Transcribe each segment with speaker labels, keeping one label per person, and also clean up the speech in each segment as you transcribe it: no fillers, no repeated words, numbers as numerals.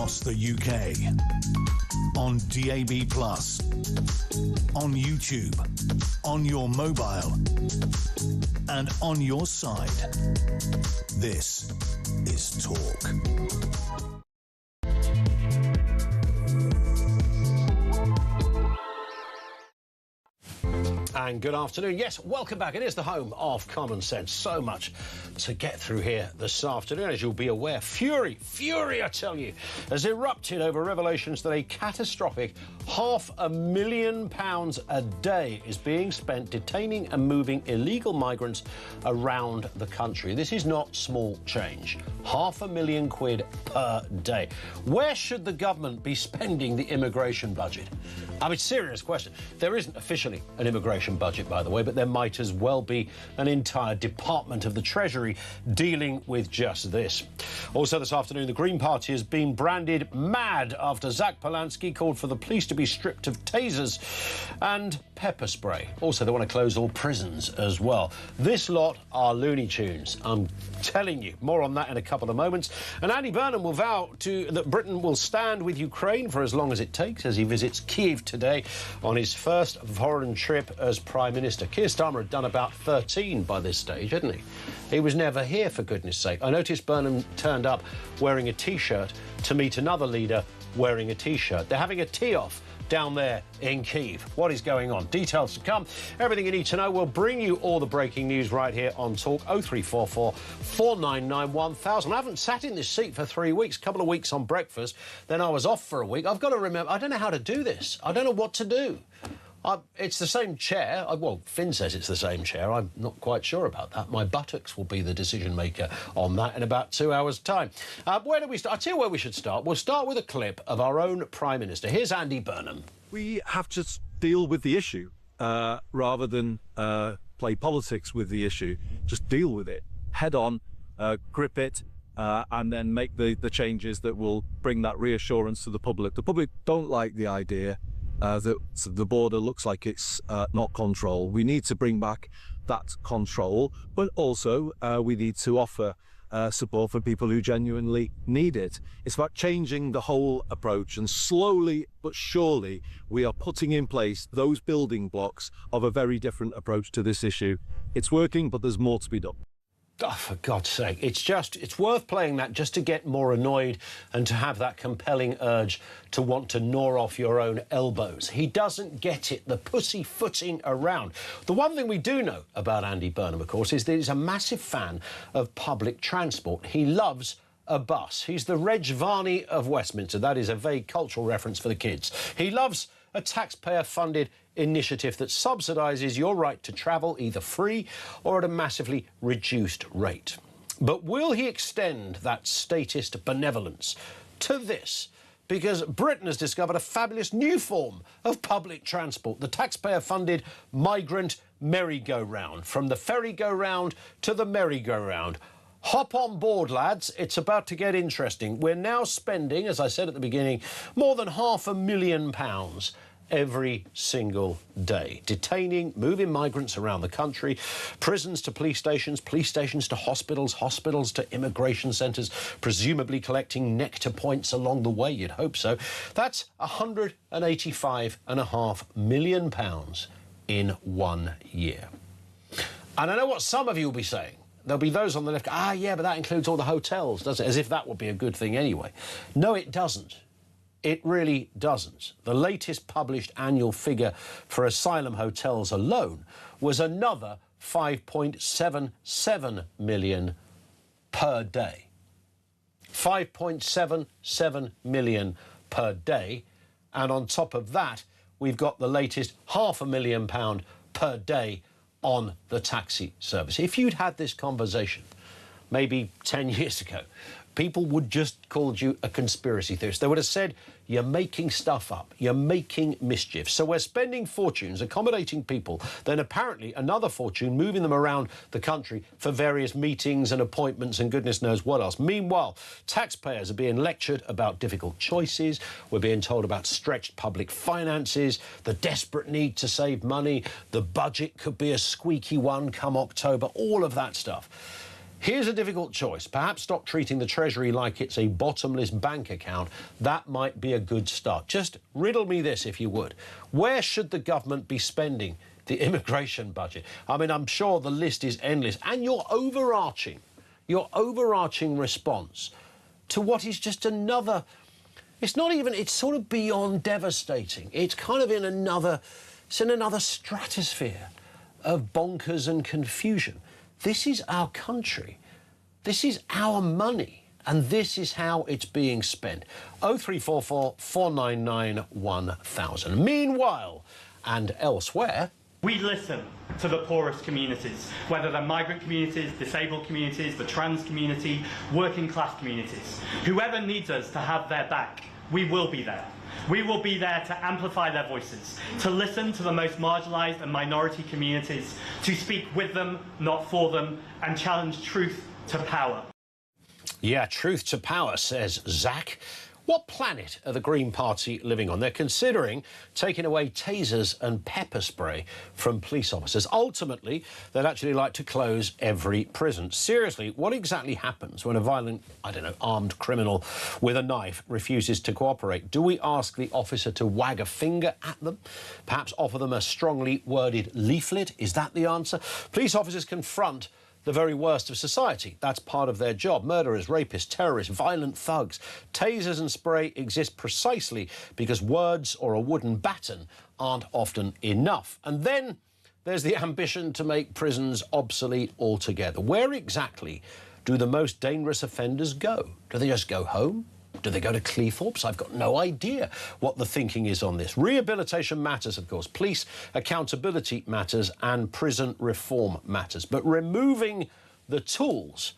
Speaker 1: across the UK, on DAB+, on YouTube, on your mobile, and on your side. This is Talk.
Speaker 2: And good afternoon. Yes, welcome back. It is the home of common sense. So much to get through here this afternoon. As you'll be aware, fury, I tell you, has erupted over revelations that a catastrophic £500,000 a day is being spent detaining and moving illegal migrants around the country. This is not small change. £500,000 per day. Where should the government be spending the immigration budget? I mean, serious question. There isn't officially an immigration budget, by the way, but there might as well be an entire department of the Treasury dealing with just this. Also this afternoon, the Green Party has been branded mad after Zach Polanski called for the police to be stripped of tasers and pepper spray. Also, they want to close all prisons as well. This lot are Looney Tunes. I'm telling you. More on that in a couple of moments. And Andy Burnham will vow that Britain will stand with Ukraine for as long as it takes as he visits Kyiv today on his first foreign trip as Prime Minister. Keir Starmer had done about 13 by this stage, hadn't he? He was never here, for goodness sake. I noticed Burnham turned up wearing a T-shirt to meet another leader wearing a T-shirt. They're having a tee-off down there in Kyiv. What is going on? Details to come. Everything you need to know. We'll bring you all the breaking news right here on Talk. 0344 499 1000. I haven't sat in this seat for 3 weeks. A couple of weeks on breakfast. Then I was off for a week. I've got to remember, I don't know how to do this. I don't know what to do. It's the same chair. Well, Finn says it's the same chair. I'm not quite sure about that. My buttocks will be the decision maker on that in about 2 hours' time. Where do we start? I'll tell you where we should start. We'll start with a clip of our own Prime Minister. Here's Andy Burnham.
Speaker 3: We have to deal with the issue rather than play politics with the issue. Just deal with it head on, grip it, and then make the changes that will bring that reassurance to the public. The public don't like the idea that the border looks like it's not controlled. We need to bring back that control, but also we need to offer support for people who genuinely need it. It's about changing the whole approach, and slowly but surely we are putting in place those building blocks of a very different approach to this issue. It's working, but there's more to be done.
Speaker 2: Oh, for God's sake, it's worth playing that just to get more annoyed and to have that compelling urge to want to gnaw off your own elbows. He doesn't get it, the pussyfooting around. The one thing we do know about Andy Burnham, of course, is that he's a massive fan of public transport. He loves a bus. He's the Reg Varney of Westminster. That is a vague cultural reference for the kids. He loves a taxpayer-funded initiative that subsidises your right to travel either free or at a massively reduced rate. But will he extend that statist benevolence to this? Because Britain has discovered a fabulous new form of public transport, the taxpayer-funded migrant merry-go-round. From the ferry-go-round to the merry-go-round. Hop on board, lads. It's about to get interesting. We're now spending, as I said at the beginning, more than £500,000 every single day, detaining, moving migrants around the country, prisons to police stations to hospitals, hospitals to immigration centres, presumably collecting nectar points along the way, you'd hope so. That's £185.5 million in 1 year. And I know what some of you will be saying. There'll be those on the left, yeah, but that includes all the hotels, doesn't it? As if that would be a good thing anyway. No, it doesn't. It really doesn't. The latest published annual figure for asylum hotels alone was another 5.77 million per day. 5.77 million per day. And on top of that, we've got the latest £500,000 per day on the taxi service. If you'd had this conversation maybe 10 years ago, people would just called you a conspiracy theorist. They would have said, you're making stuff up, you're making mischief. So we're spending fortunes accommodating people, then apparently another fortune moving them around the country for various meetings and appointments and goodness knows what else. Meanwhile, taxpayers are being lectured about difficult choices. We're being told about stretched public finances, the desperate need to save money, the budget could be a squeaky one come October, all of that stuff. Here's a difficult choice. Perhaps stop treating the Treasury like it's a bottomless bank account. That might be a good start. Just riddle me this, if you would. Where should the government be spending the immigration budget? I mean, I'm sure the list is endless. And your overarching response to what is just another... It's not even... It's sort of beyond devastating. It's kind of in another stratosphere of bonkers and confusion. This is our country. This is our money. And this is how it's being spent. 0344 499 1000. Meanwhile, and elsewhere...
Speaker 4: We listen to the poorest communities, whether they're migrant communities, disabled communities, the trans community, working class communities. Whoever needs us to have their back, we will be there. We will be there to amplify their voices, to listen to the most marginalised and minority communities, to speak with them, not for them, and challenge truth to power.
Speaker 2: Yeah, truth to power, says Zach. What planet are the Green Party living on? They're considering taking away tasers and pepper spray from police officers. Ultimately, they'd actually like to close every prison. Seriously, what exactly happens when a violent, I don't know, armed criminal with a knife refuses to cooperate? Do we ask the officer to wag a finger at them? Perhaps offer them a strongly worded leaflet? Is that the answer? Police officers confront the very worst of society. That's part of their job. Murderers, rapists, terrorists, violent thugs. Tasers and spray exist precisely because words or a wooden baton aren't often enough. And then there's the ambition to make prisons obsolete altogether. Where exactly do the most dangerous offenders go? Do they just go home? Do they go to Cleethorpes? I've got no idea what the thinking is on this. Rehabilitation matters, of course. Police accountability matters and prison reform matters. But removing the tools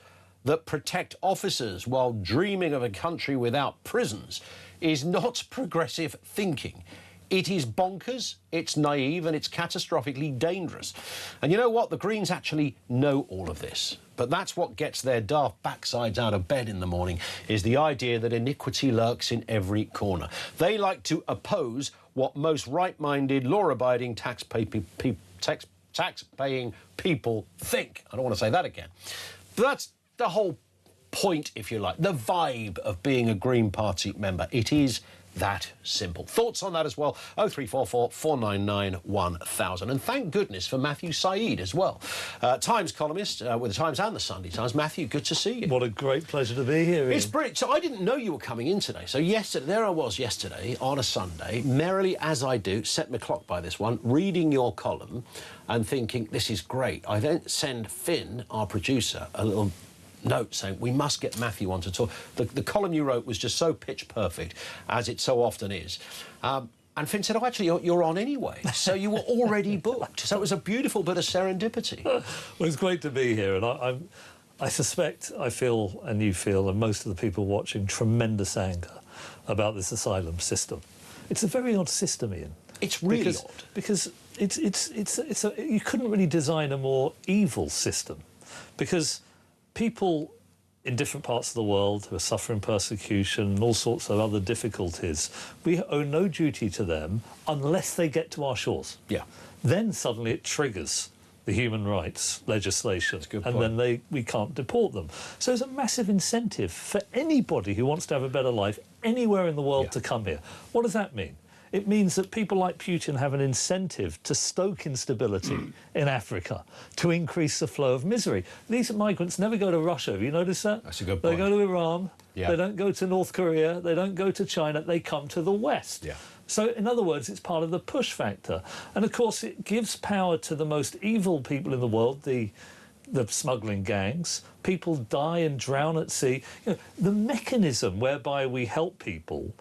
Speaker 2: that protect officers while dreaming of a country without prisons is not progressive thinking. It is bonkers, it's naive, and it's catastrophically dangerous. And you know what? The Greens actually know all of this. But that's what gets their daft backsides out of bed in the morning, is the idea that iniquity lurks in every corner. They like to oppose what most right-minded, law-abiding, tax-paying people think. I don't want to say that again. But that's the whole point, if you like, the vibe of being a Green Party member. It is that simple. Thoughts on that as well? 0344 499 1000. And thank goodness for Matthew Saeed as well. Times columnist with the Times and the Sunday Times. Matthew, good to see you.
Speaker 5: What a great pleasure to be here, Ian.
Speaker 2: It's brilliant. So I didn't know you were coming in today. So there I was yesterday on a Sunday, merrily as I do, set my clock by this one, reading your column and thinking, this is great. I then send Finn, our producer, a little note saying we must get Matthew on to talk. The column you wrote was just so pitch perfect, as it so often is. And Finn said, oh, actually, you're on anyway. So you were already booked. So it was a beautiful bit of serendipity.
Speaker 5: Well, it's great to be here. And I suspect I feel, and you feel, and most of the people watching, tremendous anger about this asylum system. It's a very odd system, Ian.
Speaker 2: It's really odd.
Speaker 5: Because you couldn't really design a more evil system. Because people in different parts of the world who are suffering persecution and all sorts of other difficulties, we owe no duty to them unless they get to our shores.
Speaker 2: Yeah.
Speaker 5: Then suddenly it triggers the human rights legislation,
Speaker 2: That's a good
Speaker 5: and
Speaker 2: point.
Speaker 5: then we can't deport them. So there's a massive incentive for anybody who wants to have a better life anywhere in the world to come here. What does that mean? It means that people like Putin have an incentive to stoke instability in Africa, to increase the flow of misery. These migrants never go to Russia. Have you noticed that?
Speaker 2: That's a good point.
Speaker 5: They go to Iran.
Speaker 2: Yeah.
Speaker 5: They don't go to North Korea. They don't go to China. They come to the West.
Speaker 2: Yeah.
Speaker 5: So, in other words, it's part of the push factor. And, of course, it gives power to the most evil people in the world, the smuggling gangs. People die and drown at sea. You know, the mechanism whereby we help people...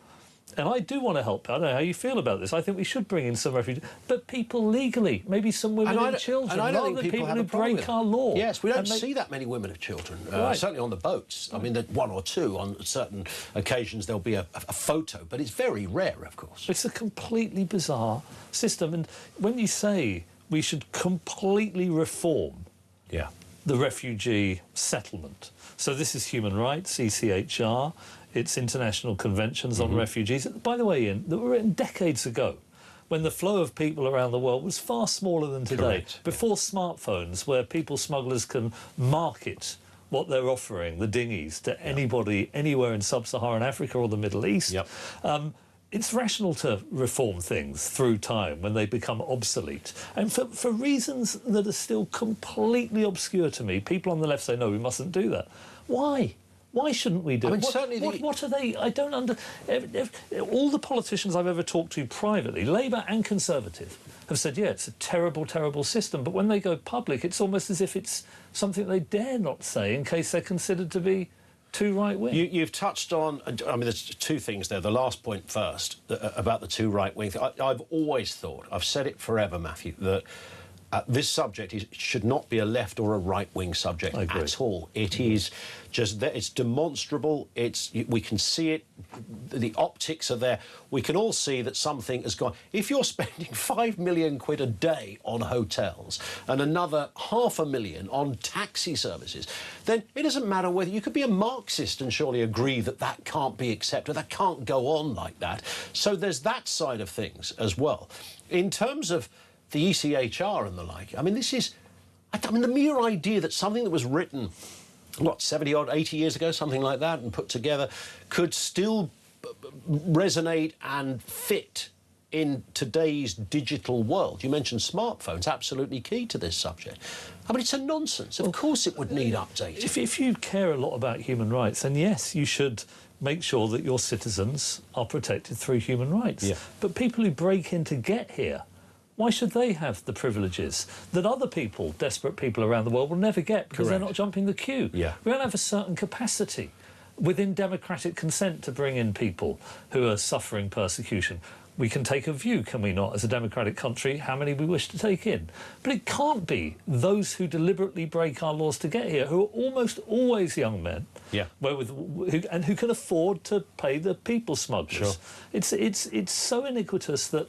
Speaker 5: And I do want to help. I don't know how you feel about this. I think we should bring in some refugees, but people legally, maybe some women and children,
Speaker 2: and I don't
Speaker 5: rather
Speaker 2: think
Speaker 5: than people
Speaker 2: have
Speaker 5: who
Speaker 2: a problem
Speaker 5: break our law.
Speaker 2: Yes, we don't see that many women and children,
Speaker 5: Right.
Speaker 2: certainly on the boats. I mean, one or two on certain occasions there'll be a photo, but it's very rare, of course.
Speaker 5: It's a completely bizarre system. And when you say we should completely reform the refugee settlement, so this is human rights, ECHR, it's international conventions on refugees. By the way, Ian, that were written decades ago, when the flow of people around the world was far smaller than today.
Speaker 2: Correct.
Speaker 5: Before smartphones, where people smugglers can market what they're offering, the dinghies, to anybody anywhere in sub-Saharan Africa or the Middle East.
Speaker 2: Yep.
Speaker 5: It's rational to reform things through time when they become obsolete. And for reasons that are still completely obscure to me, people on the left say, no, we mustn't do that. Why? Why shouldn't we do it? What are they? I don't all the politicians I've ever talked to privately, Labour and Conservative, have said, yeah, it's a terrible, terrible system. But when they go public, it's almost as if it's something they dare not say in case they're considered to be too right-wing.
Speaker 2: You've touched on, I mean, there's two things there. The last point first, about the too right-wing thing. I've always thought, I've said it forever, Matthew, that this subject should not be a left or a right-wing subject at all. It is just that it's demonstrable. We can see it. The optics are there. We can all see that something has gone. If you're spending £5 million a day on hotels and another £500,000 on taxi services, then it doesn't matter whether you could be a Marxist and surely agree that that can't be accepted. That can't go on like that. So there's that side of things as well. In terms of the ECHR and the like, I mean, the mere idea that something that was written, 70-odd, 80 years ago, something like that, and put together, could still resonate and fit in today's digital world. You mentioned smartphones, absolutely key to this subject. I mean, it's a nonsense. Of course it would need updating.
Speaker 5: If you care a lot about human rights, then yes, you should make sure that your citizens are protected through human rights.
Speaker 2: Yeah.
Speaker 5: But people who break in to get here, why should they have the privileges that other people, desperate people around the world, will never get because they're not jumping the queue?
Speaker 2: Yeah.
Speaker 5: We don't have a certain capacity within democratic consent to bring in people who are suffering persecution. We can take a view, can we not, as a democratic country, how many we wish to take in. But it can't be those who deliberately break our laws to get here, who are almost always young men, and who can afford to pay the people smugglers.
Speaker 2: Sure.
Speaker 5: It's so iniquitous that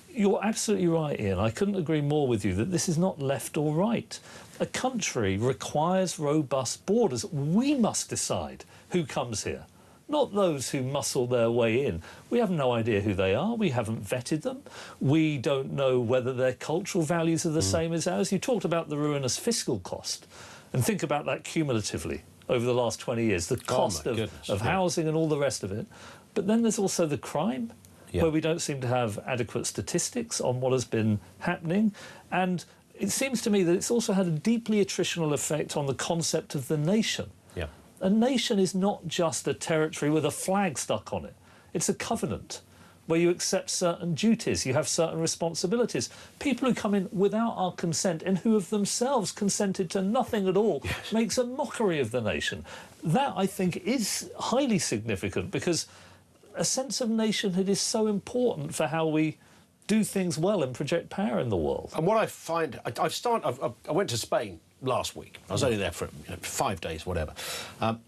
Speaker 5: you're absolutely right, Ian. I couldn't agree more with you that this is not left or right. A country requires robust borders. We must decide who comes here, not those who muscle their way in. We have no idea who they are. We haven't vetted them. We don't know whether their cultural values are the same as ours. You talked about the ruinous fiscal cost, and think about that cumulatively over the last 20 years, the cost of housing and all the rest of it. But then there's also the crime, where we don't seem to have adequate statistics on what has been happening. And it seems to me that it's also had a deeply attritional effect on the concept of the nation.
Speaker 2: Yeah.
Speaker 5: A nation is not just a territory with a flag stuck on it. It's a covenant where you accept certain duties, you have certain responsibilities. People who come in without our consent and who have themselves consented to nothing at all makes a mockery of the nation. That, I think, is highly significant because a sense of nationhood is so important for how we do things well and project power in the world.
Speaker 2: And what I find, I went to Spain last week. I was only there for 5 days, whatever.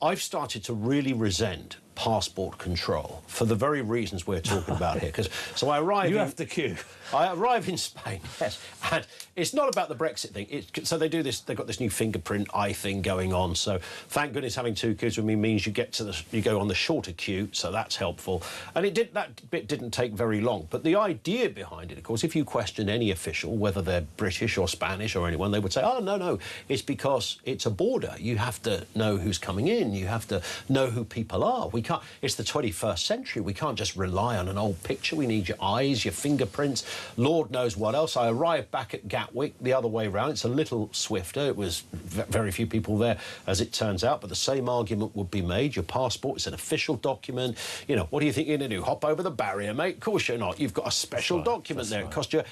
Speaker 2: I've started to really resent passport control for the very reasons we're talking about here. So I arrive.
Speaker 5: You have to queue.
Speaker 2: I arrive in Spain, yes, and it's not about the Brexit thing. So they do this. They've got this new fingerprint eye thing going on. So thank goodness having 2 queues with me means you go on the shorter queue. So that's helpful. And that bit didn't take very long. But the idea behind it, of course, if you question any official, whether they're British or Spanish or anyone, they would say, "Oh no, it's because it's a border. You have to know who's coming in. You have to know who people are. We can't. It's the 21st century. We can't just rely on an old picture. We need your eyes, your fingerprints, Lord knows what else." I arrived back at Gatwick the other way round. It's a little swifter. It was very few people there, as it turns out, but the same argument would be made. Your passport is an official document. You know, what do you think you're going to do? Hop over the barrier, mate? Of course you're not. You've got a special document there. It cost you...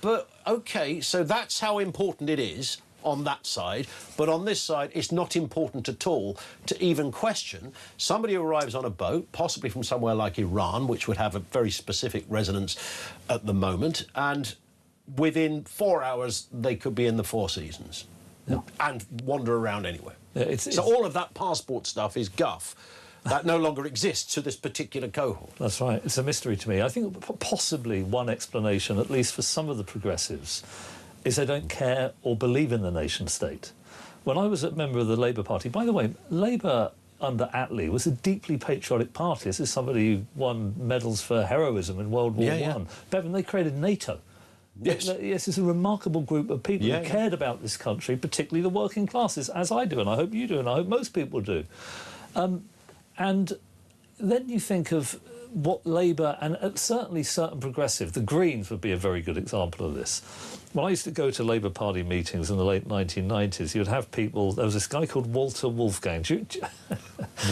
Speaker 2: But, OK, so that's how important it is on that side, but on this side it's not important at all to even question somebody who arrives on a boat, possibly from somewhere like Iran, which would have a very specific resonance at the moment, and within 4 hours they could be in the Four Seasons and wander around anywhere. So all of that passport stuff is guff. That no longer exists to this particular cohort.
Speaker 5: That's right. It's a mystery to me. I think possibly one explanation, at least for some of the progressives, is they don't care or believe in the nation-state. When I was a member of the Labour Party, by the way, Labour under Attlee was a deeply patriotic party. This is somebody who won medals for heroism in World War I. Bevan, they created NATO.
Speaker 2: Yes.
Speaker 5: Yes, it's a remarkable group of people who cared about this country, particularly the working classes, as I do, and I hope you do, and I hope most people do. And then you think of what Labour and certainly certain progressive, the Greens would be a very good example of this. When I used to go to Labour Party meetings in the late 1990s, you'd have people. There was this guy called Walter Wolfgang.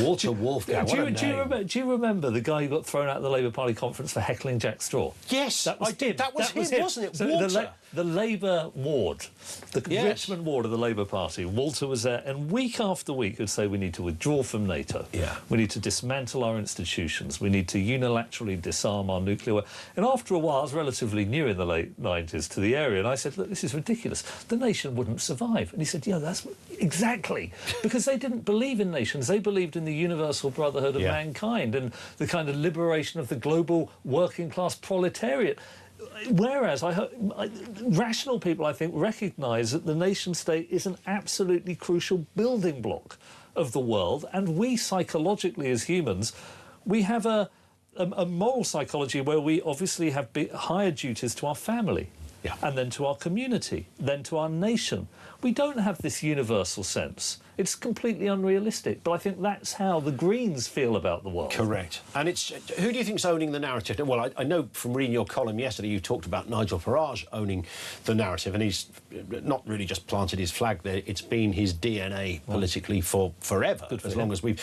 Speaker 2: Walter Wolfgang.
Speaker 5: Do you remember the guy who got thrown out of the Labour Party conference for heckling Jack Straw?
Speaker 2: Yes, I did. That was him, wasn't it?
Speaker 5: So
Speaker 2: Walter.
Speaker 5: The Labour ward, the Richmond ward of the Labour Party, Walter was there, and week after week would say we need to withdraw from NATO.
Speaker 2: Yeah.
Speaker 5: We need to dismantle our institutions. We need to unilaterally disarm our nuclear weapons. And after a while, I was relatively new in the late 90s to the area, and I said, look, this is ridiculous. The nation wouldn't survive. And he said, yeah, that's exactly. Because they didn't believe in nations. They believed in the universal brotherhood of mankind and the kind of liberation of the global working class proletariat. Whereas rational people, I think, recognise that the nation-state is an absolutely crucial building block of the world, and we psychologically as humans, we have a moral psychology where we obviously have higher duties to our family, and then to our community, then to our nation. We don't have this universal sense. It's completely unrealistic, but I think that's how the Greens feel about the world.
Speaker 2: Correct. And it's who do you think's owning the narrative? Well, I know from reading your column yesterday you talked about Nigel Farage owning the narrative, and he's not really just planted his flag there. It's been his DNA politically for forever, as long as we've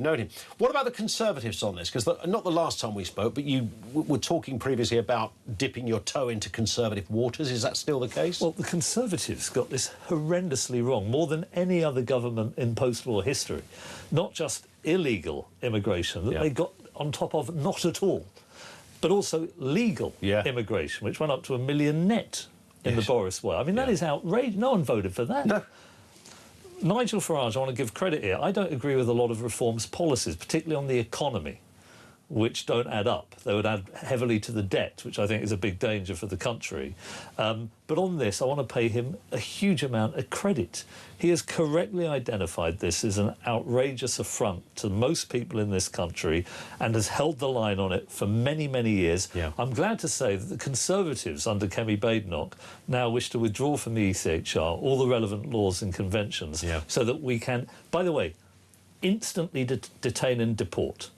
Speaker 2: known him. What about the Conservatives on this? Because not the last time we spoke, but you were talking previously about dipping your toe into Conservative waters. Is that still the case?
Speaker 5: Well, the Conservatives got this horrendously wrong, more than any other government in post-war history. Not just illegal immigration that they got on top of not at all, but also legal immigration, which went up to 1 million net in the Boris way. I mean, that is outrageous. No one voted for that. No. Nigel Farage, I want to give credit here. I don't agree with a lot of Reform's policies, particularly on the economy, which don't add up. They would add heavily to the debt, which I think is a big danger for the country. But on this, I want to pay him a huge amount of credit. He has correctly identified this as an outrageous affront to most people in this country and has held the line on it for many, many years. I'm glad to say that the Conservatives under Kemi Badenoch now wish to withdraw from the ECHR all the relevant laws and conventions so that we can, by the way, instantly detain and deport.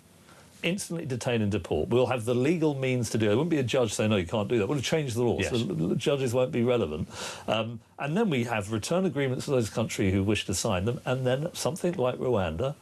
Speaker 5: Instantly detain and deport. We'll have the legal means to do it. There won't be a judge saying, no, you can't do that. We'll change the laws. The judges won't be relevant. And then we have return agreements for those countries who wish to sign them, and then something like Rwanda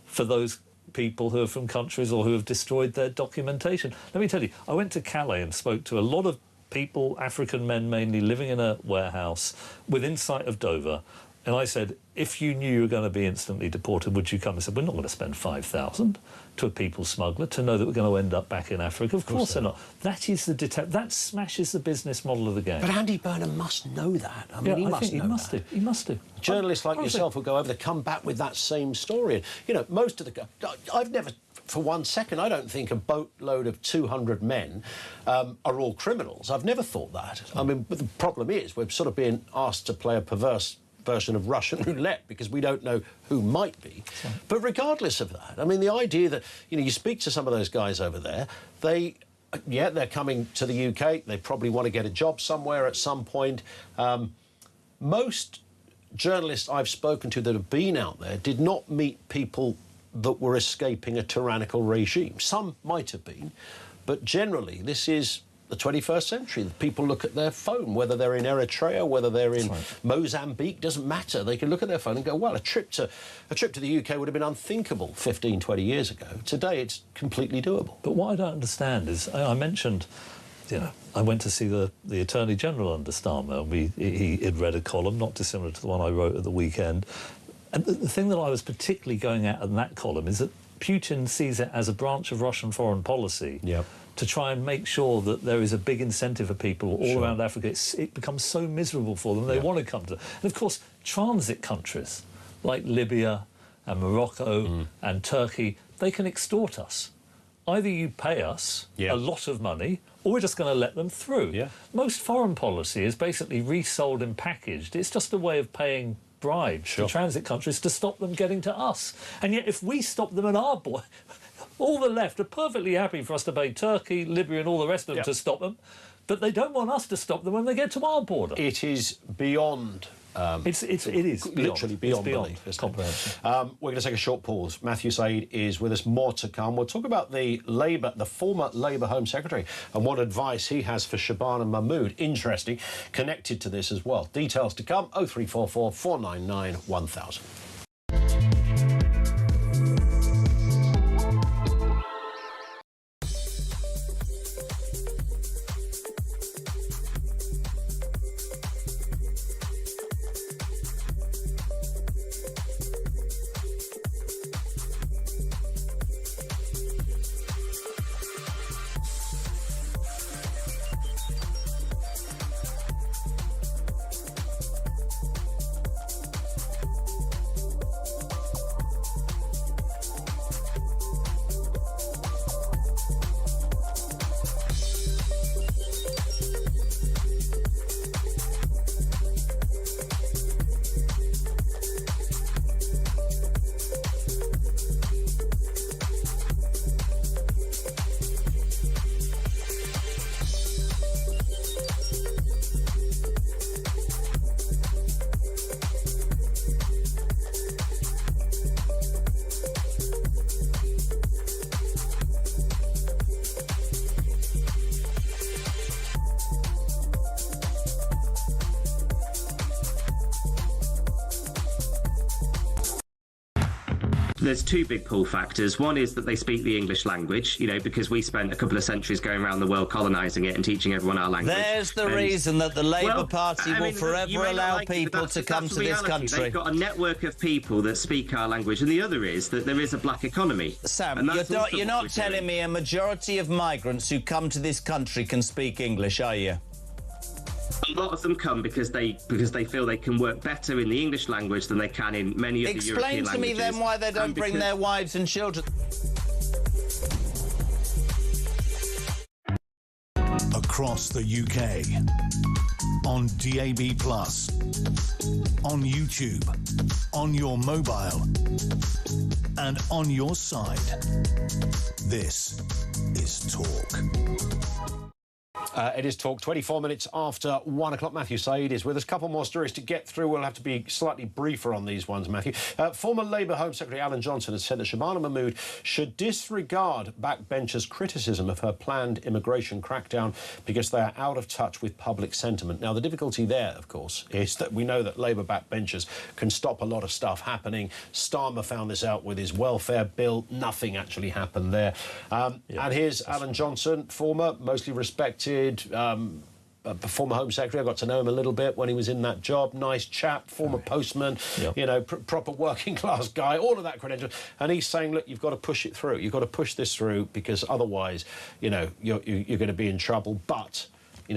Speaker 5: for those people who are from countries or who have destroyed their documentation. Let me tell you, I went to Calais and spoke to a lot of people, African men mainly, living in a warehouse within sight of Dover. And I said, if you knew you were going to be instantly deported, would you come? And said, we're not going to spend 5,000 to a people smuggler to know that we're going to end up back in Africa. Of course they're not. That is that smashes the business model of the game.
Speaker 2: But Andy Burnham must know that. I mean, he must know.
Speaker 5: He must do.
Speaker 2: Journalists like yourself will go over there, come back with that same story. And, you know, most of I've never, for 1 second, I don't think a boatload of 200 men are all criminals. I've never thought that. I mean, but the problem is we're sort of being asked to play a perverse version of Russian roulette because we don't know who might be. But regardless of that, I mean, the idea that, you know, you speak to some of those guys over there, they're coming to the UK, they probably want to get a job somewhere at some point. Most journalists I've spoken to that have been out there did not meet people that were escaping a tyrannical regime. Some might have been, but generally this is the 21st century. People look at their phone, whether they're in Eritrea, whether they're in Mozambique, doesn't matter. They can look at their phone and go, well, a trip to the UK would have been unthinkable 15, 20 years ago. Today, it's completely doable.
Speaker 5: But what I don't understand is, I mentioned, you know, I went to see the Attorney General under Starmer. He had read a column, not dissimilar to the one I wrote at the weekend. And the thing that I was particularly going at in that column is that Putin sees it as a branch of Russian foreign policy to try and make sure that there is a big incentive for people all around Africa. It becomes so miserable for them, they want to come to... And, of course, transit countries like Libya and Morocco and Turkey, they can extort us. Either you pay us a lot of money or we're just going to let them through. Most foreign policy is basically resold and packaged. It's just a way of paying bribes to transit countries to stop them getting to us. And yet if we stop them at our All the left are perfectly happy for us to pay Turkey, Libya and all the rest of them to stop them, but they don't want us to stop them when they get to our border.
Speaker 2: It is beyond...
Speaker 5: it is
Speaker 2: literally beyond belief,
Speaker 5: comprehension.
Speaker 2: We're going to take a short pause. Matthew Said is with us. More to come. We'll talk about the former Labour Home Secretary, and what advice he has for Shabana Mahmood. Interesting, connected to this as well. Details to come. 0344 499 1000.
Speaker 6: There's two big pull factors. One is that they speak the English language, because we spent a couple of centuries going around the world colonising it and teaching everyone our language.
Speaker 7: There's the reason that the Labour Party will forever allow people to come to this country.
Speaker 6: They've got a network of people that speak our language, and the other is that there is a black economy.
Speaker 7: Sam, you're not telling me a majority of migrants who come to this country can speak English, are you?
Speaker 6: A lot of them come because they feel they can work better in the English language than they can in many other European languages.
Speaker 7: Explain to me then why they don't bring their wives and children.
Speaker 1: Across the UK, on DAB+, on YouTube, on your mobile, and on your side. This is Talk.
Speaker 2: It is Talk, 24 minutes after 1 o'clock. Matthew Said is with us. A couple more stories to get through. We'll have to be slightly briefer on these ones, Matthew. Former Labour Home Secretary Alan Johnson has said that Shabana Mahmood should disregard backbenchers' criticism of her planned immigration crackdown because they are out of touch with public sentiment. Now, the difficulty there, of course, is that we know that Labour backbenchers can stop a lot of stuff happening. Starmer found this out with his welfare bill. Nothing actually happened there. And here's Alan Johnson, former, mostly respected, former Home Secretary. I got to know him a little bit when he was in that job. Nice chap, former postman, proper working class guy, all of that credential. And he's saying, look, you've got to push it through. You've got to push this through because otherwise, you're going to be in trouble. But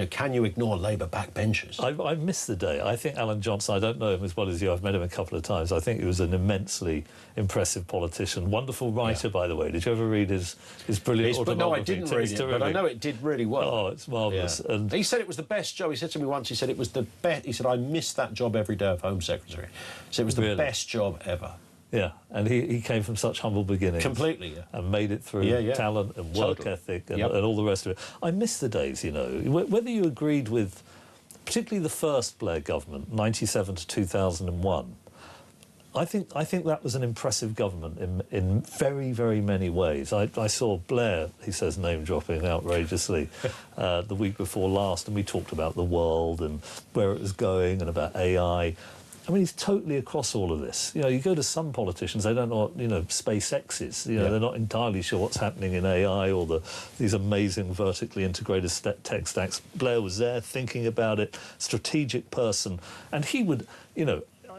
Speaker 2: can you ignore Labour backbenchers?
Speaker 5: I miss the day. I think Alan Johnson, I don't know him as well as you. I've met him a couple of times. I think he was an immensely impressive politician. Wonderful writer, by the way. Did you ever read his brilliant autobiography?
Speaker 2: No, I didn't read it, but I know it did really well.
Speaker 5: Oh, it's marvellous. Yeah. And
Speaker 2: he said it was the best job. He said to me once, he said it was the best. He said, I missed that job every day of Home Secretary. So it was the best job ever.
Speaker 5: Yeah, and he came from such humble beginnings.
Speaker 2: Completely,
Speaker 5: and made it through talent and work ethic and all the rest of it. I miss the days, whether you agreed with, particularly the first Blair government, 97 to 2001, I think that was an impressive government in very, very many ways. I saw Blair, he says name-dropping outrageously, the week before last, and we talked about the world and where it was going and about AI. I mean, he's totally across all of this. You go to some politicians, they don't know what, SpaceX is. They're not entirely sure what's happening in AI or these amazing vertically integrated tech stacks. Blair was there thinking about it, strategic person. And he would,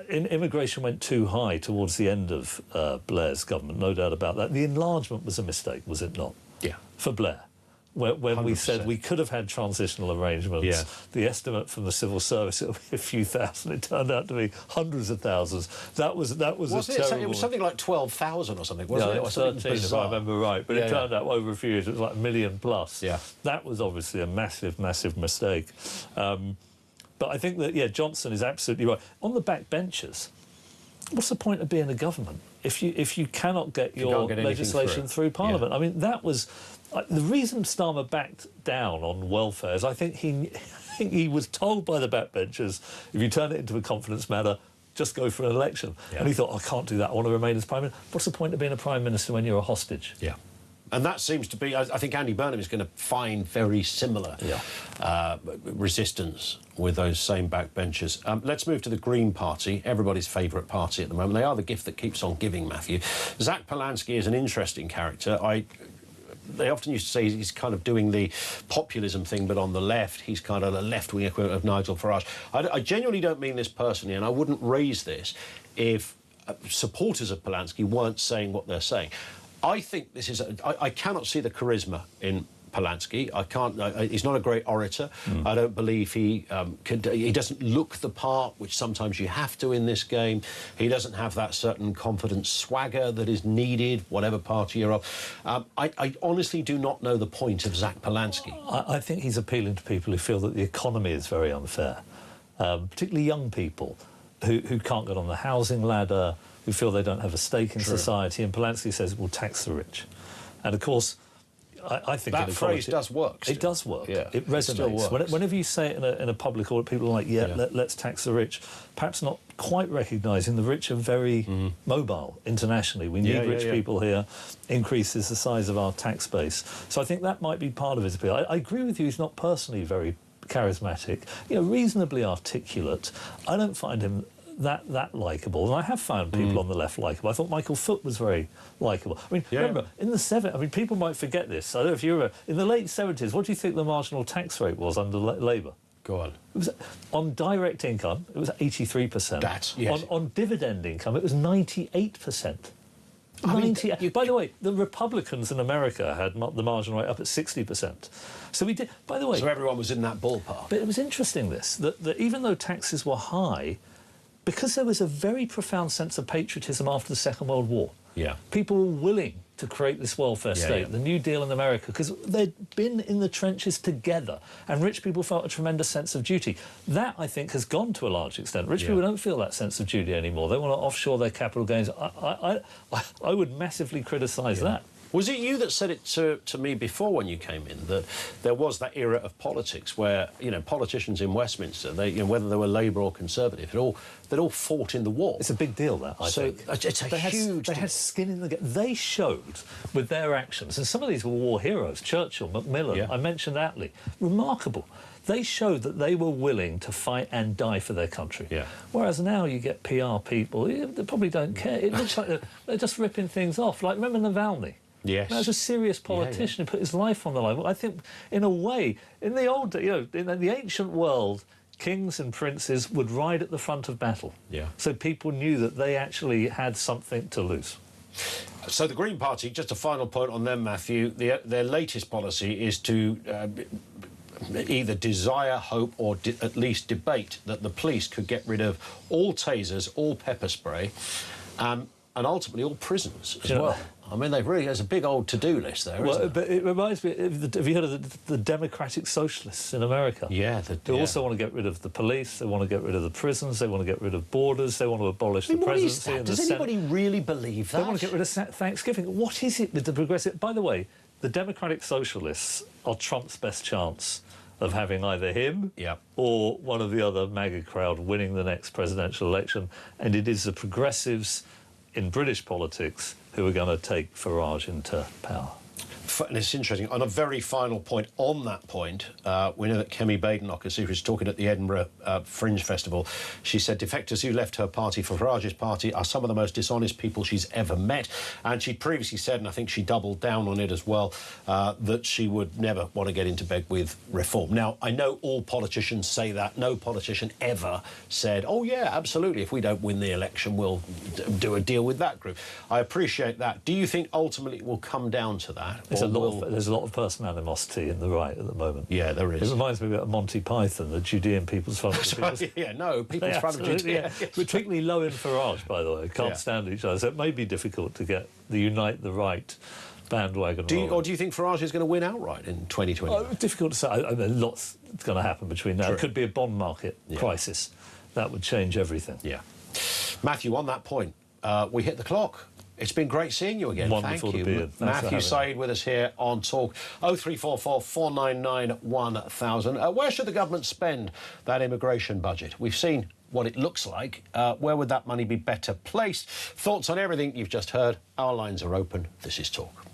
Speaker 5: immigration went too high towards the end of Blair's government, no doubt about that. The enlargement was a mistake, was it not?
Speaker 2: Yeah.
Speaker 5: For Blair. When
Speaker 2: 100%.
Speaker 5: We said we could have had transitional arrangements, the estimate from the civil service, it would be a few thousand. It turned out to be hundreds of thousands. That was terrible.
Speaker 2: It was something like 12,000 or something, wasn't it?
Speaker 5: It was 13, if I remember right. But it turned out over a few years it was like 1 million plus.
Speaker 2: Yeah.
Speaker 5: That was obviously a massive, massive mistake. But I think that, Johnson is absolutely right. On the backbenchers, what's the point of being a government if you cannot get your legislation through Parliament?
Speaker 2: Yeah.
Speaker 5: I mean, that was the reason Starmer backed down on welfare. Is I think he was told by the backbenchers, if you turn it into a confidence matter, just go for an election. Yeah. And he thought, I can't do that. I want to remain as Prime Minister. What's the point of being a Prime Minister when you're a hostage?
Speaker 2: Yeah. And that seems to be, I think Andy Burnham is going to find very similar resistance with those same backbenchers. Let's move to the Green Party, everybody's favourite party at the moment. They are the gift that keeps on giving, Matthew. Zach Polanski is an interesting character. They often used to say he's kind of doing the populism thing, but on the left. He's kind of the left-wing equivalent of Nigel Farage. I genuinely don't mean this personally, and I wouldn't raise this if supporters of Polanski weren't saying what they're saying. I think this is... I cannot see the charisma in Polanski. I can't... he's not a great orator. I don't believe he he doesn't look the part, which sometimes you have to in this game. He doesn't have that certain confident swagger that is needed, whatever party you're of. I honestly do not know the point of Zach Polanski.
Speaker 5: I think he's appealing to people who feel that the economy is very unfair, particularly young people who can't get on the housing ladder, who feel they don't have a stake in society, and Polanski says, we'll tax the rich. And, of course, I think...
Speaker 2: That phrase does work still.
Speaker 5: It does work.
Speaker 2: Yeah.
Speaker 5: It resonates. Whenever you say it in a public order, people are like, let's tax the rich, perhaps not quite recognising the rich are very mobile internationally. We need rich people here, increases the size of our tax base. So I think that might be part of his appeal. I agree with you, he's not personally very charismatic, reasonably articulate. I don't find him that likeable, and I have found people on the left likeable. I thought Michael Foot was very likeable. I mean, remember, in the 70s, I mean, people might forget this. I don't know if you remember, in the late 70s, what do you think the marginal tax rate was under Labour?
Speaker 2: Go on.
Speaker 5: It was, on direct income, it was 83%. On dividend income, it was 98%. By the way, the Republicans in America had the marginal rate up at 60%. So we did. By the way,
Speaker 2: so everyone was in that ballpark.
Speaker 5: But it was interesting that even though taxes were high, because there was a very profound sense of patriotism after the Second World War. Yeah. People were willing to create this welfare state, the New Deal in America, because they'd been in the trenches together, and rich people felt a tremendous sense of duty. That, I think, has gone to a large extent. Rich people don't feel that sense of duty anymore. They want to offshore their capital gains. I would massively criticise that.
Speaker 2: Was it you that said it to me before when you came in, that there was that era of politics where, politicians in Westminster, they, whether they were Labour or Conservative, they'd all fought in the war?
Speaker 5: It's a big deal, that, I think.
Speaker 2: It's a huge deal.
Speaker 5: They had skin in the game. They showed with their actions, and some of these were war heroes, Churchill, Macmillan, I mentioned Attlee, remarkable. They showed that they were willing to fight and die for their country. Yeah. Whereas now you get PR people, they probably don't care. It looks like they're just ripping things off. Like, remember Navalny? Yes. That was a serious politician who put his life on the line. I think, in a way, in the old, in the ancient world, kings and princes would ride at the front of battle. Yeah. So people knew that they actually had something to lose.
Speaker 2: So the Green Party, just a final point on them, Matthew, their latest policy is to either desire, hope, or at least debate that the police could get rid of all tasers, all pepper spray, and ultimately all prisons as well. I mean, there's a big old to-do list there, isn't there?
Speaker 5: But it reminds me, have you heard of the Democratic Socialists in America?
Speaker 2: Yeah.
Speaker 5: They also want to get rid of the police, they want to get rid of the prisons, they want to get rid of borders, they want to abolish the presidency and the Senate.
Speaker 2: Does anybody really believe that?
Speaker 5: They want to get rid of Thanksgiving. What is it with the progressive... By the way, the Democratic Socialists are Trump's best chance of having either him or one of the other MAGA crowd winning the next presidential election, and it is the progressives in British politics who are going to take Farage into power.
Speaker 2: And it's interesting. On a very final point, on that point, we know that Kemi Badenoch, who was talking at the Edinburgh Fringe Festival, she said defectors who left her party for Farage's party are some of the most dishonest people she's ever met. And she previously said, and I think she doubled down on it as well, that she would never want to get into bed with reform. Now, I know all politicians say that. No politician ever said, oh, yeah, absolutely, if we don't win the election, we'll do a deal with that group. I appreciate that. Do you think ultimately it will come down to that?
Speaker 5: There's a lot of person animosity in the right at the moment.
Speaker 2: Yeah, there is.
Speaker 5: It reminds me of Monty Python, the Judean People's Front.
Speaker 2: People's Front of Judea.
Speaker 5: Particularly Lowe and Farage, by the way, can't stand each other. So it may be difficult to get the Unite the Right bandwagon.
Speaker 2: Or do you think Farage is going to win outright in 2020?
Speaker 5: Difficult to say. I mean, lots going to happen between now. It could be a bond market crisis. That would change everything.
Speaker 2: Yeah. Matthew, on that point, we hit the clock. It's been great seeing you again.
Speaker 5: Wonderful
Speaker 2: Thank
Speaker 5: to
Speaker 2: you.
Speaker 5: be here.
Speaker 2: Matthew Said with us here on Talk. 0344 499 1000. Where should the government spend that immigration budget? We've seen what it looks like. Where would that money be better placed? Thoughts on everything you've just heard? Our lines are open. This is Talk.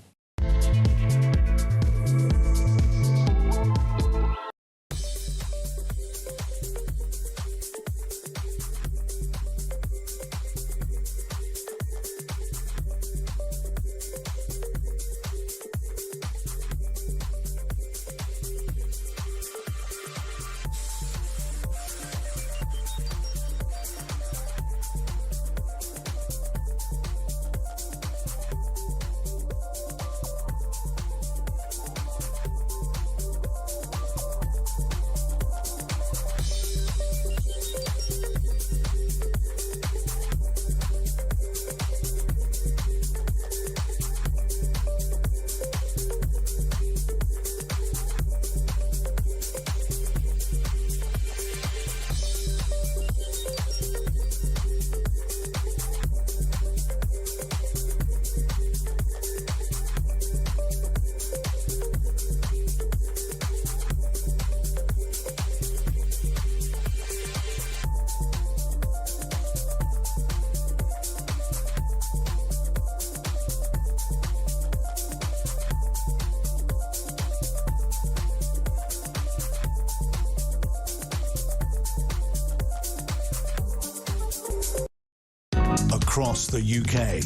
Speaker 1: Across the UK,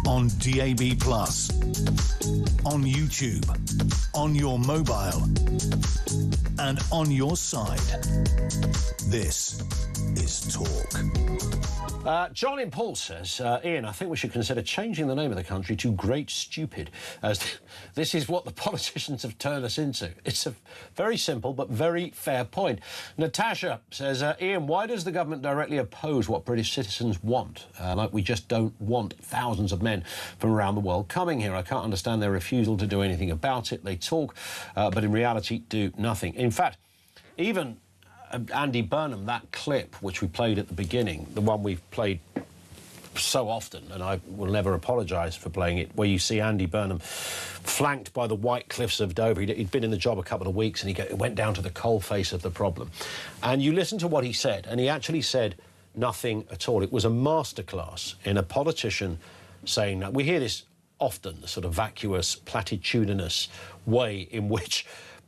Speaker 1: on DAB+, on YouTube, on your mobile, and on your side. This is Talk.
Speaker 2: John in Paul says, Ian, I think we should consider changing the name of the country to Great Stupid, as this is what the politicians have turned us into. It's a very simple but very fair point. Natasha says, Ian, why does the government directly oppose what British citizens want? Like we just don't want thousands of men from around the world coming here. I can't understand their refusal to do anything about it. They talk, but in reality do nothing. In fact, even Andy Burnham, that clip which we played at the beginning, the one we've played so often, and I will never apologise for playing it, where you see Andy Burnham flanked by the white cliffs of Dover. He'd been in the job a couple of weeks and he went down to the coal face of the problem. And you listen to what he said, and he actually said nothing at all. It was a masterclass in a politician saying that. We hear this often, the sort of vacuous, platitudinous way in which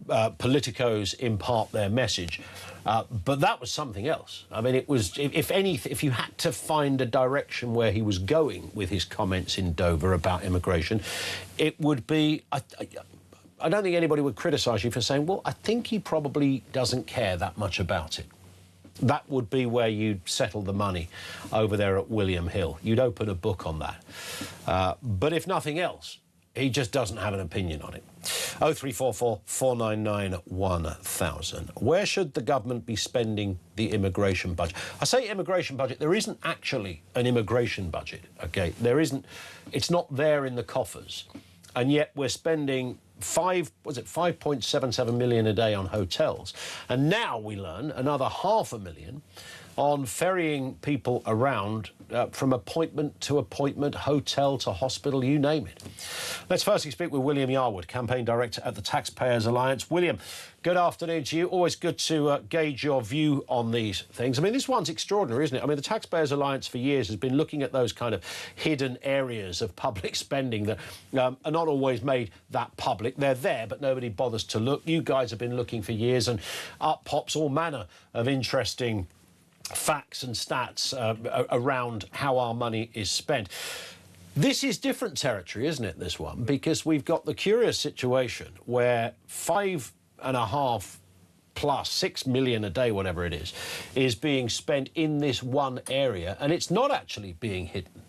Speaker 2: politicos impart their message. But that was something else. I mean, it was, if you had to find a direction where he was going with his comments in Dover about immigration, it would be, I don't think anybody would criticise you for saying, well, I think he probably doesn't care that much about it. That would be where you'd settle the money over there at William Hill. You'd open a book on that. But if nothing else, he just doesn't have an opinion on it. 0344 499 1000. Where should the government be spending the immigration budget? I say immigration budget, there isn't actually an immigration budget, OK? There isn't, it's not there in the coffers. And yet we're spending 5.77 million a day on hotels. And now we learn another 500,000 on ferrying people around from appointment to appointment, hotel to hospital, you name it. Let's firstly speak with William Yarwood, Campaign Director at the Taxpayers Alliance. William, good afternoon to you. Always good to gauge your view on these things. I mean, this one's extraordinary, isn't it? I mean, the Taxpayers Alliance for years has been looking at those kind of hidden areas of public spending that are not always made that public. They're there, but nobody bothers to look. You guys have been looking for years, and up pops all manner of interesting facts and stats around how our money is spent. This is different territory, isn't it, this one? Because we've got the curious situation where 5.5 plus 6 million a day, whatever it is being spent in this one area, and it's not actually being hidden.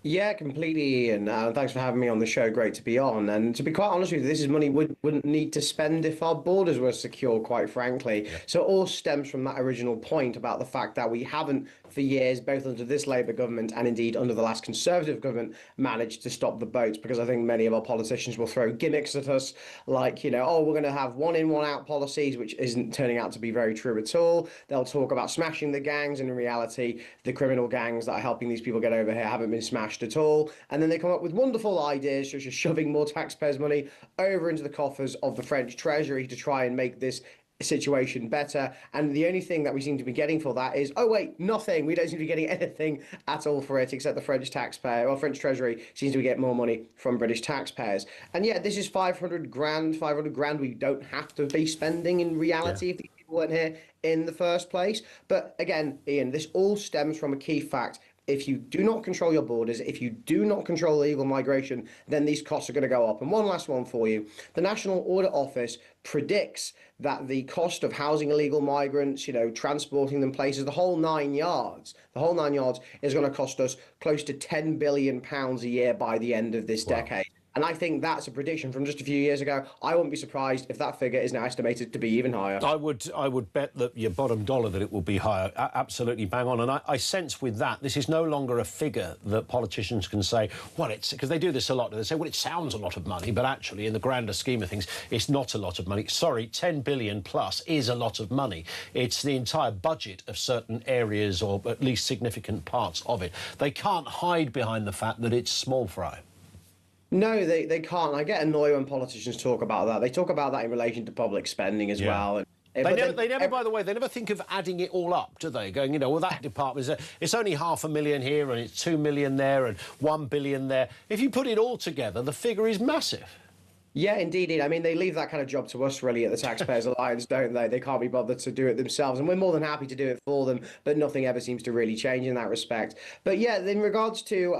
Speaker 8: Yeah, completely, Ian. Thanks for having me on the show. Great to be on. And to be quite honest with you, this is money we wouldn't need to spend if our borders were secure, quite frankly. Yeah. So it all stems from that original point about the fact that we haven't for years, both under this Labour government and indeed under the last Conservative government, managed to stop the boats, because I think many of our politicians will throw gimmicks at us like, oh, we're going to have one in, one out policies, which isn't turning out to be very true at all. They'll talk about smashing the gangs, and in reality, the criminal gangs that are helping these people get over here haven't been smashed at all. And then they come up with wonderful ideas, such as shoving more taxpayers' money over into the coffers of the French Treasury to try and make this situation better. And the only thing that we seem to be getting for that is, oh wait, nothing. We don't seem to be getting anything at all for it, except the French taxpayer or French Treasury seems to be getting more money from British taxpayers. And yet this is 500 grand we don't have to be spending in reality if these people weren't here in the first place. But again, Ian, this all stems from a key fact. If you do not control your borders, if you do not control illegal migration, then these costs are going to go up. And one last one for you. The National Audit Office predicts that the cost of housing illegal migrants, transporting them places, the whole 9 yards is going to cost us close to £10 billion a year by the end of this decade. And I think that's a prediction from just a few years ago. I wouldn't be surprised if that figure is now estimated to be even higher.
Speaker 2: I would bet that your bottom dollar that it will be higher. Absolutely bang on. And I sense with that, this is no longer a figure that politicians can say, well, it's because they do this a lot. They say, well, it sounds a lot of money, but actually, in the grander scheme of things, it's not a lot of money. Sorry, 10 billion plus is a lot of money. It's the entire budget of certain areas, or at least significant parts of it. They can't hide behind the fact that it's small fry.
Speaker 8: No, they can't. I get annoyed when politicians talk about that. They talk about that in relation to public spending as well.
Speaker 2: They never, by the way, they never think of adding it all up, do they? Going, well, that department, it's only 500,000 here and it's 2 million there and 1 billion there. If you put it all together, the figure is massive.
Speaker 8: Yeah, indeed. I mean, they leave that kind of job to us, really, at the Taxpayers Alliance, don't they? They can't be bothered to do it themselves, and we're more than happy to do it for them, but nothing ever seems to really change in that respect. But yeah, in regards to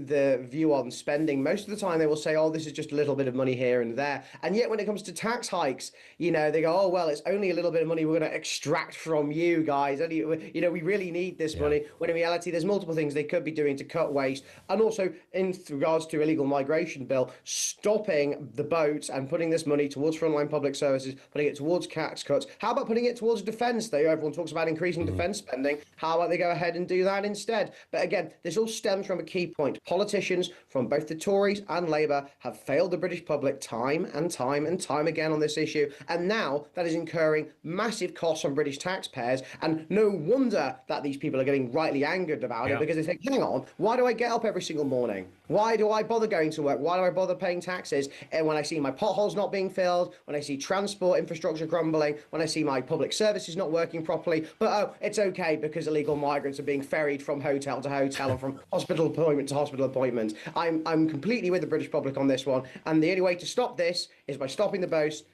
Speaker 8: the view on spending, most of the time they will say, oh, this is just a little bit of money here and there. And yet when it comes to tax hikes, they go, oh, well, it's only a little bit of money we're going to extract from you guys. We really need this money. When in reality, there's multiple things they could be doing to cut waste. And also, in regards to illegal migration bill, stopping the boats and putting this money towards frontline public services, putting it towards tax cuts. How about putting it towards defence? Everyone talks about increasing defence spending. How about they go ahead and do that instead? But again, this all stems from a key point. Politicians from both the Tories and Labour have failed the British public time and time and time again on this issue. And now that is incurring massive costs on British taxpayers. And no wonder that these people are getting rightly angered about it, because they think, hang on, why do I get up every single morning? Why do I bother going to work? Why do I bother paying taxes? And when I see my potholes not being filled, when I see transport infrastructure crumbling, when I see my public services not working properly, but it's okay because illegal migrants are being ferried from hotel to hotel and from hospital appointment to hospital appointment. I'm completely with the British public on this one, and the only way to stop this is by stopping the boats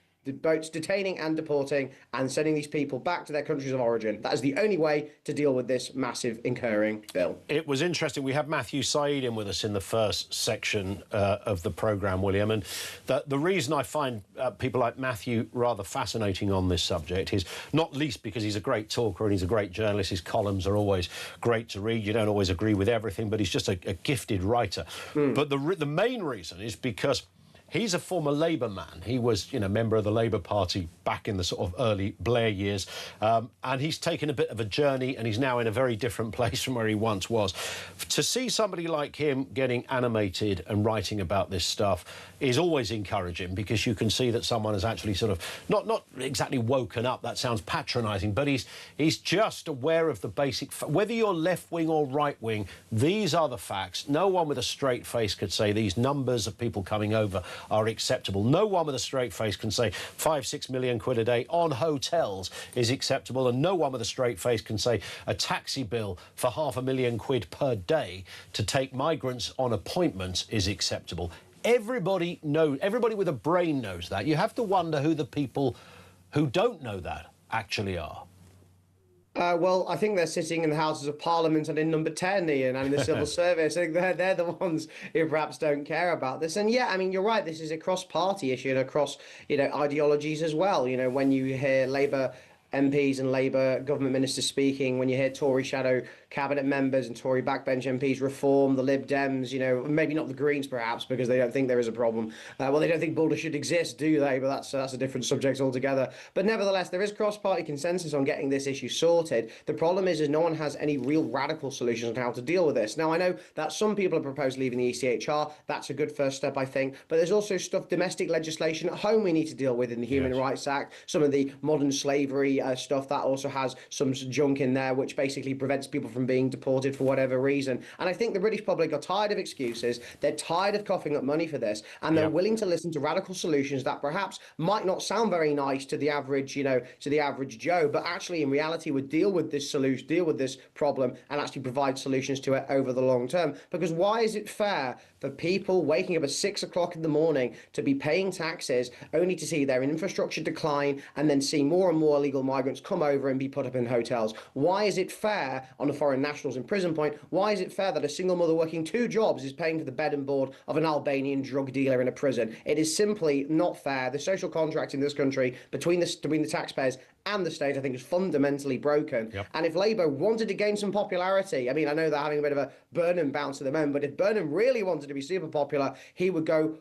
Speaker 8: detaining and deporting and sending these people back to their countries of origin. That is the only way to deal with this massive incurring bill.
Speaker 2: It was interesting. We had Matthew Said in with us in the first section of the programme, William, and the reason I find people like Matthew rather fascinating on this subject is not least because he's a great talker and he's a great journalist. His columns are always great to read. You don't always agree with everything, but he's just a gifted writer. But the main reason is because he's a former Labour man. He was, member of the Labour Party back in the sort of early Blair years. And he's taken a bit of a journey and he's now in a very different place from where he once was. To see somebody like him getting animated and writing about this stuff is always encouraging, because you can see that someone has actually sort of not exactly woken up. That sounds patronising, but he's just aware of the basic... Whether you're left-wing or right-wing, these are the facts. No one with a straight face could say these numbers of people coming over are acceptable. No one with a straight face can say 5-6 million quid a day on hotels is acceptable, and no one with a straight face can say a taxi bill for 500,000 quid per day to take migrants on appointments is acceptable. Everybody with a brain knows that. You have to wonder who the people who don't know that actually are.
Speaker 8: Well, I think they're sitting in the Houses of Parliament and in Number 10, Ian, and in the Civil Service. I think they're the ones who perhaps don't care about this. And yeah, I mean, you're right. This is a cross-party issue and across, ideologies as well. When you hear Labour MPs and Labour government ministers speaking, when you hear Tory shadow cabinet members and Tory backbench MPs reform, the Lib Dems, you know, maybe not the Greens perhaps, because they don't think there is a problem. Well, they don't think border should exist, do they? But that's a different subject altogether. But nevertheless, there is cross-party consensus on getting this issue sorted. The problem is no one has any real radical solutions on how to deal with this. Now, I know that some people have proposed leaving the ECHR. That's a good first step, I think. But there's also stuff, domestic legislation at home we need to deal with in the Human Rights Act. Some of the modern slavery stuff that also has some junk in there, which basically prevents people from being deported for whatever reason. And I think the British public are tired of excuses. They're tired of coughing up money for this, and they're willing to listen to radical solutions that perhaps might not sound very nice to the average, you know, to the average Joe, but actually in reality would deal with this solution, deal with this problem, and actually provide solutions to it over the long term. Because why is it fair for people waking up at 6 o'clock in the morning to be paying taxes only to see their infrastructure decline and then see more and more illegal migrants come over and be put up in hotels? Why is it fair on the foreign nationals in prison point? Why is it fair that a single mother working 2 jobs is paying for the bed and board of an Albanian drug dealer in a prison? It is simply not fair. The social contract in this country between the taxpayers and the state, I think, is fundamentally broken. And if Labour wanted to gain some popularity, I mean, I know they're having a bit of a Burnham bounce at the moment, but if Burnham really wanted to be super popular, he would go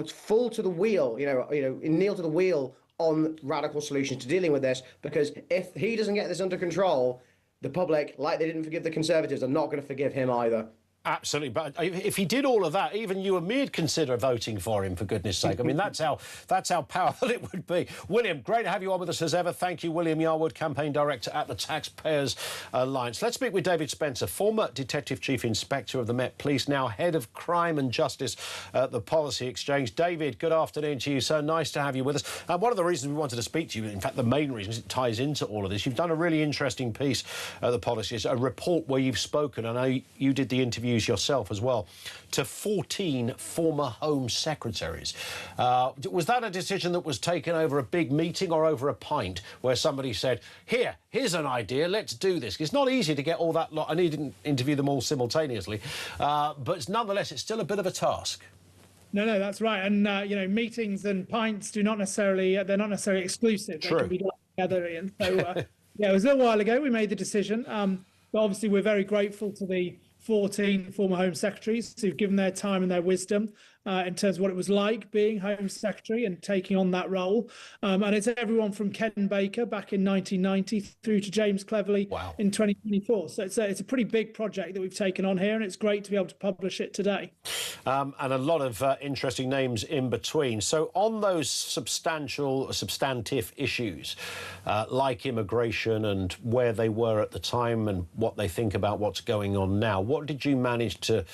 Speaker 8: full to the wheel, kneel to the wheel on radical solutions to dealing with this, because if he doesn't get this under control, the public, like they didn't forgive the Conservatives, are not going to forgive him either.
Speaker 2: Absolutely, but if he did all of that, even you and me'd consider voting for him, for goodness sake. I mean, that's how powerful it would be. William, great to have you on with us as ever. Thank you, William Yarwood, Campaign Director at the Taxpayers Alliance. Let's speak with David Spencer, former Detective Chief Inspector of the Met Police, now Head of Crime and Justice at the Policy Exchange. David, good afternoon to you. So nice to have you with us. And one of the reasons we wanted to speak to you, in fact, the main reason, is it ties into all of this. You've done a really interesting piece at the Policy, a report where you've spoken, I know you did the interview yourself as well, to 14 former Home Secretaries. Was that a decision that was taken over a big meeting or over a pint where somebody said, here's an idea, let's do this? It's not easy to get all that lot. I didn't interview them all simultaneously, but nonetheless, it's still a bit of a task.
Speaker 9: No, that's right. And, meetings and pints they're not necessarily exclusive.
Speaker 2: True.
Speaker 9: They can be done together. And so, it was a little while ago we made the decision. But obviously, we're very grateful to the 14 former Home Secretaries who've given their time and their wisdom in terms of what it was like being Home Secretary and taking on that role. And it's everyone from Ken Baker back in 1990 through to James Cleverly in 2024. So it's a pretty big project that we've taken on here, and it's great to be able to publish it today.
Speaker 2: And a lot of interesting names in between. So on those substantive issues, like immigration and where they were at the time and what they think about what's going on now, what did you manage to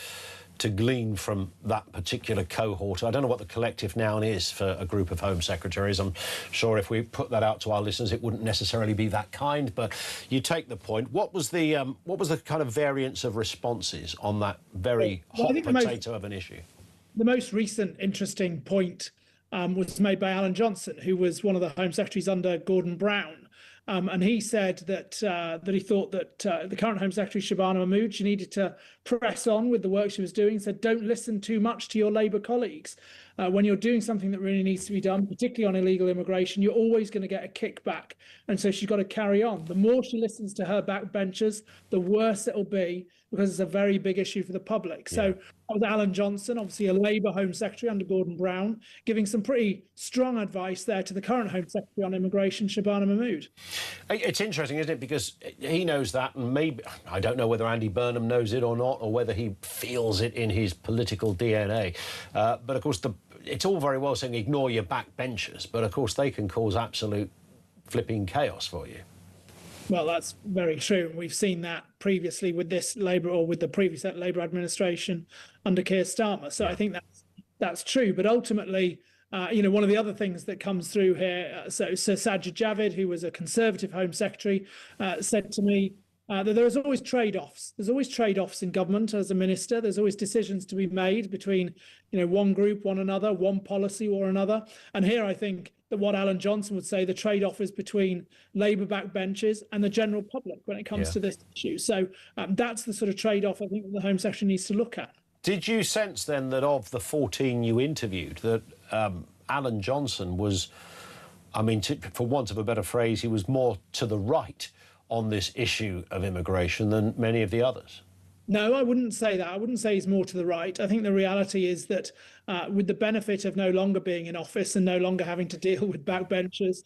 Speaker 2: glean from that particular cohort? I don't know what the collective noun is for a group of Home Secretaries. I'm sure if we put that out to our listeners, it wouldn't necessarily be that kind, but you take the point. What was the kind of variance of responses on that very hot potato of an issue?
Speaker 9: The most recent interesting point was made by Alan Johnson, who was one of the Home Secretaries under Gordon Brown. And he said that he thought that the current Home Secretary, Shabana Mahmood, she needed to press on with the work she was doing. He said, don't listen too much to your Labour colleagues. When you're doing something that really needs to be done, particularly on illegal immigration, you're always going to get a kickback. And so she's got to carry on. The more she listens to her backbenchers, the worse it'll be, because it's a very big issue for the public. So that was Alan Johnson, obviously a Labour Home Secretary under Gordon Brown, giving some pretty strong advice there to the current Home Secretary on immigration, Shabana Mahmood.
Speaker 2: It's interesting, isn't it? Because he knows that, and maybe, I don't know whether Andy Burnham knows it or not, or whether he feels it in his political DNA. But of course, it's all very well saying ignore your backbenchers, but of course they can cause absolute flipping chaos for you.
Speaker 9: Well, that's very true. We've seen that previously with this Labour, or with the previous Labour administration under Keir Starmer. So I think that's true. But ultimately, one of the other things that comes through here, so Sir Sajid Javid, who was a Conservative Home Secretary, said to me that there's always trade-offs. There's always trade-offs in government as a minister. There's always decisions to be made between, one group, one another, one policy or another. And here I think that what Alan Johnson would say, the trade-off is between Labour backbenchers and the general public when it comes to this issue. So that's the sort of trade-off I think that the Home Secretary needs to look at.
Speaker 2: Did you sense then that of the 14 you interviewed, that Alan Johnson was I mean, for want of a better phrase, he was more to the right on this issue of immigration than many of the others.
Speaker 9: No, I wouldn't say that. I wouldn't say he's more to the right. I think the reality is that with the benefit of no longer being in office and no longer having to deal with backbenchers,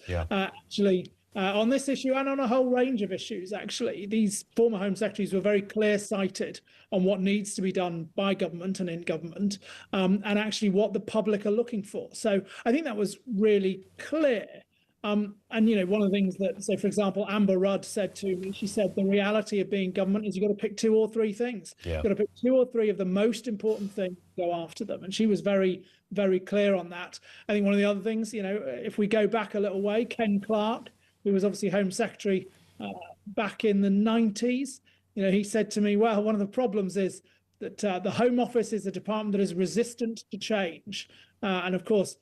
Speaker 9: on this issue and on a whole range of issues, actually, these former Home Secretaries were very clear-sighted on what needs to be done by government and in government, and actually what the public are looking for. So I think that was really clear. And, you know, one of the things that, so for example, Amber Rudd said to me, she said, the reality of being government is you've got to pick 2 or 3 things.
Speaker 2: Yeah.
Speaker 9: You've got to pick 2 or 3 of the most important things, go after them. And she was very, very clear on that. I think one of the other things, you know, if we go back a little way, Ken Clarke, who was obviously Home Secretary back in the 90s, you know, he said to me, well, one of the problems is that the Home Office is a department that is resistant to change. And of course,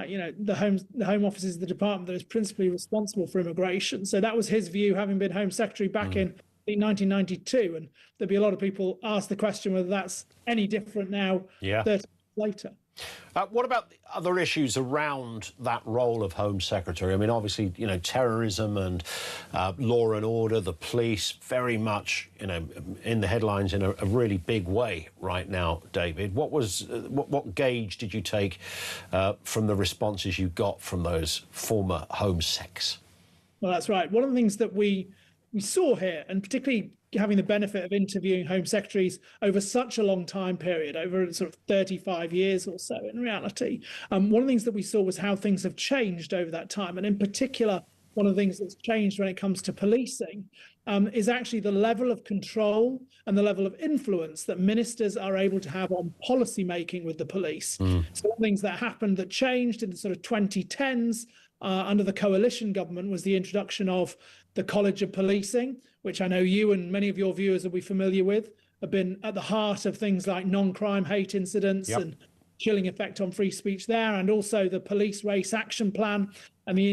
Speaker 9: you know, the Home Office is the department that is principally responsible for immigration. So that was his view, having been Home Secretary back in 1992. And there'd be a lot of people ask the question whether that's any different now, 30 years later.
Speaker 2: What about the other issues around that role of Home Secretary? I mean, obviously, you know, terrorism and law and order, the police, very much, you know, in the headlines in a really big way right now, David. What gauge did you take from the responses you got from those former Home Secs?
Speaker 9: Well, that's right. One of the things that we saw here, and particularly having the benefit of interviewing Home Secretaries over such a long time period, over sort of 35 years or so in reality, one of the things that we saw was how things have changed over that time. And in particular, one of the things that's changed when it comes to policing is actually the level of control and the level of influence that ministers are able to have on policy making with the police. So one of the things that happened that changed in the sort of 2010s under the coalition government was the introduction of the College of Policing, which I know you and many of your viewers will be familiar with, have been at the heart of things like non-crime hate incidents and chilling effect on free speech there, and also the Police Race Action Plan and the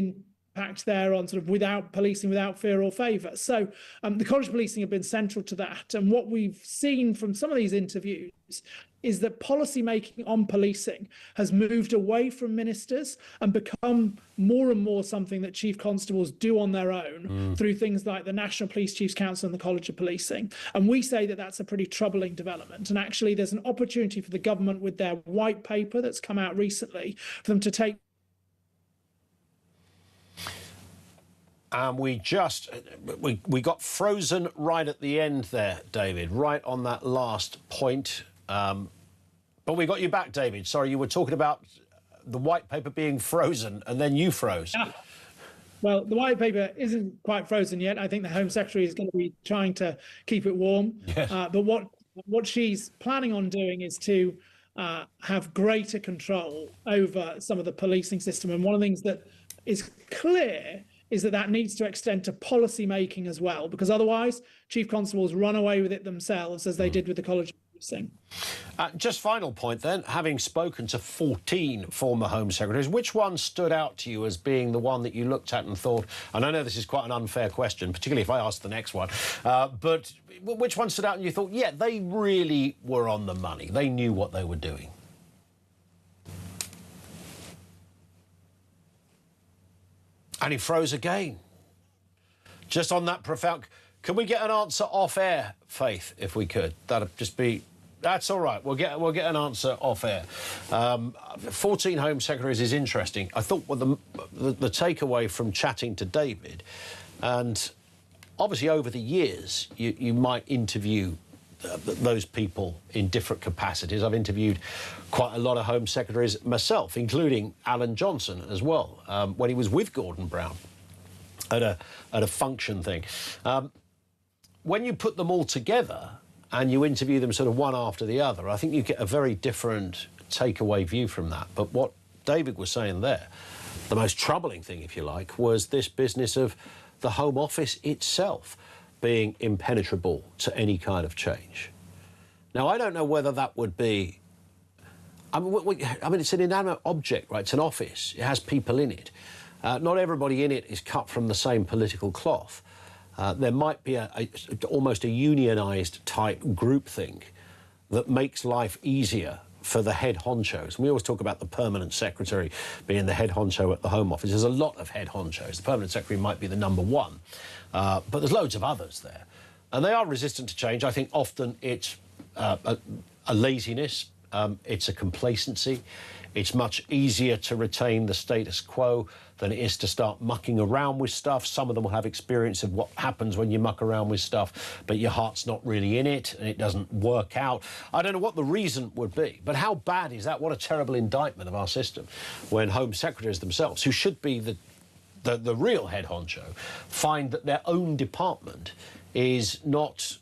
Speaker 9: impact there on sort of without policing without fear or favour. So the College of Policing have been central to that. And what we've seen from some of these interviews is that policy making on policing has moved away from ministers and become more and more something that chief constables do on their own through things like the National Police Chiefs Council and the College of Policing. And we say that that's a pretty troubling development. And actually, there's an opportunity for the government with their white paper that's come out recently for them to take.
Speaker 2: And we got frozen right at the end there, David, right on that last point. But we got you back, David. Sorry, you were talking about the white paper being frozen and then you froze.
Speaker 9: Yeah. Well, the white paper isn't quite frozen yet. I think the Home Secretary is going to be trying to keep it warm. Yes. But what she's planning on doing is to have greater control over some of the policing system. And one of the things that is clear is that needs to extend to policy making as well, because otherwise chief constables run away with it themselves, as they did with the College of Policing.
Speaker 2: Just final point then, having spoken to 14 former Home Secretaries, which one stood out to you as being the one that you looked at and thought, and I know this is quite an unfair question, particularly if I ask the next one, but which one stood out and you thought, yeah, they really were on the money, they knew what they were doing? And he froze again. Just on that profound... Can we get an answer off air, Faith, if we could? That'd just be... That's all right. We'll get an answer off air. 14 Home Secretaries is interesting. I thought the takeaway from chatting to David, and obviously over the years, you might interview those people in different capacities. I've interviewed quite a lot of Home Secretaries myself, including Alan Johnson as well, when he was with Gordon Brown at a function thing. When you put them all together and you interview them sort of one after the other, I think you get a very different takeaway view from that. But what David was saying there, the most troubling thing, if you like, was this business of the Home Office itself being impenetrable to any kind of change. Now, I don't know whether that would be... I mean, it's an inanimate object, right? It's an office. It has people in it. Not everybody in it is cut from the same political cloth. There might be almost a unionised type groupthink that makes life easier for the head honchos. We always talk about the permanent secretary being the head honcho at the Home Office. There's a lot of head honchos. The permanent secretary might be the number one, but there's loads of others there. And they are resistant to change. I think often it's a laziness, it's a complacency. It's much easier to retain the status quo than it is to start mucking around with stuff. Some of them will have experience of what happens when you muck around with stuff, but your heart's not really in it and it doesn't work out. I don't know what the reason would be, but how bad is that? What a terrible indictment of our system when Home Secretaries themselves, who should be the real head honcho, find that their own department is not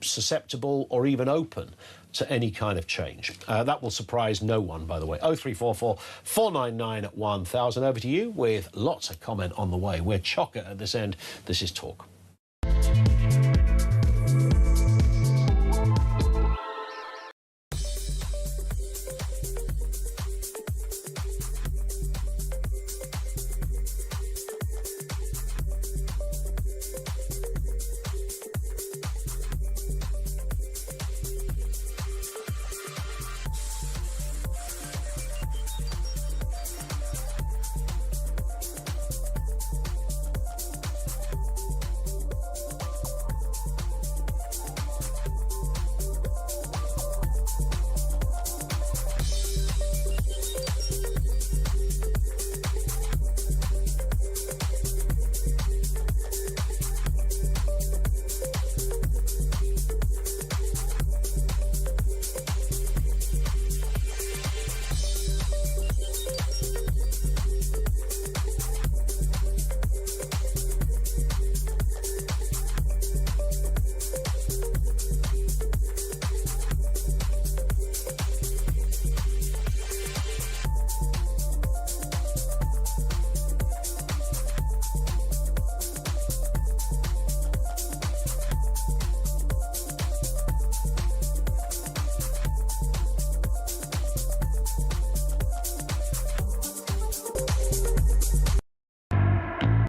Speaker 2: susceptible or even open to any kind of change. That will surprise no one, by the way. 0344 499 1000. Over to you with lots of comment on the way. We're chocker at this end. This is Talk.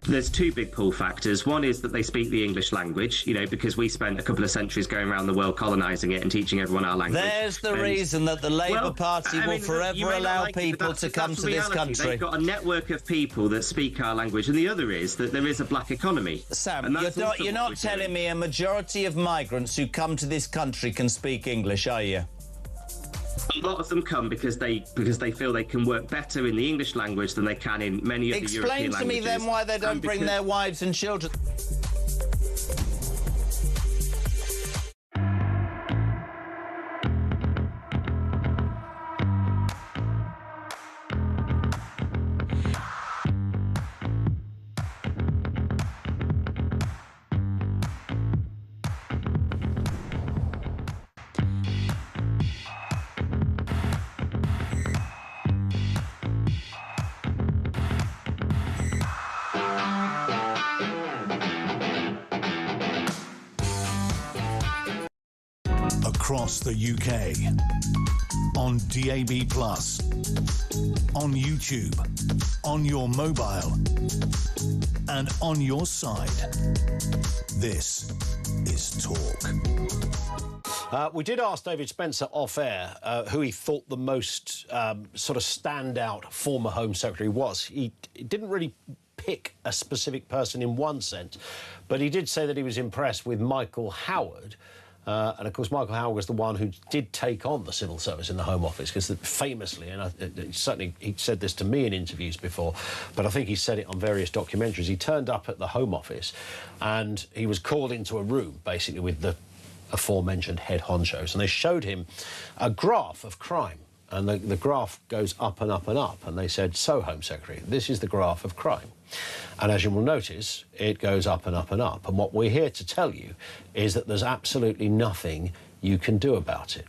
Speaker 6: There's two big pull factors. One is that they speak the English language, you know, because we spent a couple of centuries going around the world colonising it and teaching everyone our language.
Speaker 7: There's the reason that the Labour Party will forever allow people to come to this country.
Speaker 6: They've got a network of people that speak our language, and the other is that there is a black economy.
Speaker 7: Sam, you're not telling me a majority of migrants who come to this country can speak English, are you?
Speaker 6: A lot of them come because they feel they can work better in the English language than they can in many of the European languages.
Speaker 7: Explain to me then why they don't bring their wives and children.
Speaker 1: Across the UK, on DAB+, on YouTube, on your mobile, and on your side. This is Talk.
Speaker 2: We did ask David Spencer off-air who he thought the most sort of standout former Home Secretary was. He didn't really pick a specific person in one sense, but he did say that he was impressed with Michael Howard. And, of course, Michael Howard was the one who did take on the civil service in the Home Office, because famously, and certainly he said this to me in interviews before, but I think he said it on various documentaries, he turned up at the Home Office and he was called into a room, basically, with the aforementioned head honchos, and they showed him a graph of crime. And the graph goes up and up and up. And they said, so, Home Secretary, this is the graph of crime. And as you will notice, it goes up and up and up. And what we're here to tell you is that there's absolutely nothing you can do about it.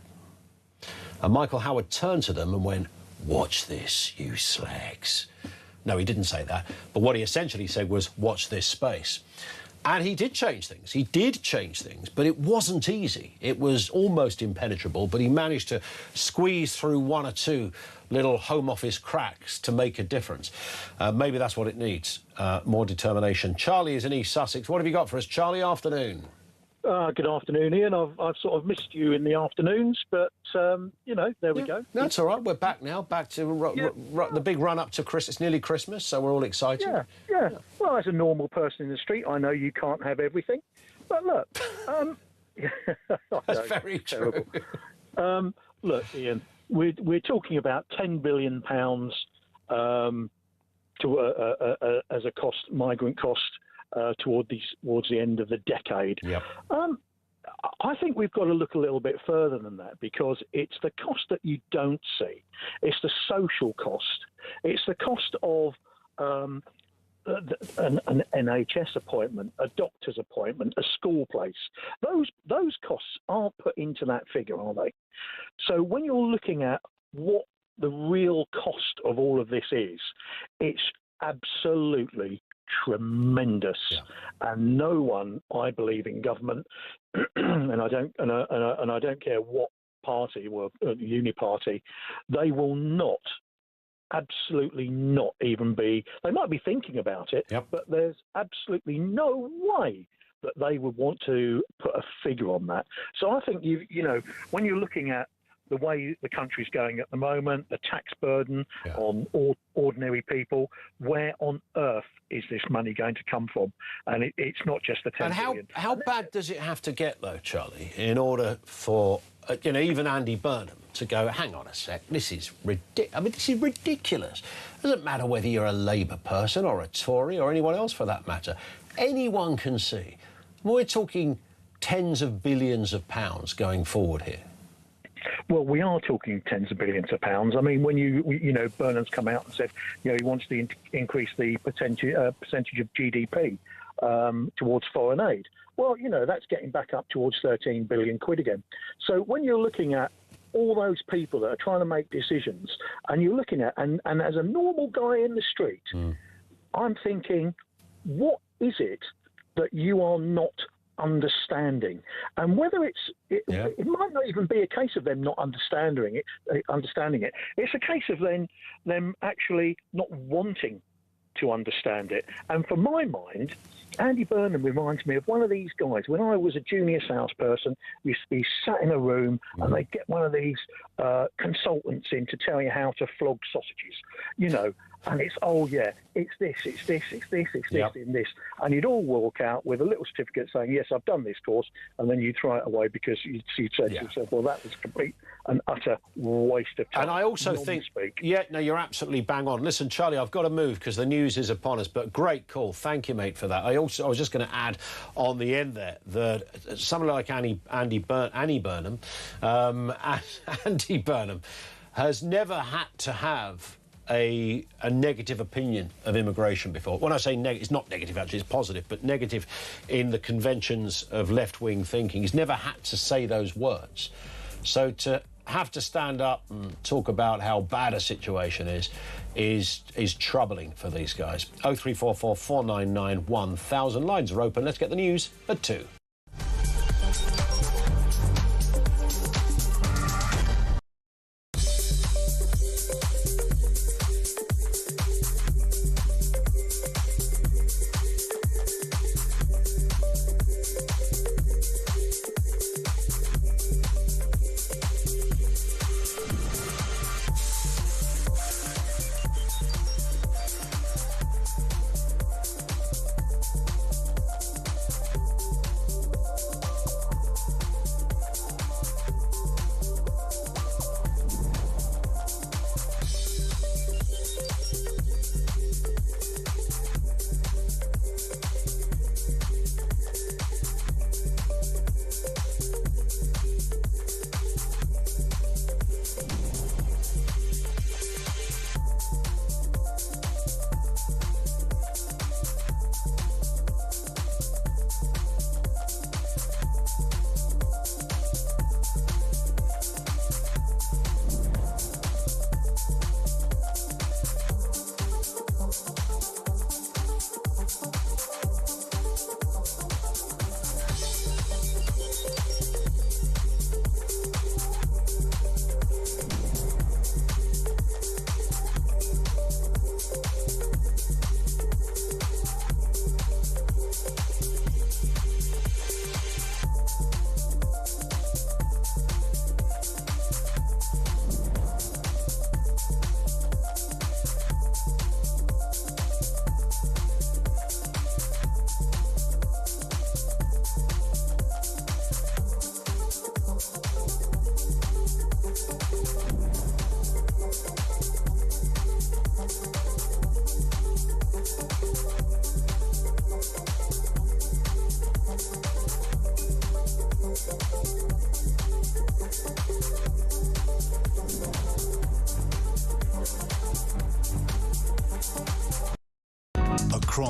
Speaker 2: And Michael Howard turned to them and went, watch this, you slags. No, he didn't say that. But what he essentially said was, watch this space. And he did change things. He did change things, but it wasn't easy. It was almost impenetrable, but he managed to squeeze through one or two little Home Office cracks to make a difference. Maybe that's what it needs, more determination. Charlie is in East Sussex. What have you got for us, Charlie? Afternoon.
Speaker 10: Good afternoon, Ian. I've sort of missed you in the afternoons, but, there we go.
Speaker 2: That's all right. We're back now, back to the big run-up to Christmas. It's nearly Christmas, so we're all excited.
Speaker 10: Yeah. Well, as a normal person in the street, I know you can't have everything. But look...
Speaker 2: That's very true.
Speaker 10: Look, Ian, we're talking about £10 billion as a migrant cost towards the end of the decade.
Speaker 2: Yep.
Speaker 10: I think we've got to look a little bit further than that, because it's the cost that you don't see. It's the social cost. It's the cost of an NHS appointment, a doctor's appointment, a school place. Those costs aren't put into that figure, are they? So when you're looking at what the real cost of all of this is, it's absolutely tremendous.
Speaker 2: Yeah.
Speaker 10: And no one, I believe, in government, and I don't care what party, well, uni party, they will not. Absolutely not even be. They might be thinking about it,
Speaker 2: yep.
Speaker 10: But there's absolutely no way that they would want to put a figure on that. So I think when you're looking at the way the country's going at the moment, the tax burden on ordinary people, where on earth is this money going to come from? And it's not just the 10 billion.
Speaker 2: And how bad does it have to get, though, Charlie, in order for even Andy Burnham to go, hang on a sec, this is ridiculous. It doesn't matter whether you're a Labour person or a Tory or anyone else for that matter. Anyone can see. We're talking tens of billions of pounds going forward here.
Speaker 10: Well, we are talking tens of billions of pounds. I mean, when Burnham's come out and said, he wants to increase the percentage of GDP towards foreign aid. Well, that's getting back up towards 13 billion quid again. So when you're looking at all those people that are trying to make decisions, and you're looking at, and as a normal guy in the street, I'm thinking, what is it that you are not understanding? And whether it might not even be a case of them not understanding it. It's a case of them actually not wanting to understand it. And for my mind, Andy Burnham reminds me of one of these guys. When I was a junior salesperson, we sat in a room and they'd get one of these consultants in to tell you how to flog sausages, and it's, it's this, and this. And you'd all walk out with a little certificate saying, yes, I've done this course, and then you throw it away because you said to yourself, well, that was a complete and utter waste of time.
Speaker 2: And I also think, you're absolutely bang on. Listen, Charlie, I've got to move because the news is upon us, but great call. Thank you, mate, for that. I was just going to add on the end there that someone like Andy Burnham has never had to have a negative opinion of immigration before. When I say negative, it's not negative, actually, it's positive, but negative in the conventions of left-wing thinking. He's never had to say those words. So to have to stand up and talk about how bad a situation is troubling for these guys. 0344 499 1000. Lines are open. Let's get the news at 2.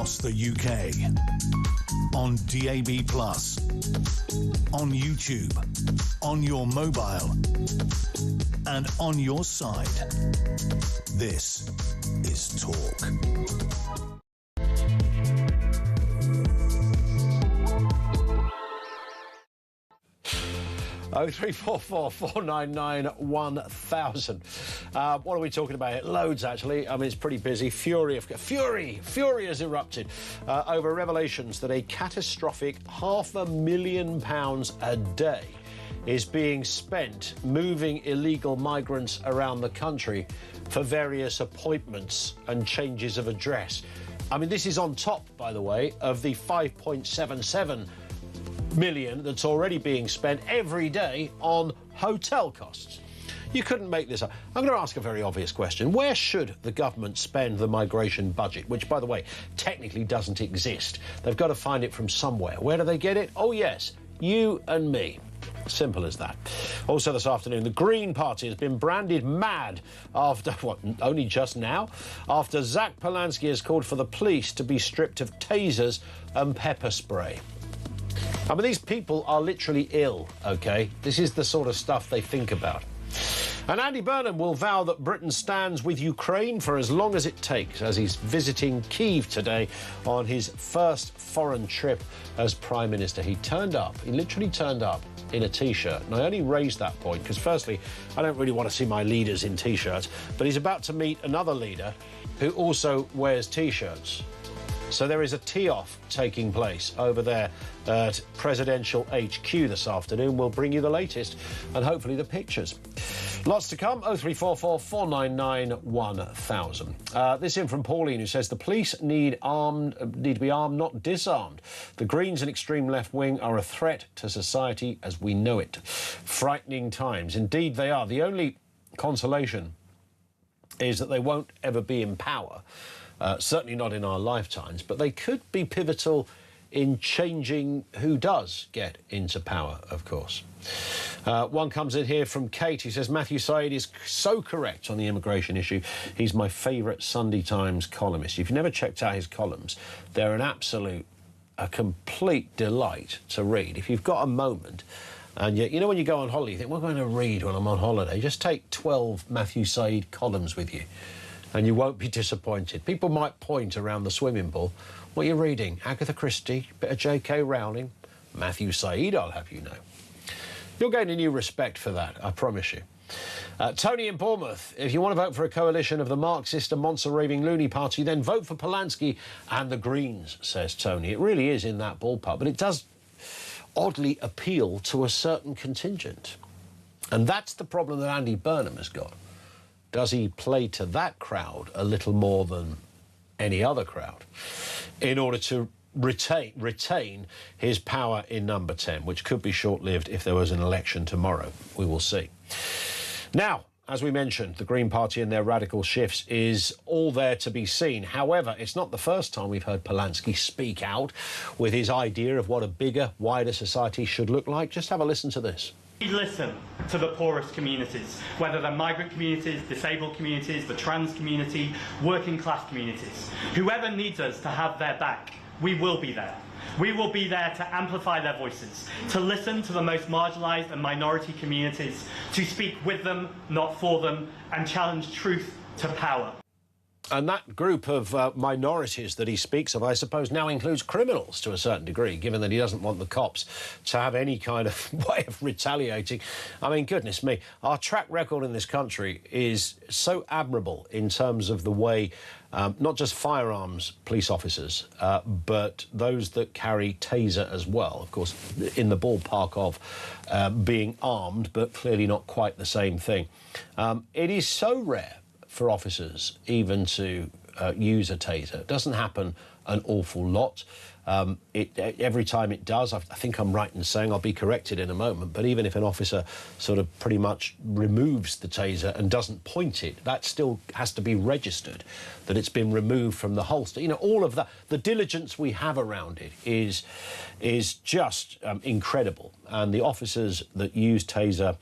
Speaker 1: across the UK. On DAB+, on YouTube, on your mobile, and on your side. This is Talk.
Speaker 2: 0344 499 1000. What are we talking about here? Loads, actually. I mean, it's pretty busy. Fury has erupted over revelations that a catastrophic £500,000 a day is being spent moving illegal migrants around the country for various appointments and changes of address. I mean, this is on top, by the way, of the 5.77 million that's already being spent every day on hotel costs. You couldn't make this up. I'm going to ask a very obvious question. Where should the government spend the migration budget, which, by the way, technically doesn't exist? They've got to find it from somewhere. Where do they get it? Oh, yes, you and me. Simple as that. Also this afternoon, the Green Party has been branded mad after, what, only just now? After Zach Polanski has called for the police to be stripped of tasers and pepper spray. I mean, these people are literally ill, OK? This is the sort of stuff they think about. And Andy Burnham will vow that Britain stands with Ukraine for as long as it takes, as he's visiting Kyiv today on his first foreign trip as Prime Minister. He literally turned up in a T-shirt. And I only raised that point because, firstly, I don't really want to see my leaders in T-shirts, but he's about to meet another leader who also wears T-shirts. So there is a tee-off taking place over there at Presidential HQ this afternoon. We'll bring you the latest and hopefully the pictures. Lots to come. 0344 499 1000. This in from Pauline, who says the police need to be armed, not disarmed. The Greens and extreme left wing are a threat to society as we know it. Frightening times. Indeed, they are. The only consolation is that they won't ever be in power. Certainly not in our lifetimes, but they could be pivotal in changing who does get into power, of course. One comes in here from Kate, who says, Matthew Said is so correct on the immigration issue. He's my favourite Sunday Times columnist. If you've never checked out his columns, they're a complete delight to read. If you've got a moment, and you know when you go on holiday, you think, what am I going to read when I'm on holiday? Just take 12 Matthew Said columns with you, and you won't be disappointed. People might point around the swimming pool. What are you reading? Agatha Christie, bit of J.K. Rowling, Matthew Said, I'll have you know. You'll gain a new respect for that, I promise you. Tony in Bournemouth, if you want to vote for a coalition of the Marxist and monster-raving loony party, then vote for Polanski and the Greens, says Tony. It really is in that ballpark, but it does oddly appeal to a certain contingent. And that's the problem that Andy Burnham has got. Does he play to that crowd a little more than any other crowd in order to retain his power in number 10, which could be short-lived if there was an election tomorrow? We will see. Now, as we mentioned, the Green Party and their radical shifts is all there to be seen. However, it's not the first time we've heard Polanski speak out with his idea of what a bigger, wider society should look like. Just have a listen to this.
Speaker 4: We listen to the poorest communities, whether they're migrant communities, disabled communities, the trans community, working class communities. Whoever needs us to have their back, we will be there. We will be there to amplify their voices, to listen to the most marginalised and minority communities, to speak with them, not for them, and challenge truth to power.
Speaker 2: And that group of minorities that he speaks of, I suppose, now includes criminals to a certain degree, given that he doesn't want the cops to have any kind of way of retaliating. I mean, goodness me, our track record in this country is so admirable in terms of the way not just firearms police officers, but those that carry taser as well, of course, in the ballpark of being armed, but clearly not quite the same thing. It is so rare for officers even to use a taser. It doesn't happen an awful lot. Every time it does, I think I'm right in saying, I'll be corrected in a moment, but even if an officer sort of pretty much removes the taser and doesn't point it, that still has to be registered, that it's been removed from the holster. You know, all of that, the diligence we have around it is just incredible. And the officers that use taser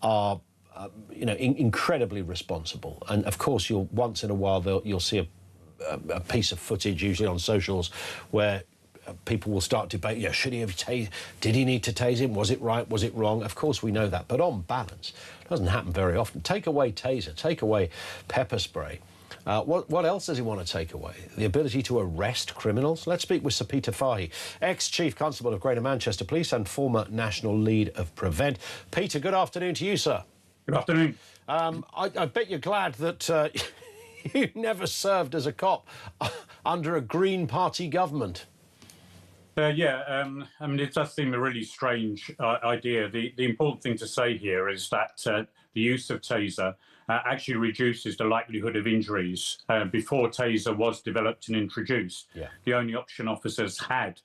Speaker 2: are incredibly responsible. And of course, once in a while you'll see a piece of footage, usually on socials, where people will start debate, yeah, should he have tased? Did he need to tase him? Was it right? Was it wrong? Of course we know that, but on balance, it doesn't happen very often. Take away taser, take away pepper spray. What else does he want to take away? The ability to arrest criminals? Let's speak with Sir Peter Fahey, ex-Chief Constable of Greater Manchester Police and former National Lead of Prevent. Peter, good afternoon to you, sir.
Speaker 11: Good afternoon.
Speaker 2: I bet you're glad that you never served as a cop under a Green Party government.
Speaker 11: I mean, it does seem a really strange idea. The important thing to say here is that the use of taser actually reduces the likelihood of injuries. Before taser was developed and introduced, the only option officers had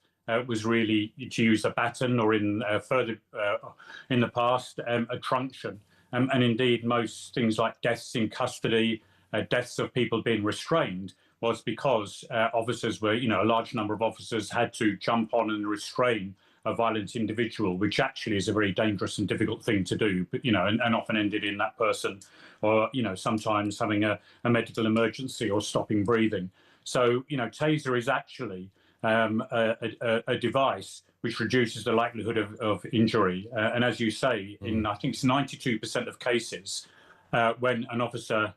Speaker 11: was really to use a baton, or in the past, a truncheon. And indeed, most things like deaths in custody, deaths of people being restrained, was because officers were, a large number of officers had to jump on and restrain a violent individual, which actually is a very dangerous and difficult thing to do, but, and often ended in that person, or, sometimes having a medical emergency or stopping breathing. So, taser is actually a device which reduces the likelihood of injury. And as you say, in I think it's 92% of cases, when an officer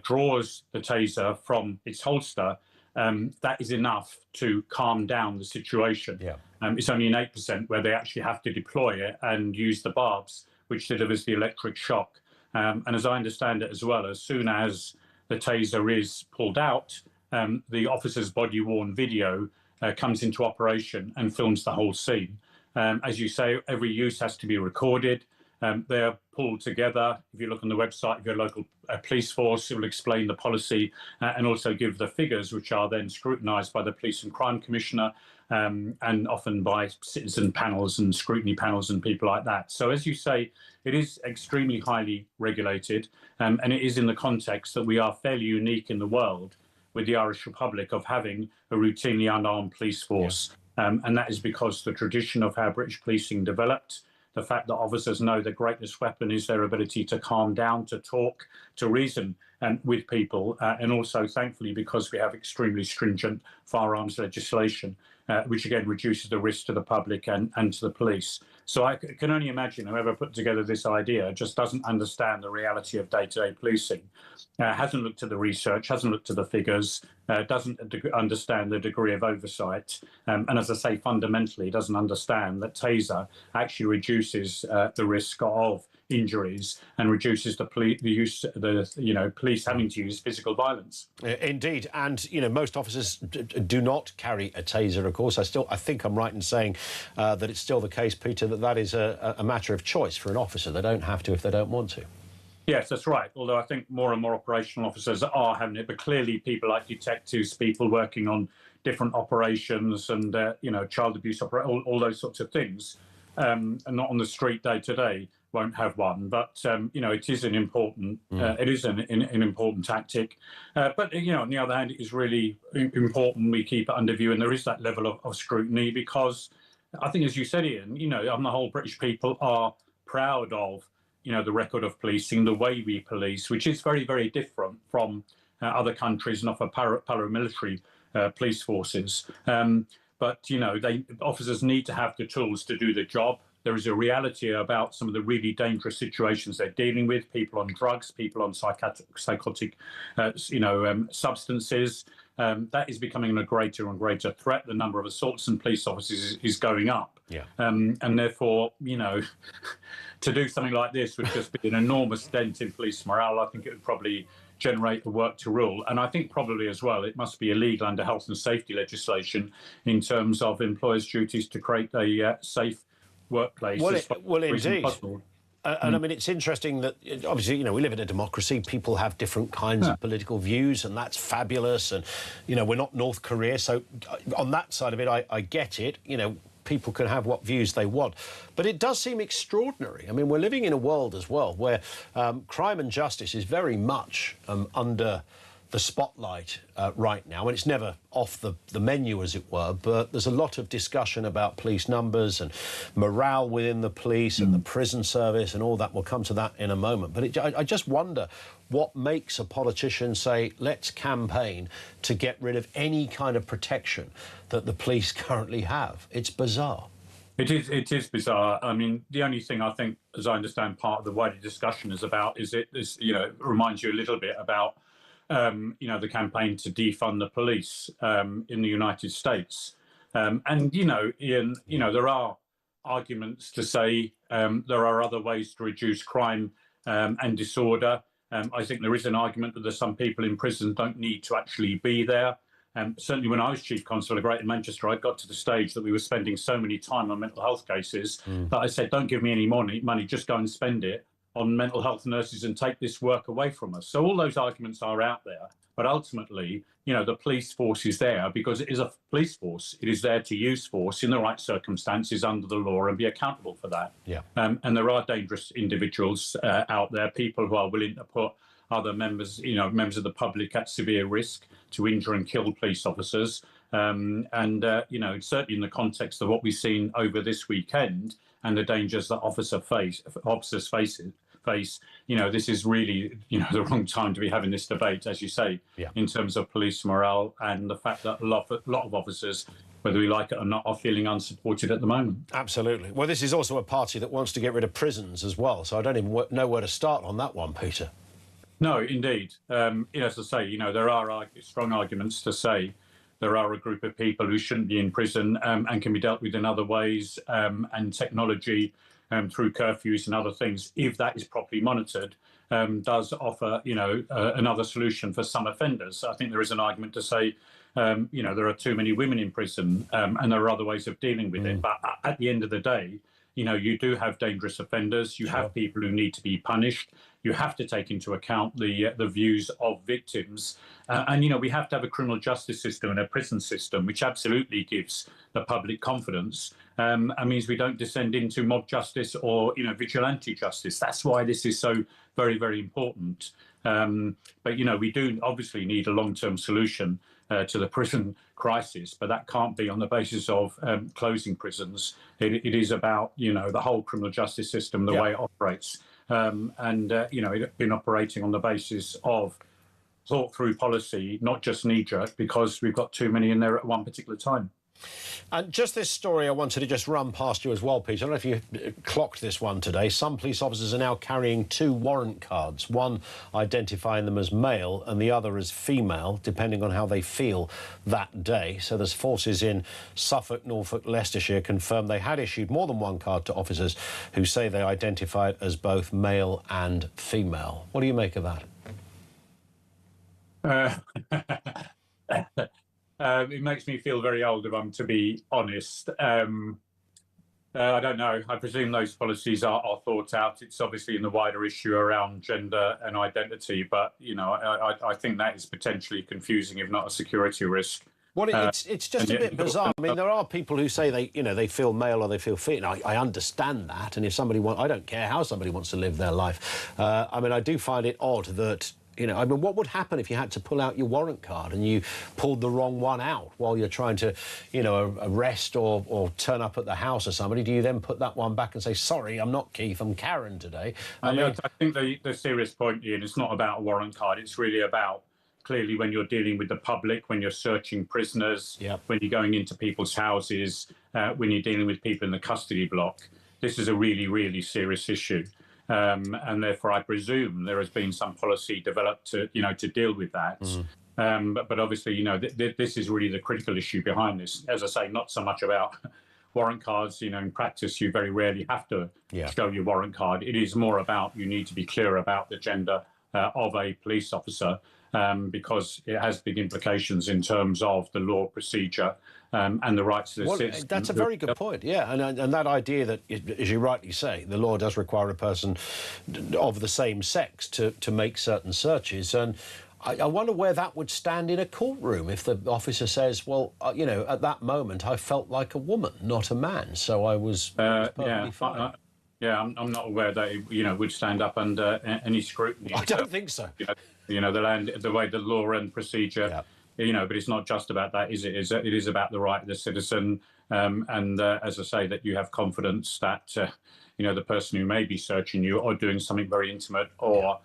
Speaker 11: draws the taser from its holster, that is enough to calm down the situation. It's only in 8% where they actually have to deploy it and use the barbs, which delivers the electric shock. And as I understand it as well, as soon as the taser is pulled out, the officer's body-worn video comes into operation and films the whole scene. As you say, every use has to be recorded. They're pulled together. If you look on the website of your local police force, it will explain the policy and also give the figures, which are then scrutinised by the Police and Crime Commissioner, and often by citizen panels and scrutiny panels and people like that. So as you say, it is extremely highly regulated, and it is in the context that we are fairly unique in the world with the Irish Republic of having a routinely unarmed police force. And that is because the tradition of how British policing developed, the fact that officers know the greatest weapon is their ability to calm down, to talk, to reason with people, and also, thankfully, because we have extremely stringent firearms legislation, which again reduces the risk to the public and to the police. So I can only imagine whoever put together this idea just doesn't understand the reality of day-to-day policing, hasn't looked at the research, hasn't looked at the figures, doesn't understand the degree of oversight, and as I say, fundamentally doesn't understand that taser actually reduces the risk of injuries and reduces the police having to use physical violence.
Speaker 2: Indeed, and most officers do not carry a taser. Of course, I think I'm right in saying that it's still the case, Peter, that is a matter of choice for an officer. They don't have to if they don't want to.
Speaker 11: Yes, that's right. Although I think more and more operational officers are having it, but clearly people like detectives, people working on different operations and child abuse, all those sorts of things, and not on the street day to day, won't have one. But it is an important an important tactic. But on the other hand, it is really important we keep it under view, and there is that level of scrutiny, because I think, as you said, Ian, on the whole, British people are proud of the record of policing, the way we police, which is very, very different from other countries and often paramilitary police forces. But officers need to have the tools to do the job. There is a reality about some of the really dangerous situations they're dealing with, people on drugs, people on psychotic substances. That is becoming a greater and greater threat. The number of assaults on police officers is going up. And therefore, to do something like this would just be an enormous dent in police morale. I think it would probably generate the work to rule. And I think probably as well, it must be illegal under health and safety legislation in terms of employers' duties to create a safe workplace.
Speaker 2: Well, indeed. And I mean, it's interesting that obviously, we live in a democracy. People have different kinds of political views, and that's fabulous. And, we're not North Korea. So on that side of it, I get it. People can have what views they want. But it does seem extraordinary. I mean, we're living in a world as well where crime and justice is very much under the spotlight right now, and it's never off the menu, as it were, but there's a lot of discussion about police numbers and morale within the police and the prison service and all that. We'll come to that in a moment. But I just wonder what makes a politician say, let's campaign to get rid of any kind of protection that the police currently have. It's bizarre.
Speaker 11: It is bizarre. I mean, the only thing I think, as I understand, part of the wider discussion is about it reminds you a little bit about the campaign to defund the police in the United States. And Ian, there are arguments to say there are other ways to reduce crime and disorder. I think there is an argument that there's some people in prison don't need to actually be there. Certainly when I was Chief Constable of Greater Manchester, I got to the stage that we were spending so many time on mental health cases that I said, don't give me any money, just go and spend it on mental health nurses and take this work away from us. So all those arguments are out there. But ultimately, the police force is there because it is a police force. It is there to use force in the right circumstances under the law and be accountable for that.
Speaker 2: Yeah.
Speaker 11: And there are dangerous individuals out there, people who are willing to put other members of the public at severe risk to injure and kill police officers. Certainly in the context of what we've seen over this weekend and the dangers that officers face, this is really, the wrong time to be having this debate, as you say, in terms of police morale and the fact that a lot of officers, whether we like it or not, are feeling unsupported at the moment.
Speaker 2: Absolutely. Well, this is also a party that wants to get rid of prisons as well, so I don't even know where to start on that one, Peter.
Speaker 11: No, indeed. As I say, there are strong arguments to say there are a group of people who shouldn't be in prison and can be dealt with in other ways, and technology through curfews and other things, if that is properly monitored, does offer, another solution for some offenders. I think there is an argument to say, there are too many women in prison and there are other ways of dealing with it. But at the end of the day, you do have dangerous offenders. You have people who need to be punished. You have to take into account the views of victims. And we have to have a criminal justice system and a prison system which absolutely gives the public confidence and means we don't descend into mob justice or, vigilante justice. That's why this is so very, very important. But we do obviously need a long-term solution to the prison crisis, but that can't be on the basis of closing prisons. It is about, the whole criminal justice system, the way it operates. It's been operating on the basis of thought through policy, not just knee-jerk, because we've got too many in there at one particular time.
Speaker 2: And just this story I wanted to just run past you as well, Peter. I don't know if you clocked this one today. Some police officers are now carrying 2 warrant cards, one identifying them as male and the other as female, depending on how they feel that day. So there's forces in Suffolk, Norfolk, Leicestershire confirmed they had issued more than one card to officers who say they identified as both male and female. What do you make of that?
Speaker 11: It makes me feel very old, if I'm to be honest. I don't know. I presume those policies are thought out. It's obviously in the wider issue around gender and identity, but, I think that is potentially confusing, if not a security risk.
Speaker 2: Well, it's just a bit bizarre. I mean, there are people who say they feel male or they feel female. I understand that, and if somebody I don't care how somebody wants to live their life. I do find it odd that, what would happen if you had to pull out your warrant card and you pulled the wrong one out while you're trying to, arrest or turn up at the house of somebody? Do you then put that one back and say, sorry, I'm not Keith, I'm Karen today?
Speaker 11: I think the serious point, Ian, it's not about a warrant card. It's really about, clearly, when you're dealing with the public, when you're searching prisoners, when you're going into people's houses, when you're dealing with people in the custody block. This is a really, really serious issue. And therefore, I presume there has been some policy developed to deal with that. But obviously, this is really the critical issue behind this. As I say, not so much about warrant cards. In practice, you very rarely have to show your warrant card. It is more about you need to be clear about the gender of a police officer, because it has big implications in terms of the law, procedure, and the rights of the citizen.
Speaker 2: That's a very good point, and that idea that, as you rightly say, the law does require a person of the same sex to make certain searches, and I wonder where that would stand in a courtroom if the officer says, well, at that moment I felt like a woman, not a man, so I was perfectly fine.
Speaker 11: Yeah, I'm not aware that it, would stand up under any scrutiny.
Speaker 2: I don't think so.
Speaker 11: The way the law and procedure, but it's not just about that, is it? It is about the right of the citizen, and as I say, that you have confidence that the person who may be searching you or doing something very intimate or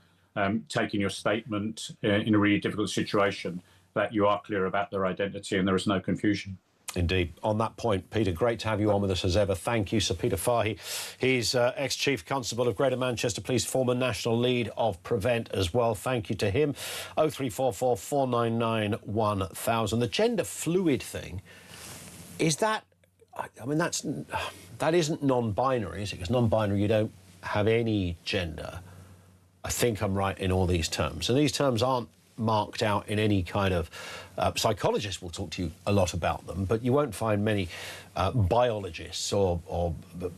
Speaker 11: taking your statement in a really difficult situation, that you are clear about their identity and there is no confusion.
Speaker 2: Indeed. On that point, Peter, great to have you on with us as ever. Thank you. Sir Peter Fahey, he's ex-Chief Constable of Greater Manchester Police, former National Lead of Prevent as well. Thank you to him. 0344 499 1000. The gender fluid thing, is that... I mean, that isn't non-binary, is it? Because non-binary, you don't have any gender. I think I'm right in all these terms. And these terms aren't marked out in any kind of... psychologists will talk to you a lot about them, but you won't find many biologists or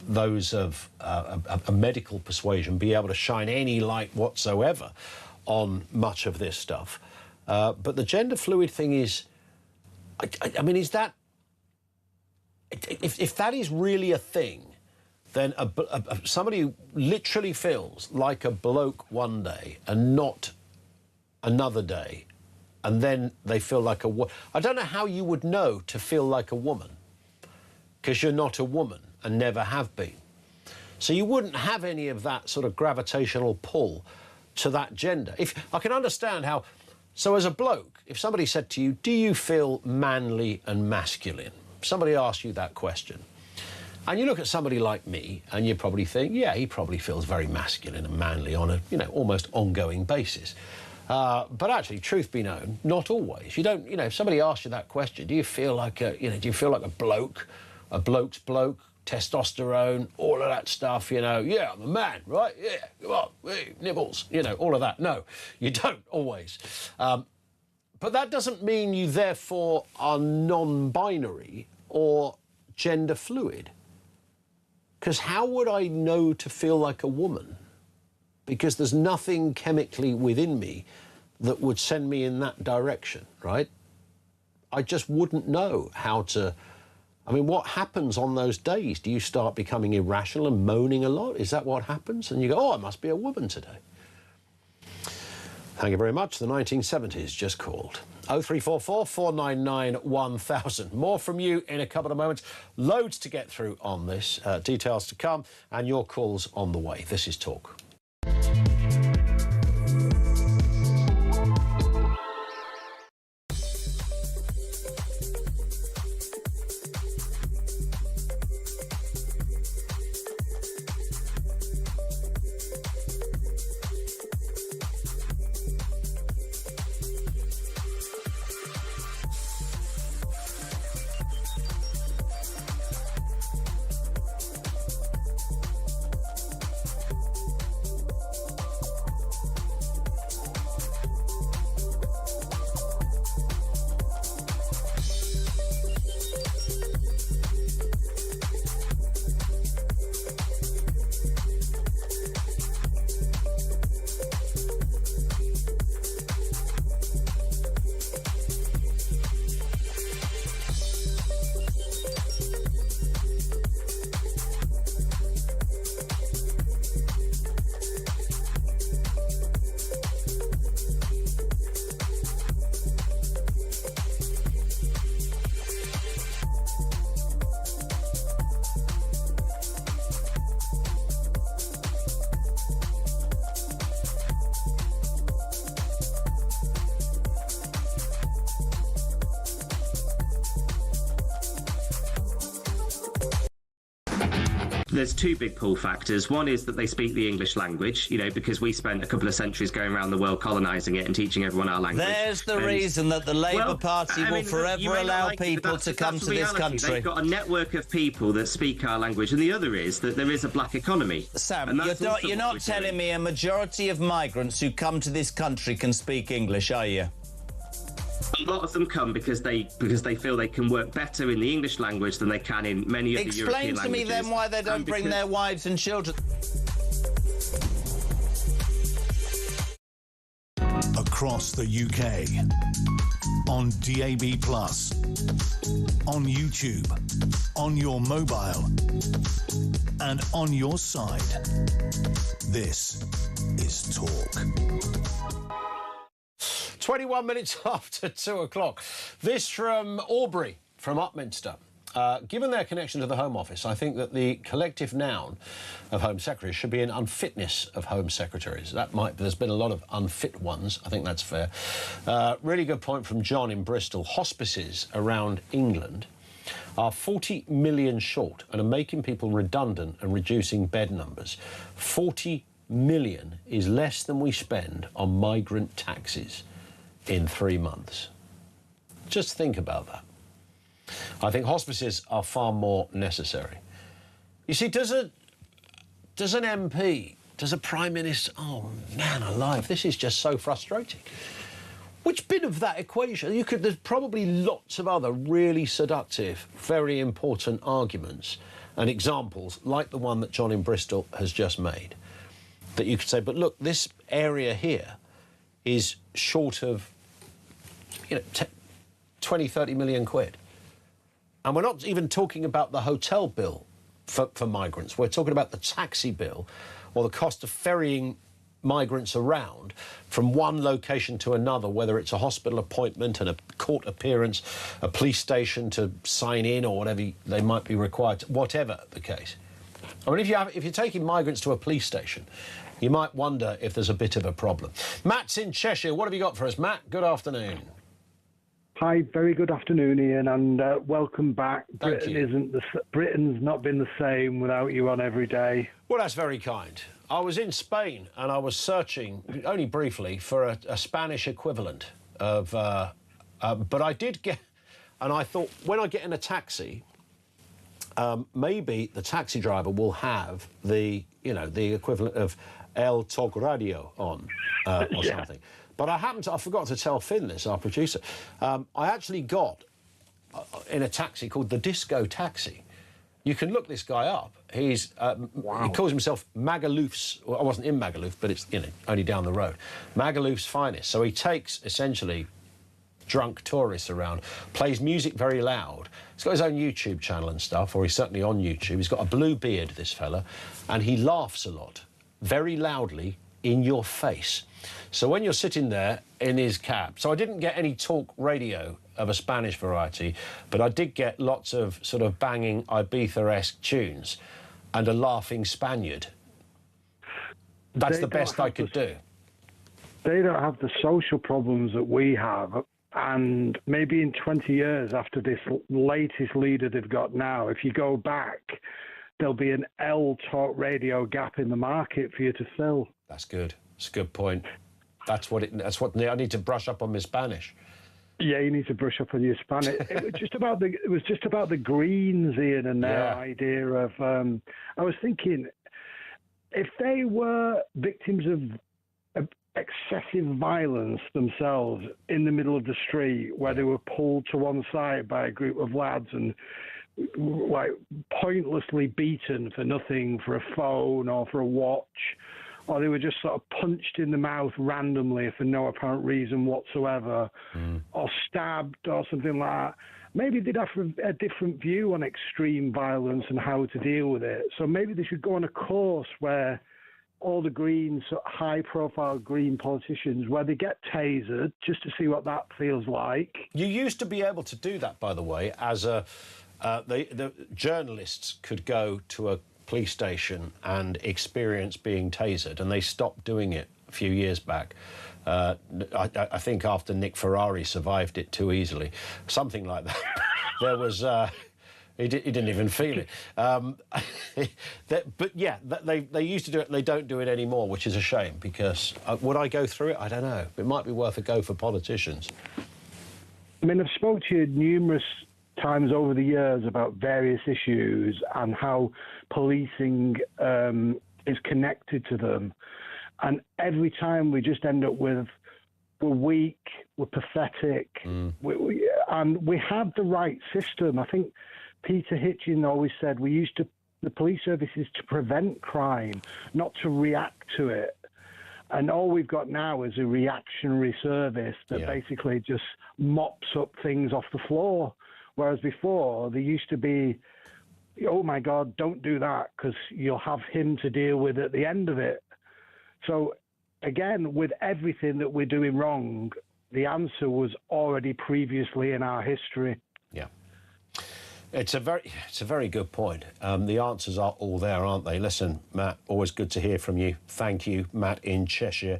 Speaker 2: those of a medical persuasion be able to shine any light whatsoever on much of this stuff. But the gender fluid thing is... I mean, is that... If that is really a thing, then somebody who literally feels like a bloke one day and not another day, and then they feel like a woman. I don't know how you would know to feel like a woman, because you're not a woman and never have been. So you wouldn't have any of that sort of gravitational pull to that gender. If I can understand how... So as a bloke, if somebody said to you, do you feel manly and masculine? Somebody asked you that question. And you look at somebody like me and you probably think, yeah, he probably feels very masculine and manly on a, almost ongoing basis. But actually, truth be known, not always. You don't, if somebody asks you that question, do you feel like a, do you feel like a bloke, a bloke's bloke, testosterone, all of that stuff, yeah, I'm a man, right? Yeah, come on, hey, nibbles, all of that. No, you don't always. But that doesn't mean you therefore are non-binary or gender fluid. Because how would I know to feel like a woman? Because there's nothing chemically within me that would send me in that direction, right? I just wouldn't know how to... I mean, what happens on those days? Do you start becoming irrational and moaning a lot? Is that what happens? And you go, oh, I must be a woman today. Thank you very much. The 1970s just called. 0344 499 1000. More from you in a couple of moments. Loads to get through on this. Details to come and your calls on the way. This is Talk.
Speaker 6: There's two big pull factors. One is that they speak the English language, because we spent a couple of centuries going around the world colonising it and teaching everyone our language.
Speaker 7: There's the reason that the Labour Party will forever allow people to come to this country.
Speaker 6: They've got a network of people that speak our language, and the other is that there is a black economy.
Speaker 7: Sam, you're not telling me a majority of migrants who come to this country can speak English, are you?
Speaker 6: A lot of them come because they feel they can work better in the English language than they can in many other European languages.
Speaker 7: Explain to me then why they don't bring their wives and children.
Speaker 1: Across across the UK. On DAB+, on YouTube, on your mobile, and on your side. This is Talk.
Speaker 2: 21 minutes after 2 o'clock. This from Aubrey, from Upminster. Given their connection to the Home Office, I think that the collective noun of Home Secretaries should be an unfitness of Home Secretaries. There's been a lot of unfit ones. I think that's fair. Really good point from John in Bristol. Hospices around England are 40 million short and are making people redundant and reducing bed numbers. 40 million is less than we spend on migrant taxes in 3 months. Just think about that. I think hospices are far more necessary. You see, does an MP, does a Prime Minister, oh man alive, this is just so frustrating. Which bit of that equation? There's probably lots of other really seductive, very important arguments and examples like the one that John in Bristol has just made. That you could say, but look, this area here is short of, 20, 30 million quid. And we're not even talking about the hotel bill for migrants. We're talking about the taxi bill or the cost of ferrying migrants around from one location to another, whether it's a hospital appointment and a court appearance, a police station to sign in or whatever they might be required to, whatever the case. I mean, if you're taking migrants to a police station, you might wonder if there's a bit of a problem. Matt's in Cheshire. What have you got for us, Matt? Good afternoon.
Speaker 12: Hi, very good afternoon, Ian, and welcome back.
Speaker 2: Thank you.
Speaker 12: Britain's not been the same without you on every day.
Speaker 2: Well, that's very kind. I was in Spain and I was searching, only briefly, for a Spanish equivalent of... but I did get... And I thought, when I get in a taxi, maybe the taxi driver will have the equivalent of El Talk Radio on or
Speaker 12: Yeah.
Speaker 2: something. But I forgot to tell Finn this, our producer. I actually got in a taxi called the Disco Taxi. You can look this guy up. He's he calls himself Magaloof's. Well, I wasn't in Magaluf, but it's only down the road. Magaloof's finest. So he takes essentially drunk tourists around, plays music very loud. He's got his own YouTube channel and stuff, or he's certainly on YouTube. He's got a blue beard, this fella, and he laughs a lot, very loudly, in your face. So when you're sitting there in his cab, so I didn't get any talk radio of a Spanish variety, but I did get lots of sort of banging Ibiza-esque tunes and a laughing Spaniard. That's the best I could do.
Speaker 12: They don't have the social problems that we have. And maybe in 20 years after this latest leader they've got now, if you go back, there'll be an L Talk Radio gap in the market for you to fill.
Speaker 2: That's good. That's a good point. That's what I need to brush up on my Spanish.
Speaker 12: Yeah, you need to brush up on your Spanish. It was just about the Greens, Ian, and their idea of. I was thinking, if they were victims of excessive violence themselves in the middle of the street, where they were pulled to one side by a group of lads and like pointlessly beaten for nothing, for a phone or for a watch, or they were just sort of punched in the mouth randomly for no apparent reason whatsoever, or stabbed or something like that, maybe they'd have a different view on extreme violence and how to deal with it. So maybe they should go on a course where all the Greens, high-profile Green politicians, where they get tasered just to see what that feels like.
Speaker 2: You used to be able to do that, by the way, as the journalists could go to a police station and experience being tasered, and they stopped doing it a few years back. I think after Nick Ferrari survived it too easily, something like that. There was he didn't even feel it. But yeah, they used to do it, and they don't do it anymore, which is a shame, because would I go through it? I don't know. It might be worth a go for politicians.
Speaker 12: I mean, I've spoken to you numerous times over the years about various issues and how policing is connected to them. And every time we just end up with, we're weak, we're pathetic, and we have the right system. I think Peter Hitchin always said the police service is to prevent crime, not to react to it. And all we've got now is a reactionary service that basically just mops up things off the floor. Whereas before, there used to be, oh my God, don't do that because you'll have him to deal with at the end of it. So again, with everything that we're doing wrong, the answer was already previously in our history.
Speaker 2: Yeah. It's a very good point. The answers are all there, aren't they? Listen, Matt, always good to hear from you. Thank you, Matt in Cheshire.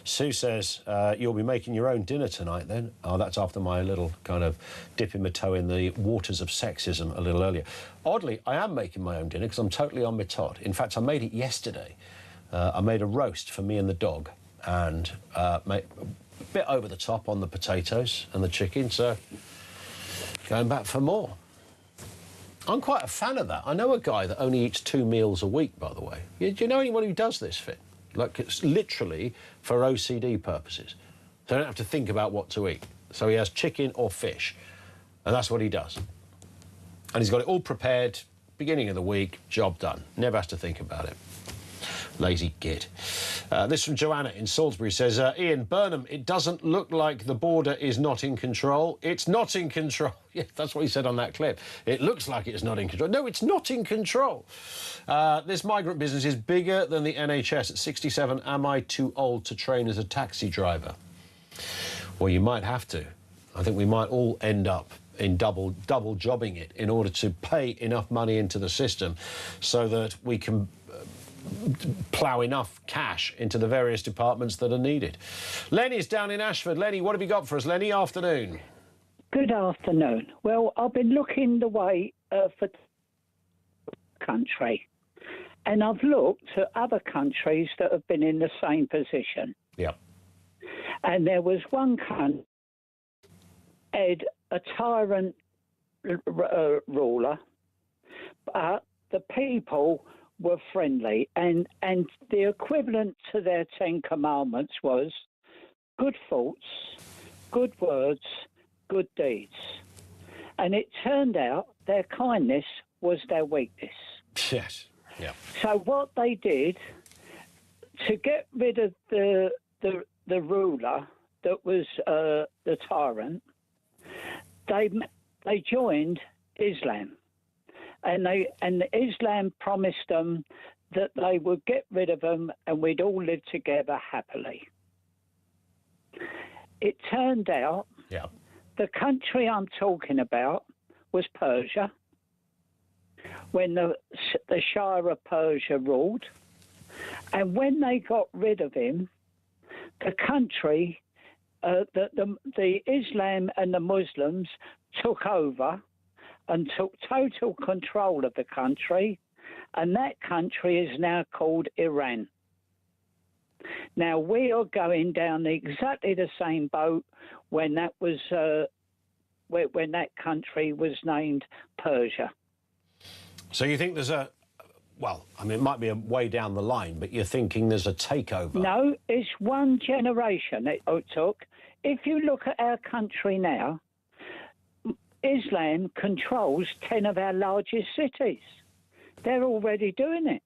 Speaker 2: Sue says, you'll be making your own dinner tonight then? Oh, that's after my little kind of dipping my toe in the waters of sexism a little earlier. Oddly, I am making my own dinner because I'm totally on my tot. In fact, I made it yesterday. I made a roast for me and the dog and made a bit over the top on the potatoes and the chicken, so going back for more. I'm quite a fan of that. I know a guy that only eats 2 meals a week, by the way. Do you know anyone who does this, Finn? Like, it's literally for OCD purposes. So I don't have to think about what to eat. So he has chicken or fish, and that's what he does. And he's got it all prepared, beginning of the week, job done. Never has to think about it. Lazy git. This from Joanna in Salisbury says, Ian Burnham, it doesn't look like the border is not in control. It's not in control. Yeah, that's what he said on that clip. It looks like it's not in control. No, it's not in control. This migrant business is bigger than the NHS. At 67, am I too old to train as a taxi driver? Well, you might have to. I think we might all end up in double jobbing it in order to pay enough money into the system so that we can plough enough cash into the various departments that are needed. Lenny's down in Ashford. Lenny, what have you got for us, Lenny? Afternoon.
Speaker 13: Good afternoon. Well, I've been looking the way for country, and I've looked at other countries that have been in the same position.
Speaker 2: Yeah.
Speaker 13: And there was one country had a tyrant ruler, but the people were friendly, and the equivalent to their 10 commandments was good thoughts, good words, good deeds. And it turned out their kindness was their weakness.
Speaker 2: Yes. Yeah.
Speaker 13: So what they did to get rid of the ruler that was the tyrant, they joined Islam. And Islam promised them that they would get rid of them and we'd all live together happily. It turned out the country I'm talking about was Persia, when the Shah of Persia ruled. And when they got rid of him, the country, the Islam and the Muslims took over and took total control of the country, and that country is now called Iran. Now, we are going down exactly the same boat when that was when that country was named Persia. So
Speaker 2: you think there's a, well, I mean, it might be a way down the line, but you're thinking there's a takeover?
Speaker 13: No, it's one generation it took. If you look at our country now, Islam controls 10 of our largest cities. They're already doing it.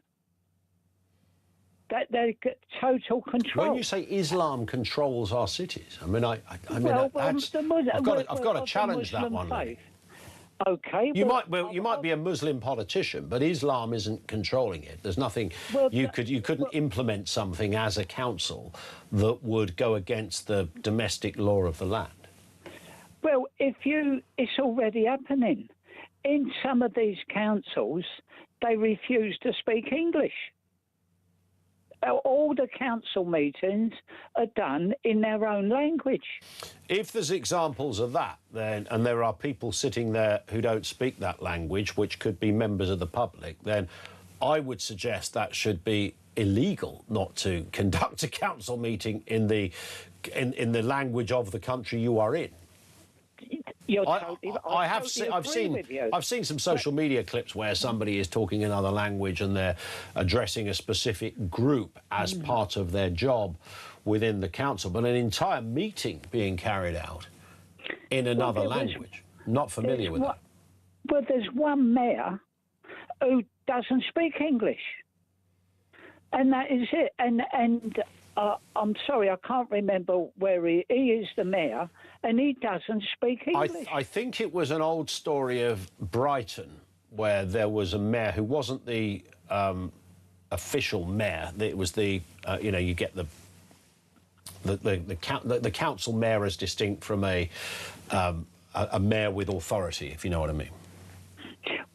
Speaker 13: They get total control.
Speaker 2: When you say Islam controls our cities, I mean, I've got to challenge that one.
Speaker 13: Faith. Okay.
Speaker 2: You might be a Muslim politician, but Islam isn't controlling it. There's nothing you couldn't implement something as a council that would go against the domestic law of the land.
Speaker 13: Well, it's already happening. In some of these councils, they refuse to speak English. All the council meetings are done in their own language.
Speaker 2: If there's examples of that, then, and there are people sitting there who don't speak that language, which could be members of the public, then I would suggest that should be illegal not to conduct a council meeting in the language of the country you are in. I've seen some social media clips where somebody is talking another language and they're addressing a specific group as part of their job within the council, but an entire meeting being carried out in another language. Not familiar with that.
Speaker 13: Well, there's one mayor who doesn't speak English, and that is it. And I'm sorry, I can't remember where he is the mayor, and he doesn't speak English.
Speaker 2: I think it was an old story of Brighton, where there was a mayor who wasn't the official mayor. It was the, you know, you get the council mayor as distinct from a mayor with authority, if you know what I mean.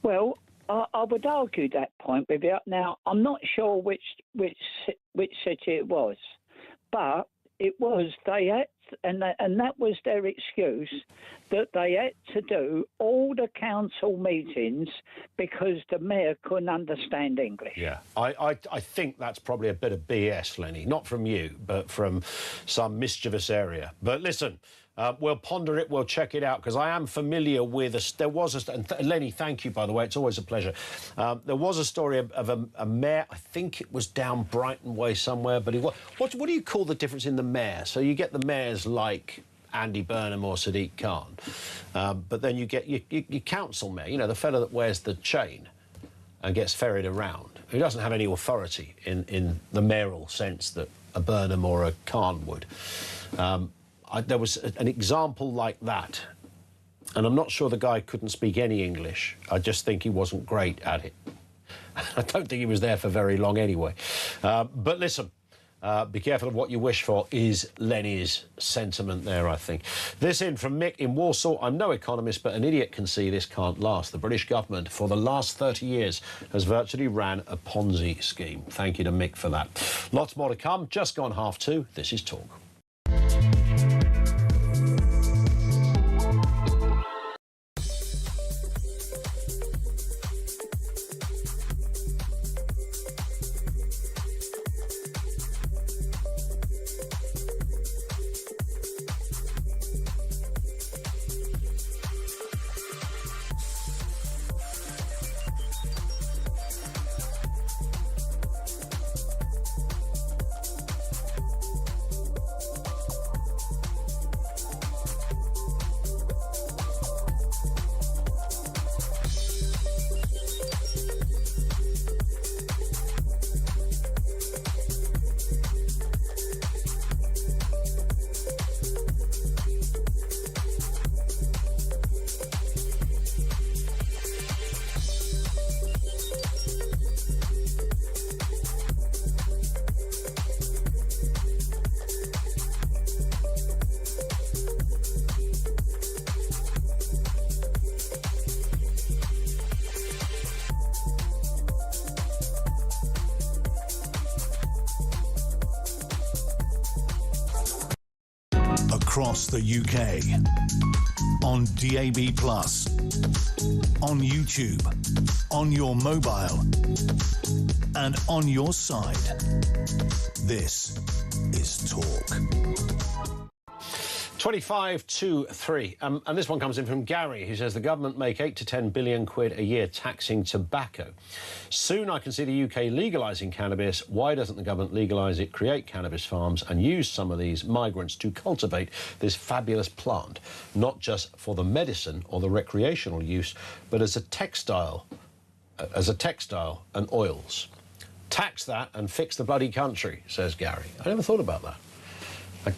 Speaker 13: Well, I would argue that point with you. Now, I'm not sure which city it was, but it was they had, and that was their excuse, that they had to do all the council meetings because the mayor couldn't understand English.
Speaker 2: Yeah, I think that's probably a bit of BS, Lenny. Not from you, but from some mischievous area. But listen, we'll ponder it, we'll check it out, because I am familiar with and Lenny, thank you, by the way, it's always a pleasure. There was a story of a mayor, I think it was down Brighton way somewhere, but what do you call the difference in the mayor? So you get the mayors like Andy Burnham or Sadiq Khan, but then you get your council mayor, you know, the fellow that wears the chain and gets ferried around, who doesn't have any authority in the mayoral sense that a Burnham or a Khan would. There was an example like that, and I'm not sure the guy couldn't speak any English. I just think he wasn't great at it. I don't think he was there for very long anyway. But listen, be careful of what you wish for is Lenny's sentiment there, I think. This in from Mick in Warsaw. I'm no economist, but an idiot can see this can't last. The British government, for the last 30 years, has virtually ran a Ponzi scheme. Thank you to Mick for that. Lots more to come. Just gone 2:30. This is Talk.
Speaker 1: Across the UK, on DAB+, on YouTube, on your mobile, and on your side. This is Talk.
Speaker 2: 25 to 3. And this one comes in from Gary, who says the government make 8 to 10 billion quid a year taxing tobacco. Soon I can see the UK legalising cannabis. Why doesn't the government legalise it, create cannabis farms and use some of these migrants to cultivate this fabulous plant, not just for the medicine or the recreational use, but as a textile and oils. Tax that and fix the bloody country, says Gary. I never thought about that.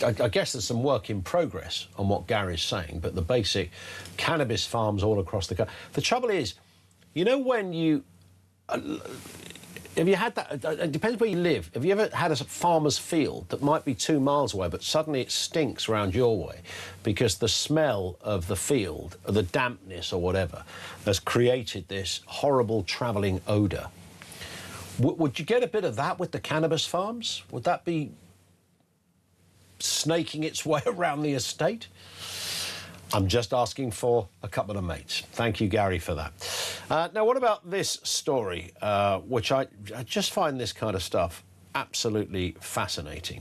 Speaker 2: I guess there's some work in progress on what Gary's saying, but the basic cannabis farms all across the country. The trouble is, you know, when you... have you had that? It depends where you live. Have you ever had a farmer's field that might be 2 miles away, but suddenly it stinks around your way because the smell of the field, or the dampness or whatever, has created this horrible travelling odour? Would you get a bit of that with the cannabis farms? Would that be snaking its way around the estate? I'm just asking for a couple of mates. Thank you, Gary, for that. Now, what about this story, which I just find this kind of stuff absolutely fascinating.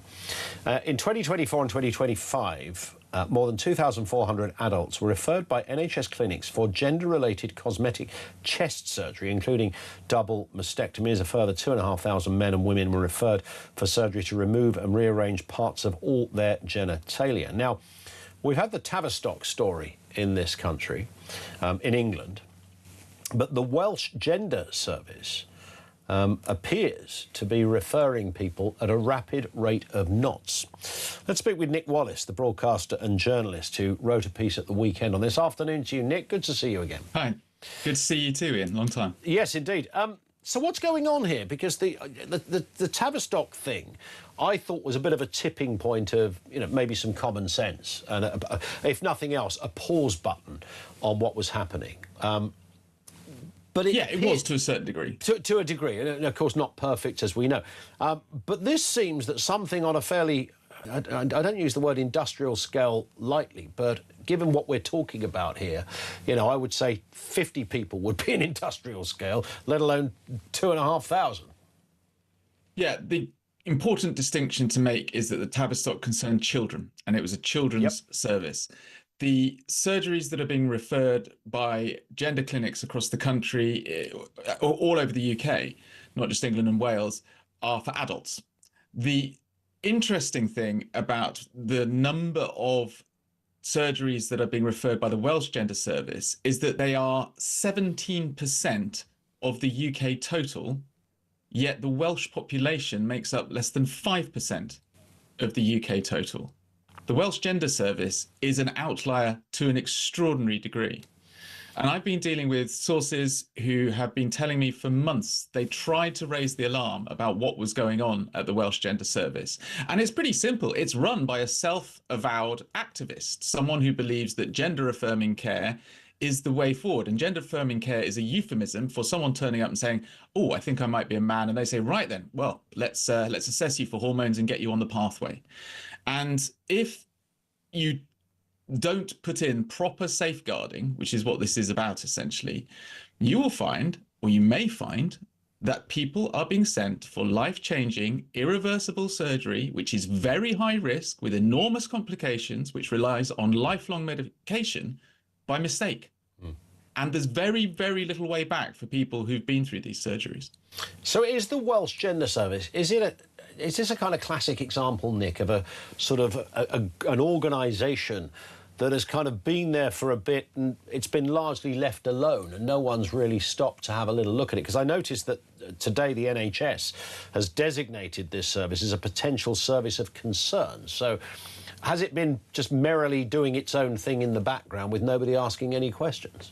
Speaker 2: In 2024 and 2025, more than 2,400 adults were referred by NHS clinics for gender-related cosmetic chest surgery, including double mastectomies. A further 2,500 men and women were referred for surgery to remove and rearrange parts of all their genitalia. Now, we've had the Tavistock story in this country, in England, but the Welsh Gender Service appears to be referring people at a rapid rate of knots. Let's speak with Nick Wallace, the broadcaster and journalist who wrote a piece at the weekend on this. Afternoon to you, Nick. Good to see you again.
Speaker 14: Hi. Good to see you too, Ian. Long time.
Speaker 2: Yes, indeed. So what's going on here? Because the Tavistock thing, I thought was a bit of a tipping point of, maybe some common sense and, if nothing else, a pause button on what was happening. But
Speaker 14: it was to a certain degree.
Speaker 2: To a degree, and of course not perfect, as we know. But this seems that something on a fairly, I don't use the word industrial scale lightly, but given what we're talking about here, I would say 50 people would be an industrial scale, let alone 2,500.
Speaker 14: Yeah, the important distinction to make is that the Tavistock concerned children, and it was a children's service. The surgeries that are being referred by gender clinics across the country, all over the UK, not just England and Wales, are for adults. The interesting thing about the number of surgeries that are being referred by the Welsh Gender Service is that they are 17% of the UK total, yet the Welsh population makes up less than 5% of the UK total. The Welsh Gender Service is an outlier to an extraordinary degree. And I've been dealing with sources who have been telling me for months they tried to raise the alarm about what was going on at the Welsh Gender Service. And it's pretty simple. It's run by a self-avowed activist, someone who believes that gender-affirming care is the way forward. And gender-affirming care is a euphemism for someone turning up and saying, oh, I think I might be a man. And they say, right then, well, let's assess you for hormones and get you on the pathway. And if you don't put in proper safeguarding, which is what this is about essentially, you will find, or you may find, that people are being sent for life-changing, irreversible surgery, which is very high risk with enormous complications, which relies on lifelong medication, by mistake. And there's very, very little way back for people who've been through these surgeries.
Speaker 2: So is the Welsh Gender Service, is this a kind of classic example, Nick, of a sort of an organisation that has kind of been there for a bit and it's been largely left alone and no one's really stopped to have a little look at it? Because I noticed that today the NHS has designated this service as a potential service of concern. So has it been just merrily doing its own thing in the background with nobody asking any questions?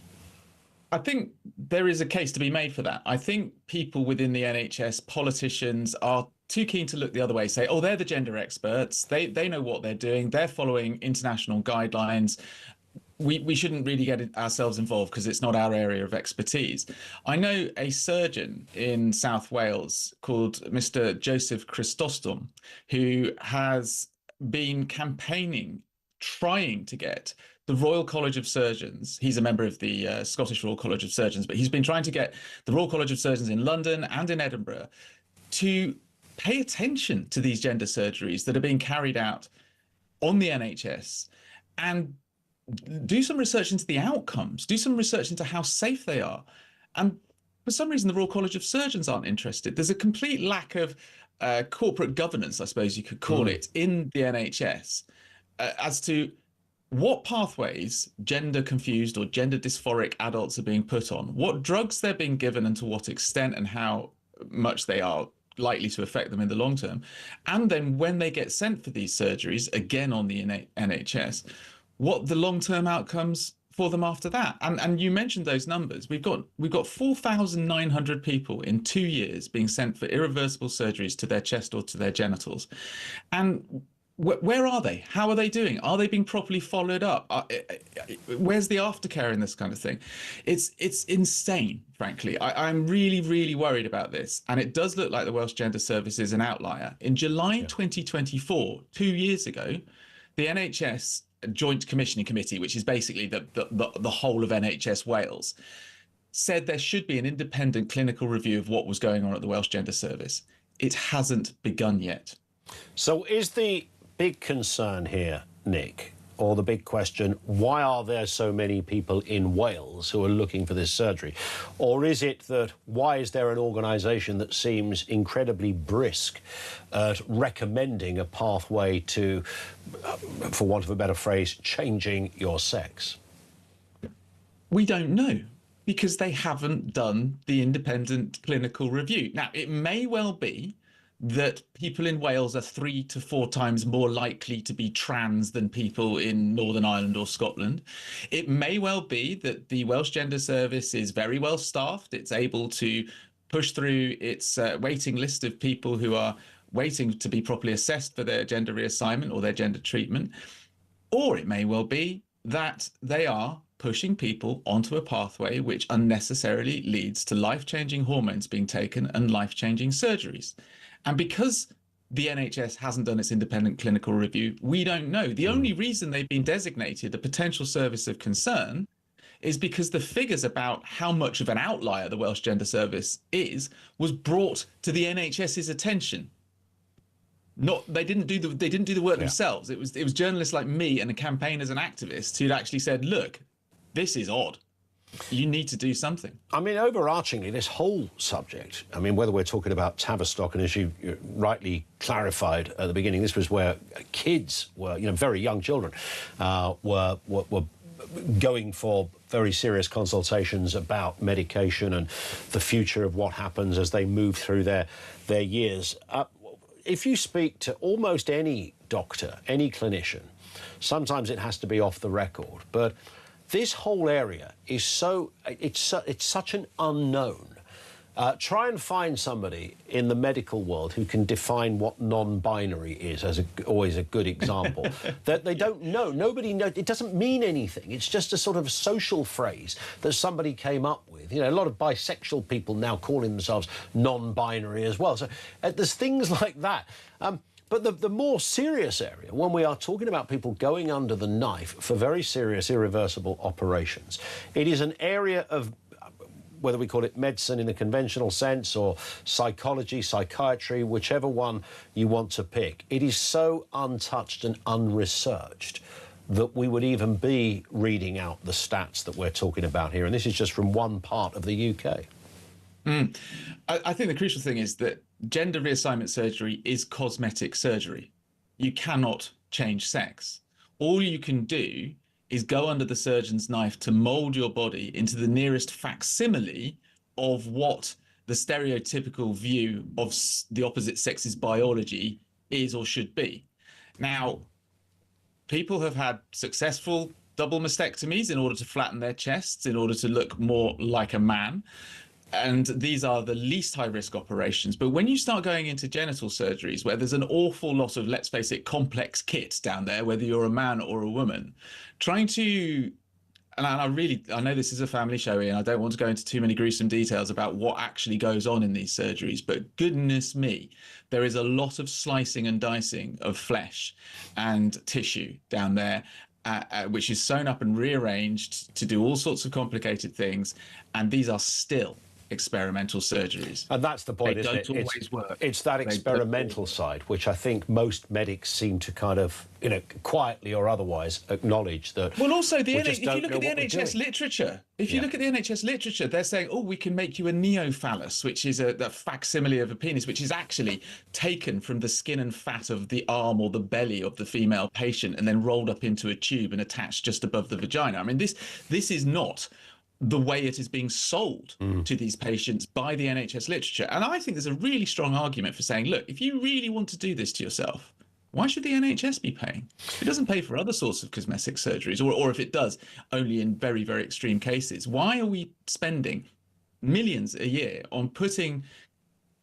Speaker 14: I think there is a case to be made for that. I think people within the NHS, politicians, are too keen to look the other way, say, oh, they're the gender experts, they know what they're doing, they're following international guidelines. We shouldn't really get ourselves involved because it's not our area of expertise. I know a surgeon in South Wales called Mr. Joseph Chrysostom, who has been campaigning, trying to get the Royal College of Surgeons, he's a member of the Scottish Royal College of Surgeons, but he's been trying to get the Royal College of Surgeons in London and in Edinburgh to pay attention to these gender surgeries that are being carried out on the NHS and do some research into the outcomes, do some research into how safe they are. And for some reason, the Royal College of Surgeons aren't interested. There's a complete lack of corporate governance, I suppose you could call it, in the NHS as to what pathways gender confused or gender dysphoric adults are being put on, what drugs they're being given and to what extent and how much they are likely to affect them in the long term. And then when they get sent for these surgeries, again on the NHS, what the long-term outcomes for them after that. And you mentioned those numbers. We've got 4,900 people in 2 years being sent for irreversible surgeries to their chest or to their genitals. And where are they? How are they doing? Are they being properly followed up? Where's the aftercare in this kind of thing? It's insane, frankly. I'm really, really worried about this. And it does look like the Welsh Gender Service is an outlier. In July 2024, 2 years ago, the NHS Joint Commissioning Committee, which is basically the whole of NHS Wales, said there should be an independent clinical review of what was going on at the Welsh Gender Service. It hasn't begun yet.
Speaker 2: So is the big concern here, Nick, or the big question, why are there so many people in Wales who are looking for this surgery? Or is it that why is there an organisation that seems incredibly brisk at recommending a pathway to, for want of a better phrase, changing your sex?
Speaker 14: We don't know. because they haven't done the independent clinical review. Now, it may well be that people in Wales are 3 to 4 times more likely to be trans than people in Northern Ireland or Scotland. It may well be that the Welsh Gender Service is very well staffed. It's able to push through its waiting list of people who are waiting to be properly assessed for their gender reassignment or their gender treatment. Or it may well be that they are pushing people onto a pathway which unnecessarily leads to life-changing hormones being taken and life-changing surgeries. And because the NHS hasn't done its independent clinical review, we don't know. The only reason they've been designated a potential service of concern is because the figures about how much of an outlier the Welsh Gender Service is was brought to the NHS's attention. They didn't do the work themselves. It was journalists like me and the campaigners and activists who'd actually said, look, this is odd. You need to do something.
Speaker 2: I mean, overarchingly, this whole subject, I mean, whether we're talking about Tavistock, and as you rightly clarified at the beginning, this was where kids were, very young children, were going for very serious consultations about medication and the future of what happens as they move through their years. If you speak to almost any doctor, any clinician, sometimes it has to be off the record, but this whole area is it's such an unknown. Try and find somebody in the medical world who can define what non-binary is, as always a good example, that they don't know. Nobody knows. It doesn't mean anything. It's just a sort of social phrase that somebody came up with. A lot of bisexual people now calling themselves non-binary as well. So there's things like that. But the more serious area, when we are talking about people going under the knife for very serious, irreversible operations, it is an area of, whether we call it medicine in the conventional sense or psychology, psychiatry, whichever one you want to pick, it is so untouched and unresearched that we would even be reading out the stats that we're talking about here. And this is just from one part of the UK.
Speaker 14: I think the crucial thing is that gender reassignment surgery is cosmetic surgery. You cannot change sex. All you can do is go under the surgeon's knife to mold your body into the nearest facsimile of what the stereotypical view of the opposite sex's biology is or should be. Now, people have had successful double mastectomies in order to flatten their chests, in order to look more like a man. And these are the least high-risk operations. But when you start going into genital surgeries, where there's an awful lot of, let's face it, complex kit down there, whether you're a man or a woman, trying to... And I know this is a family show, and I don't want to go into too many gruesome details about what actually goes on in these surgeries, but goodness me, there is a lot of slicing and dicing of flesh and tissue down there, which is sewn up and rearranged to do all sorts of complicated things. And these are still experimental surgeries.
Speaker 2: And that's the point, isn't it?
Speaker 14: They don't always work.
Speaker 2: It's that experimental side, which I think most medics seem to kind of, quietly or otherwise acknowledge that.
Speaker 14: Well, also, if you look at the NHS literature, they're saying, oh, we can make you a neophallus, which is a facsimile of a penis, which is actually taken from the skin and fat of the arm or the belly of the female patient and then rolled up into a tube and attached just above the vagina. I mean, this is not the way it is being sold to these patients by the NHS literature. And I think there's a really strong argument for saying, look, if you really want to do this to yourself, why should the NHS be paying? It doesn't pay for other sorts of cosmetic surgeries, or if it does, only in very, very extreme cases. Why are we spending millions a year on putting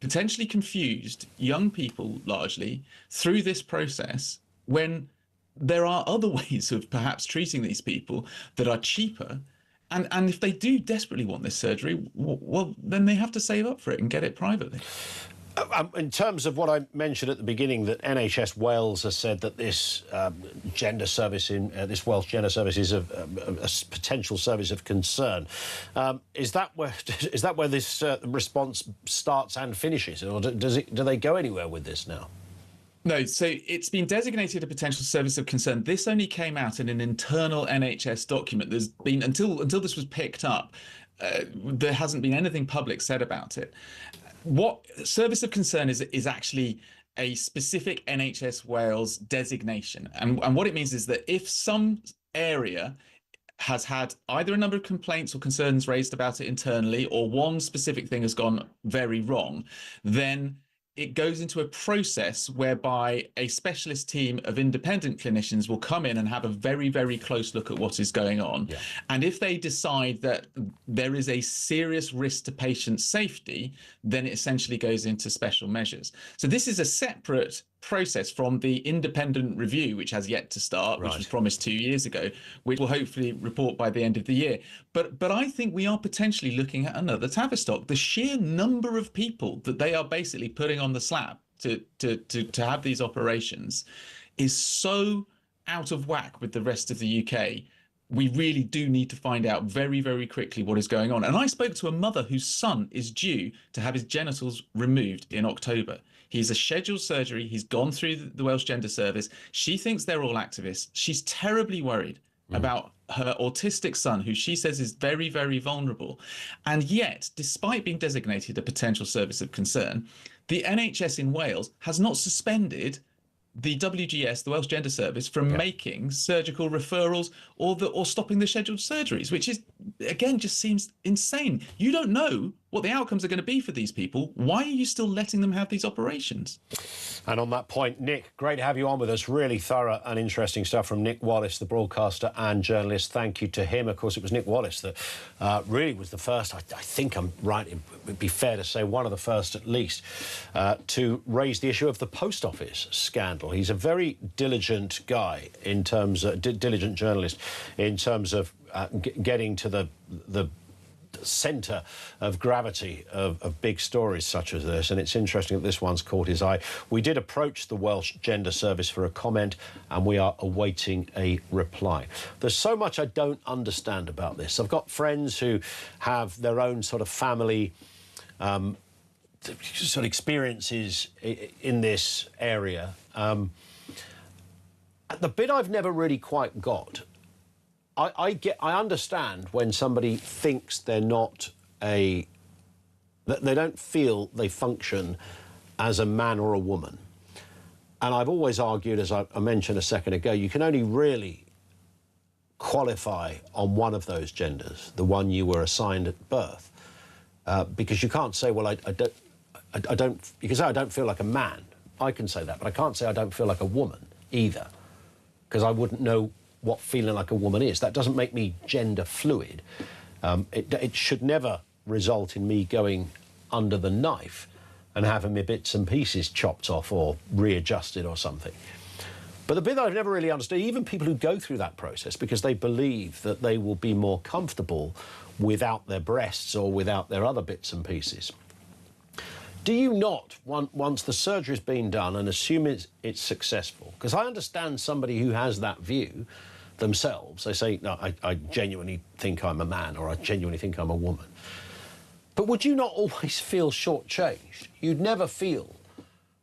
Speaker 14: potentially confused young people, largely, through this process when there are other ways of perhaps treating these people that are cheaper? And if they do desperately want this surgery, well, then they have to save up for it and get it privately.
Speaker 2: In terms of what I mentioned at the beginning, that NHS Wales has said that this gender service this Welsh Gender Service is a potential service of concern. Is that where this response starts and finishes, or do they go anywhere with this now?
Speaker 14: No, so it's been designated a potential service of concern. This only came out in an internal NHS document. There's been, until this was picked up, there hasn't been anything public said about it. What service of concern is actually a specific NHS Wales designation. And what it means is that if some area has had either a number of complaints or concerns raised about it internally, or one specific thing has gone very wrong, then it goes into a process whereby a specialist team of independent clinicians will come in and have a very, very close look at what is going on. Yeah. And if they decide that there is a serious risk to patient safety, then it essentially goes into special measures. So this is a separate process from the independent review, which has yet to start, which was promised 2 years ago, which will hopefully report by the end of the year. But I think we are potentially looking at another Tavistock. The sheer number of people that they are basically putting on the slab to have these operations is so out of whack with the rest of the UK. We really do need to find out very, very quickly what is going on. And I spoke to a mother whose son is due to have his genitals removed in October. He's a scheduled surgery. He's gone through the Welsh Gender Service. She thinks they're all activists. She's terribly worried about her autistic son, who she says is very, very vulnerable. And yet, despite being designated a potential service of concern, the NHS in Wales has not suspended the WGS, the Welsh Gender Service, from making surgical referrals or stopping the scheduled surgeries, which is, again, just seems insane. You don't know what the outcomes are going to be for these people. Why are you still letting them have these operations?
Speaker 2: And on that point, Nick, great to have you on with us. Really thorough and interesting stuff from Nick Wallace, the broadcaster and journalist. Thank you to him. Of course, it was Nick Wallace that really was the first, I think I'm right, it would be fair to say one of the first at least, to raise the issue of the post office scandal. He's a very diligent guy in terms of, diligent journalist in terms of getting to the centre of gravity of big stories such as this, and it's interesting that this one's caught his eye. We did approach the Welsh Gender Service for a comment, and we are awaiting a reply. There's so much I don't understand about this. I've got friends who have their own sort of family sort of experiences in this area. The bit I've never really quite got, I understand when somebody thinks they're not that they don't feel they function as a man or a woman. And I've always argued, as I mentioned a second ago, you can only really qualify on one of those genders, the one you were assigned at birth, because you can't say, well, you can say I don't feel like a man. I can say that, but I can't say I don't feel like a woman either, because I wouldn't know what feeling like a woman is. That doesn't make me gender fluid. It should never result in me going under the knife and having my bits and pieces chopped off or readjusted or something. But the bit that I've never really understood, even people who go through that process because they believe that they will be more comfortable without their breasts or without their other bits and pieces. Do you not, once the surgery's been done, and assume it's successful? Because I understand somebody who has that view themselves. They say, no, I genuinely think I'm a man, or I genuinely think I'm a woman. But would you not always feel shortchanged? You'd never feel.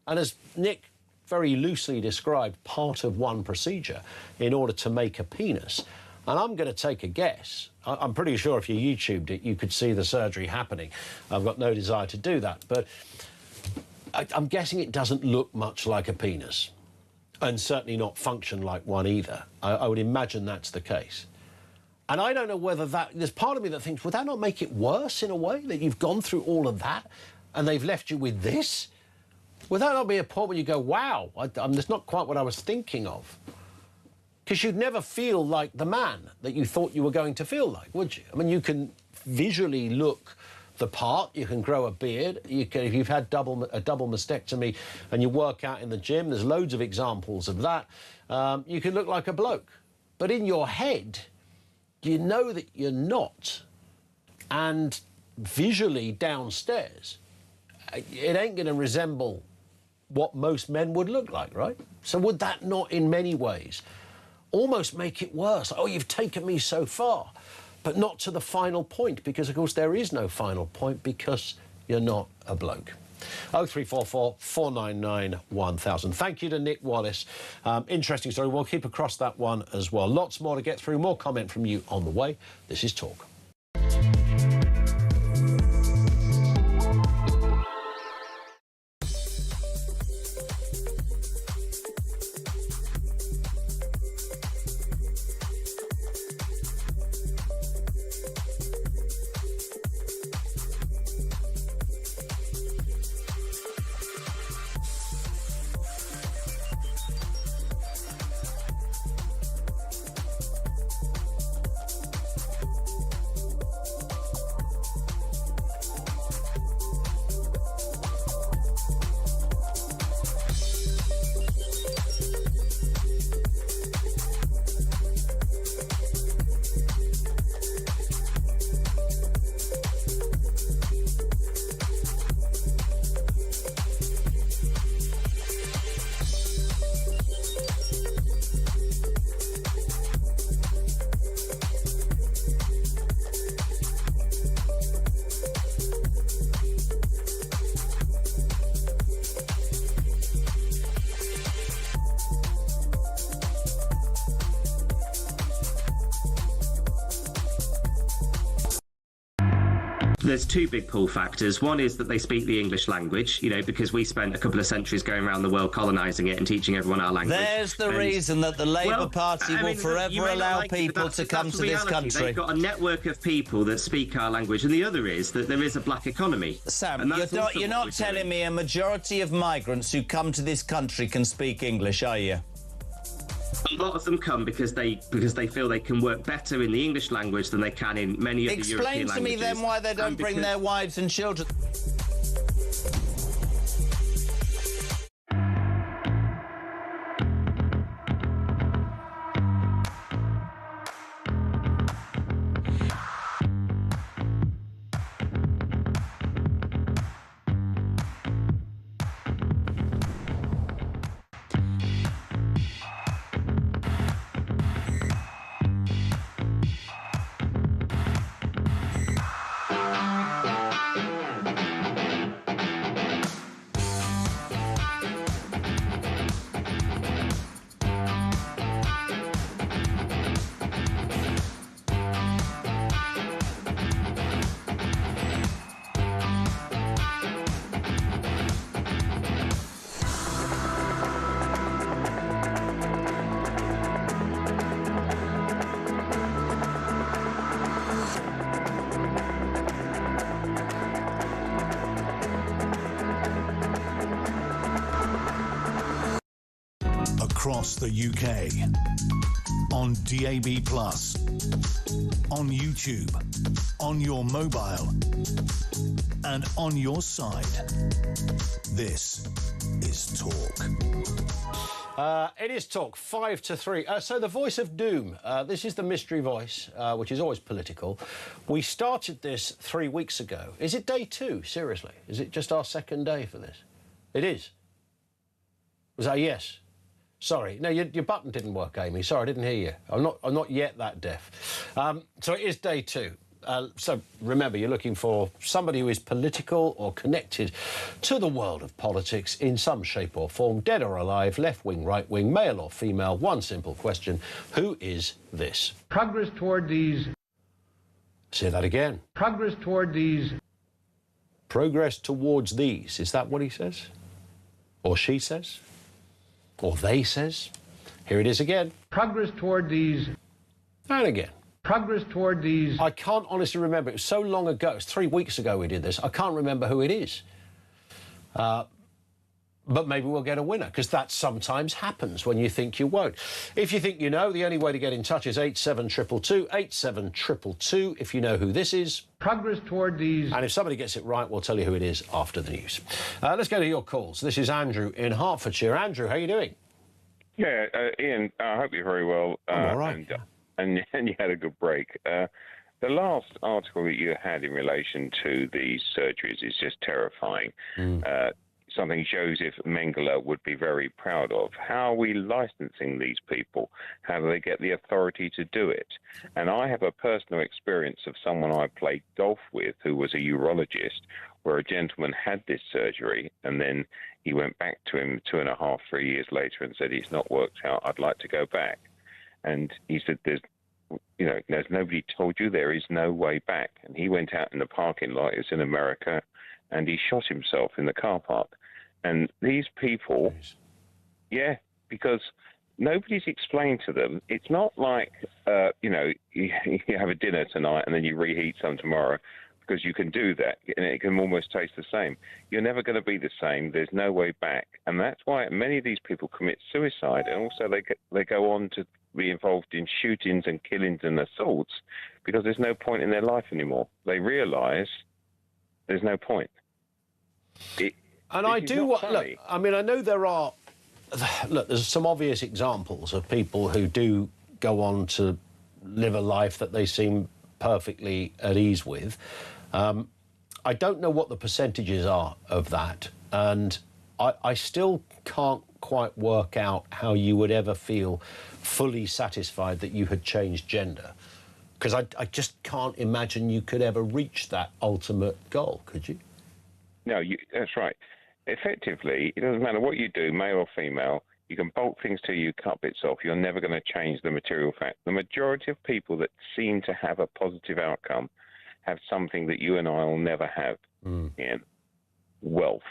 Speaker 2: And as Nick very loosely described, part of one procedure in order to make a penis. And I'm going to take a guess. I'm pretty sure if you YouTubed it, you could see the surgery happening. I've got no desire to do that. But I'm guessing it doesn't look much like a penis, and certainly not function like one either. I would imagine that's the case. And I don't know whether there's part of me that thinks, would that not make it worse in a way, that you've gone through all of that and they've left you with this? Would that not be a point where you go, wow, that's not quite what I was thinking of? Because you'd never feel like the man that you thought you were going to feel like, would you? I mean, you can visually look the part, you can grow a beard, if you've had a double mastectomy and you work out in the gym, there's loads of examples of that, you can look like a bloke. But in your head, you know that you're not. And visually downstairs, it ain't going to resemble what most men would look like, right? So would that not, in many ways, almost make it worse? Oh, you've taken me so far, but not to the final point, because, of course, there is no final point because you're not a bloke. 0344 499 1000. Thank you to Nick Wallace. Interesting story. We'll keep across that one as well. Lots more to get through. More comment from you on the way. This is Talk.
Speaker 6: there's two big pull factors. One is that they speak the English language, because we spent a couple of centuries going around the world colonising it and teaching everyone our language.
Speaker 7: There's the reason that the Labour Party will forever allow people to come to this country.
Speaker 6: They've got a network of people that speak our language, and the other is that there is a black economy.
Speaker 7: Sam, you're not telling me a majority of migrants who come to this country can speak English, are you?
Speaker 6: A lot of them come because they feel they can work better in the English language than they can in many of the European languages.
Speaker 7: Explain to me then why they don't bring their wives and children.
Speaker 1: Across the UK, on DAB+, on YouTube, on your mobile, and on your side. This is Talk.
Speaker 2: It is Talk, 5 to 3. So the voice of doom. This is the mystery voice, which is always political. We started this 3 weeks ago. Is it day 2? Seriously? Is it just our second day for this? It is. Was that a yes? Sorry, no, your button didn't work, Amy. Sorry, I didn't hear you. I'm not yet that deaf. So it is day 2. So remember, you're looking for somebody who is political or connected to the world of politics in some shape or form, dead or alive, left wing, right wing, male or female. One simple question: who is this?
Speaker 15: Progress toward these.
Speaker 2: Say that again.
Speaker 15: Progress toward these.
Speaker 2: Progress towards these. Is that what he says? Or she says? Or they says? Here it is again.
Speaker 15: Progress toward these.
Speaker 2: And again.
Speaker 15: Progress toward these.
Speaker 2: I can't honestly remember. It was so long ago. It's 3 weeks ago we did this. I can't remember who it is. But maybe we'll get a winner, because that sometimes happens when you think you won't. If you think you know, the only way to get in touch is 87222, 87222, if you know who this is.
Speaker 15: Progress toward these.
Speaker 2: And if somebody gets it right, we'll tell you who it is after the news. Let's go to your calls. This is Andrew in Hertfordshire. Andrew, how are you doing?
Speaker 16: Yeah, Ian, I hope you're very well.
Speaker 2: I'm all right.
Speaker 16: And you had a good break. The last article that you had in relation to these surgeries is just terrifying. Something Joseph Mengele would be very proud of. How are we licensing these people? How do they get the authority to do it? And I have a personal experience of someone I played golf with who was a urologist, where a gentleman had this surgery, and then he went back to him 2.5, 3 years later and said, "It's not worked out, I'd like to go back." And he said, there's nobody told you, there is no way back. And he went out in the parking lot, it's in America, and he shot himself in the car park. And these people, yeah, because nobody's explained to them. It's not like, you have a dinner tonight and then you reheat some tomorrow, because you can do that and it can almost taste the same. You're never going to be the same. There's no way back. And that's why many of these people commit suicide, and also they go on to be involved in shootings and killings and assaults, because there's no point in their life anymore. They realise there's no point.
Speaker 2: And I do look. I mean, I know there are. Look, there's some obvious examples of people who do go on to live a life that they seem perfectly at ease with. I don't know what the percentages are of that, and I still can't quite work out how you would ever feel fully satisfied that you had changed gender, because I just can't imagine you could ever reach that ultimate goal, could you?
Speaker 16: No, that's right. Effectively, it doesn't matter what you do, male or female, you can bolt things till you cut bits off. You're never going to change the material fact. The majority of people that seem to have a positive outcome have something that you and I will never have, Ian, wealth.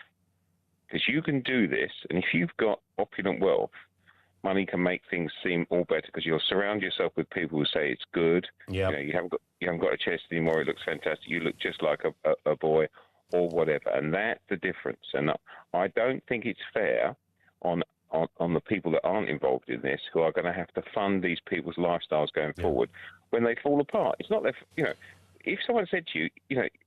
Speaker 16: Because you can do this, and if you've got opulent wealth, money can make things seem all better because you'll surround yourself with people who say it's good.
Speaker 2: Yeah.
Speaker 16: You haven't got a chest anymore. It looks fantastic. You look just like a boy or whatever. And that's the difference. And I don't think it's fair on the people that aren't involved in this, who are going to have to fund these people's lifestyles going forward when they fall apart. It's not their, if someone said to you,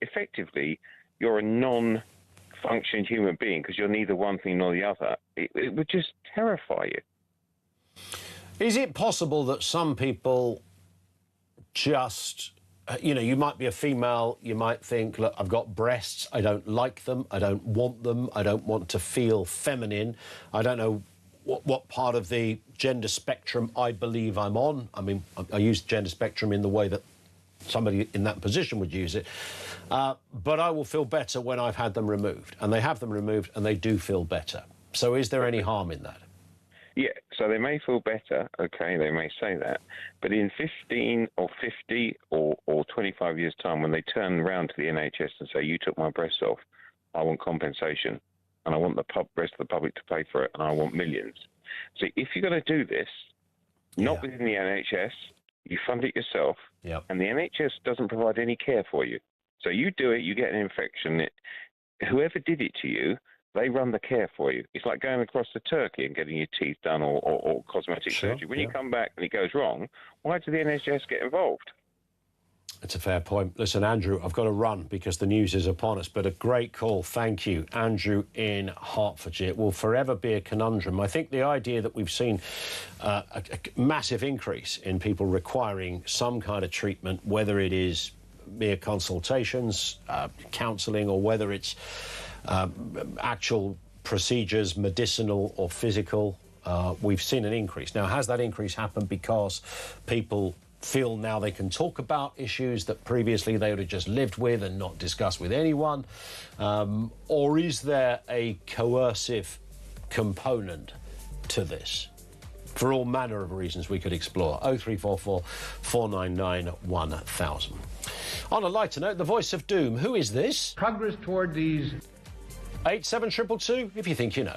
Speaker 16: effectively, you're a non-functioning human being because you're neither one thing nor the other, it would just terrify you.
Speaker 2: Is it possible that some people just, you might be a female, you might think, look, I've got breasts, I don't like them, I don't want to feel feminine, I don't know what part of the gender spectrum I believe I'm on. I mean, I use gender spectrum in the way that somebody in that position would use it. But I will feel better when I've had them removed. And they have them removed and they do feel better. So is there any harm in that?
Speaker 16: Yeah, so they may feel better, okay, they may say that, but in 15 or 50 or 25 years' time, when they turn around to the NHS and say, you took my breasts off, I want compensation, and I want the rest of the public to pay for it, and I want millions. So if you're going to do this, not within the NHS, you fund it yourself, and the NHS doesn't provide any care for you. So you do it, you get an infection, whoever did it to you, they run the care for you. It's like going across to Turkey and getting your teeth done or cosmetic surgery. When you come back and it goes wrong, why do the NHS get involved?
Speaker 2: It's a fair point. Listen, Andrew, I've got to run because the news is upon us, but a great call. Thank you, Andrew in Hertfordshire. It will forever be a conundrum. I think the idea that we've seen a massive increase in people requiring some kind of treatment, whether it is mere consultations, counselling, or whether it's actual procedures, medicinal or physical, we've seen an increase. Now, has that increase happened because people feel now they can talk about issues that previously they would have just lived with and not discussed with anyone? Or is there a coercive component to this? For all manner of reasons we could explore. 0344 499 1000. On a lighter note, the voice of doom. Who is this?
Speaker 15: Progress toward these
Speaker 2: 87222, if you think you know.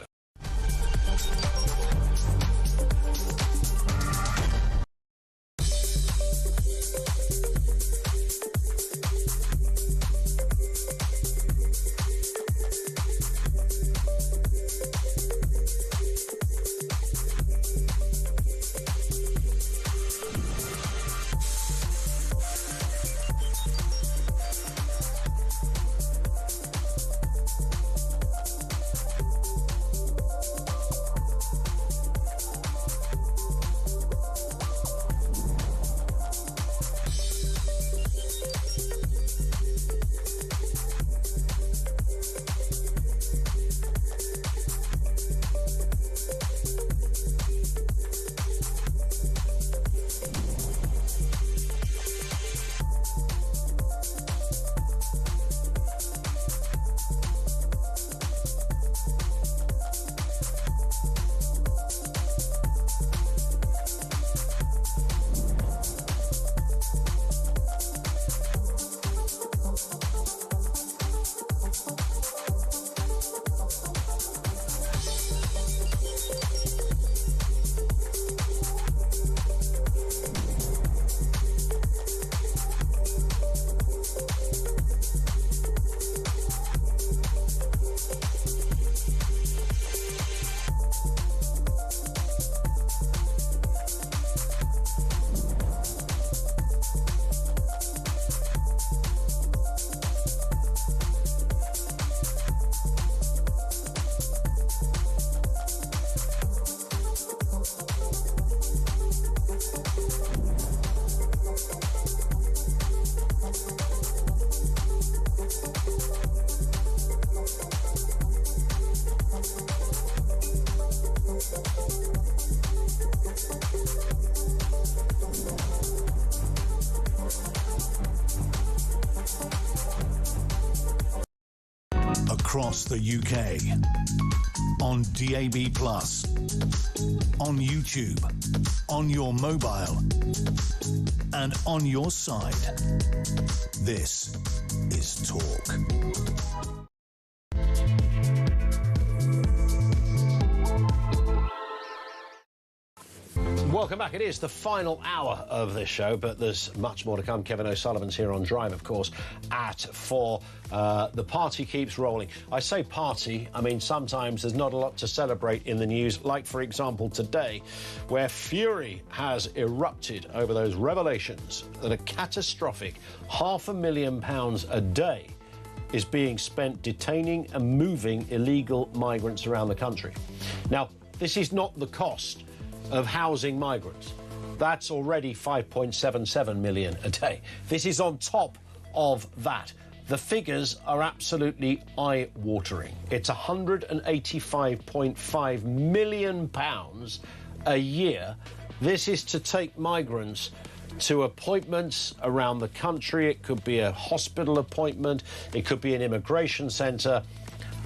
Speaker 1: across the UK, on DAB+, on YouTube, on your mobile, and on your side. This is Talk.
Speaker 2: Welcome back. It is the final hour of this show, but there's much more to come. Kevin O'Sullivan's here on Drive, of course, at 4. The party keeps rolling. I say party, I mean sometimes there's not a lot to celebrate in the news, like, for example, today, where fury has erupted over those revelations that a catastrophic £500,000 a day is being spent detaining and moving illegal migrants around the country. Now, this is not the cost of housing migrants. That's already 5.77 million a day. This is on top of that. The figures are absolutely eye-watering. It's £185.5 million a year. This is to take migrants to appointments around the country. It could be a hospital appointment. It could be an immigration centre.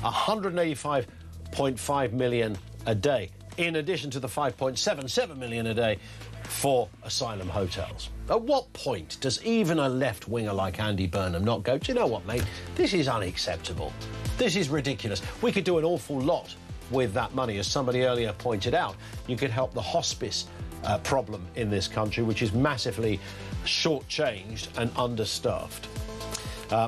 Speaker 2: £185.5 million a day, in addition to the 5.77 million a day for asylum hotels. At what point does even a left-winger like Andy Burnham not go, do you know what, mate, this is unacceptable. This is ridiculous. We could do an awful lot with that money. As somebody earlier pointed out, you could help the hospice problem in this country, which is massively shortchanged and understaffed.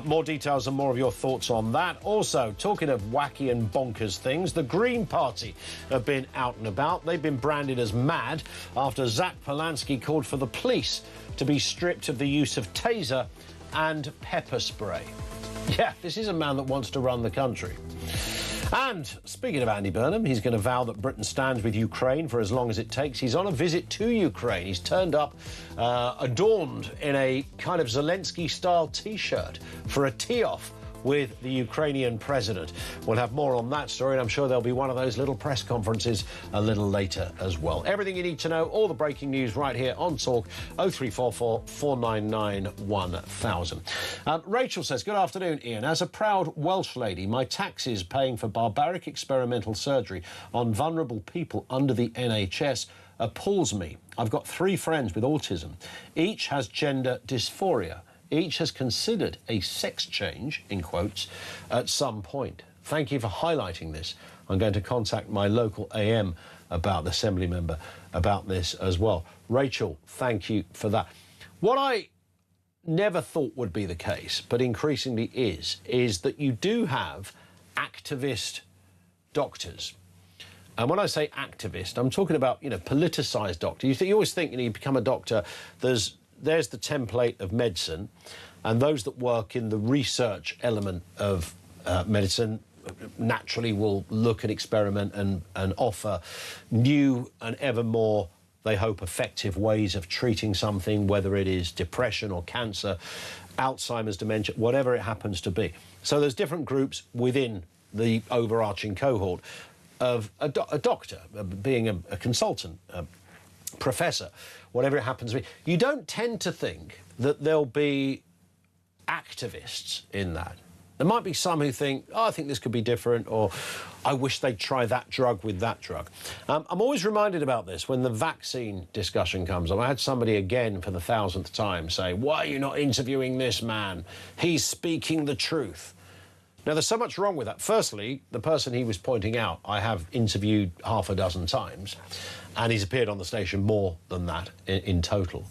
Speaker 2: More details and more of your thoughts on that. Also, talking of wacky and bonkers things, the Green Party have been out and about. They've been branded as mad after Zach Polanski called for the police to be stripped of the use of taser and pepper spray. Yeah, this is a man that wants to run the country. And speaking of Andy Burnham, he's going to vow that Britain stands with Ukraine for as long as it takes. He's on a visit to Ukraine. He's turned up adorned in a kind of Zelensky-style T-shirt for a tee-off with the Ukrainian president. We'll have more on that story, and I'm sure there'll be one of those little press conferences a little later as well. Everything you need to know, all the breaking news right here on Talk, 0344 499 1000. Rachel says, good afternoon, Ian. As a proud Welsh lady, my taxes paying for barbaric experimental surgery on vulnerable people under the NHS appalls me. I've got 3 friends with autism. Each has gender dysphoria. Each has considered a sex change, in quotes, at some point. Thank you for highlighting this. I'm going to contact my local AM about the Assembly member about this as well. Rachel, thank you for that. What I never thought would be the case, but increasingly is that you do have activist doctors. And when I say activist, I'm talking about, politicised doctor. You always think, you become a doctor, there's the template of medicine, and those that work in the research element of medicine naturally will look and experiment and offer new and ever more, they hope, effective ways of treating something, whether it is depression or cancer, Alzheimer's, dementia, whatever it happens to be. So there's different groups within the overarching cohort of a doctor, being a consultant, professor, whatever it happens to be. You don't tend to think that there'll be activists in that. There might be some who think, I think this could be different, or I wish they'd try that drug with that drug. I'm always reminded about this when the vaccine discussion comes up. I had somebody again for the 1000th time say, why are you not interviewing this man? He's speaking the truth. Now, there's so much wrong with that. Firstly, the person he was pointing out, I have interviewed half a dozen times, and he's appeared on the station more than that in total.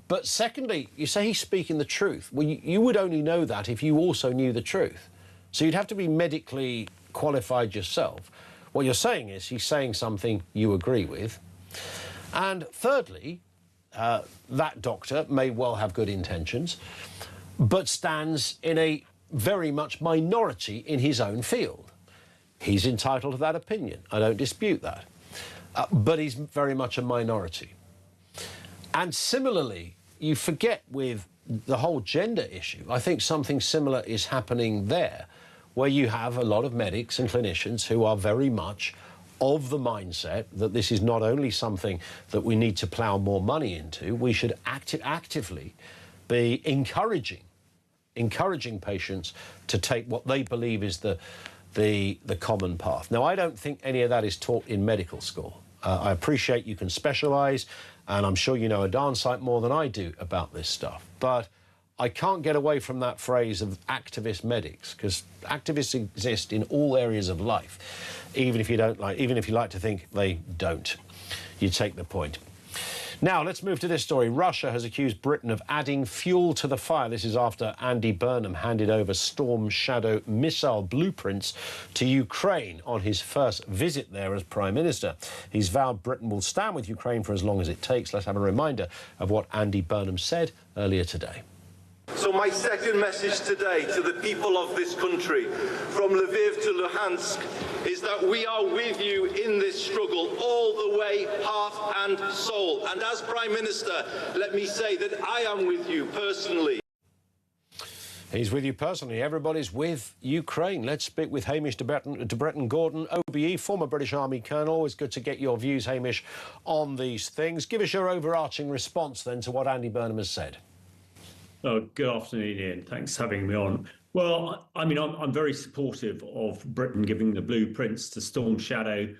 Speaker 2: But secondly, you say he's speaking the truth. Well, you would only know that if you also knew the truth. So you'd have to be medically qualified yourself. What you're saying is he's saying something you agree with. And thirdly, that doctor may well have good intentions, but stands in a very much minority in his own field. He's entitled to that opinion. I don't dispute that. But he's very much a minority. And similarly, you forget with the whole gender issue, I think something similar is happening there, where you have a lot of medics and clinicians who are very much of the mindset that this is not only something that we need to plough more money into, we should actively be encouraging encouraging patients to take what they believe is the common path. Now, I don't think any of that is taught in medical school. I appreciate you can specialise, and I'm sure you know a darn sight more than I do about this stuff. But I can't get away from that phrase of activist medics, because activists exist in all areas of life, even if you like to think they don't. You take the point. Now, let's move to this story. Russia has accused Britain of adding fuel to the fire. This is after Andy Burnham handed over Storm Shadow missile blueprints to Ukraine on his first visit there as Prime Minister. He's vowed Britain will stand with Ukraine for as long as it takes. Let's have a reminder of what Andy Burnham said earlier today.
Speaker 17: So my second message today to the people of this country, from Lviv to Luhansk, is that we are with you in this struggle all the way, heart and soul. And as Prime Minister, let me say that I am with you personally.
Speaker 2: He's with you personally. Everybody's with Ukraine. Let's speak with Hamish de Bretton Gordon, OBE, former British Army Colonel. Always good to get your views, Hamish, on these things. Give us your overarching response then to what Andy Burnham has said.
Speaker 18: Oh, good afternoon, Ian. Thanks for having me on. Well, I mean, I'm very supportive of Britain giving the blueprints to Storm Shadow.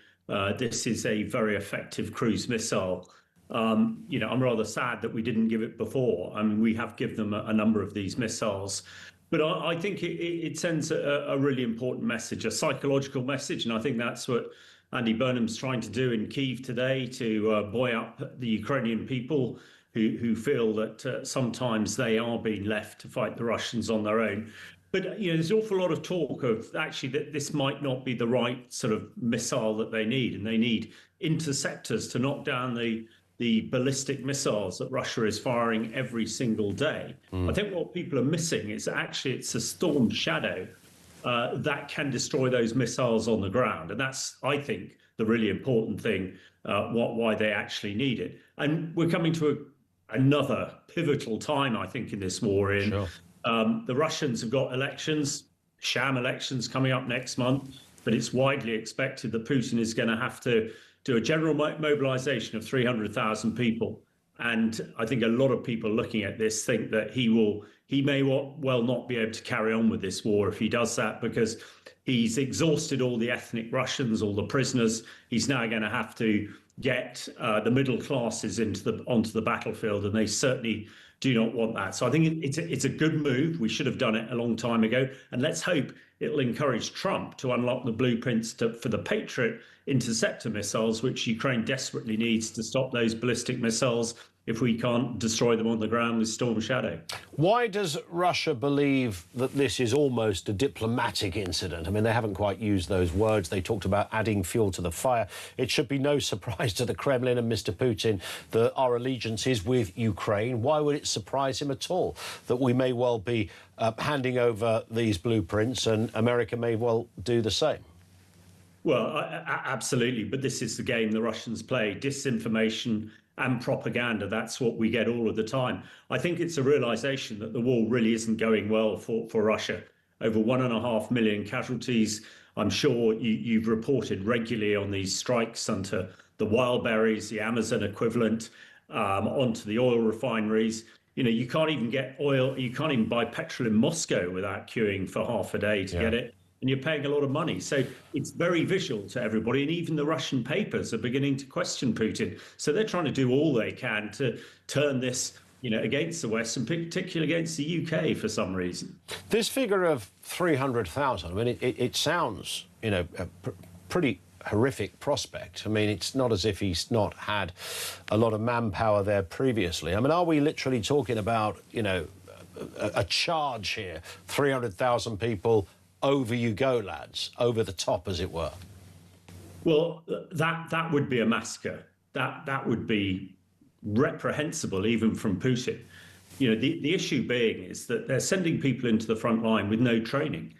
Speaker 18: This is a very effective cruise missile. You know, I'm rather sad that we didn't give it before. I mean, we have given them a number of these missiles. But I think it sends a really important message, a psychological message. And I think that's what Andy Burnham's trying to do in Kyiv today, to buoy up the Ukrainian people who feel that sometimes they are being left to fight the Russians on their own. But, you know, there's an awful lot of talk of actually that this might not be the right sort of missile that they need, and they need interceptors to knock down the ballistic missiles that Russia is firing every single day. I think what people are missing is actually it's a Storm Shadow that can destroy those missiles on the ground. And that's, I think, the really important thing, why they actually need it. And we're coming to another pivotal time, I think, in this war. Sure. The Russians have got elections, sham elections coming up next month, but it's widely expected that Putin is going to have to do a general mobilization of 300,000 people. And I think a lot of people looking at this think that he may well not be able to carry on with this war if he does that, because he's exhausted all the ethnic Russians, all the prisoners. He's now going to have to get the middle classes onto the battlefield, and they certainly do not want that. So I think it's a good move. We should have done it a long time ago, and let's hope it'll encourage Trump to unlock the blueprints for the Patriot interceptor missiles, which Ukraine desperately needs to stop those ballistic missiles if we can't destroy them on the ground with Storm Shadow.
Speaker 2: Why does Russia believe that this is almost a diplomatic incident? I mean, they haven't quite used those words. They talked about adding fuel to the fire. It should be no surprise to the Kremlin and Mr. Putin that our allegiance is with Ukraine. Why would it surprise him at all that we may well be handing over these blueprints, and America may well do the same?
Speaker 18: Well, absolutely. But this is the game the Russians play. Disinformation and propaganda. That's what we get all of the time. I think it's a realization that the war really isn't going well for Russia. Over 1.5 million casualties. I'm sure you've reported regularly on these strikes onto the Wildberries, the Amazon equivalent, onto the oil refineries. You know, you can't even get oil, you can't even buy petrol in Moscow without queuing for half a day to get it. And you're paying a lot of money. So it's very visual to everybody. And even the Russian papers are beginning to question Putin. So they're trying to do all they can to turn this, you know, against the West, and particularly against the UK for some reason.
Speaker 2: This figure of 300,000, I mean, it sounds, you know, a pretty horrific prospect. I mean, it's not as if he's not had a lot of manpower there previously. I mean, are we literally talking about, you know, a charge here? 300,000 people, over you go, lads, over the top, as it were.
Speaker 18: Well, that would be a massacre. That would be reprehensible, even from Putin. You know, the issue being is that they're sending people into the front line with no training.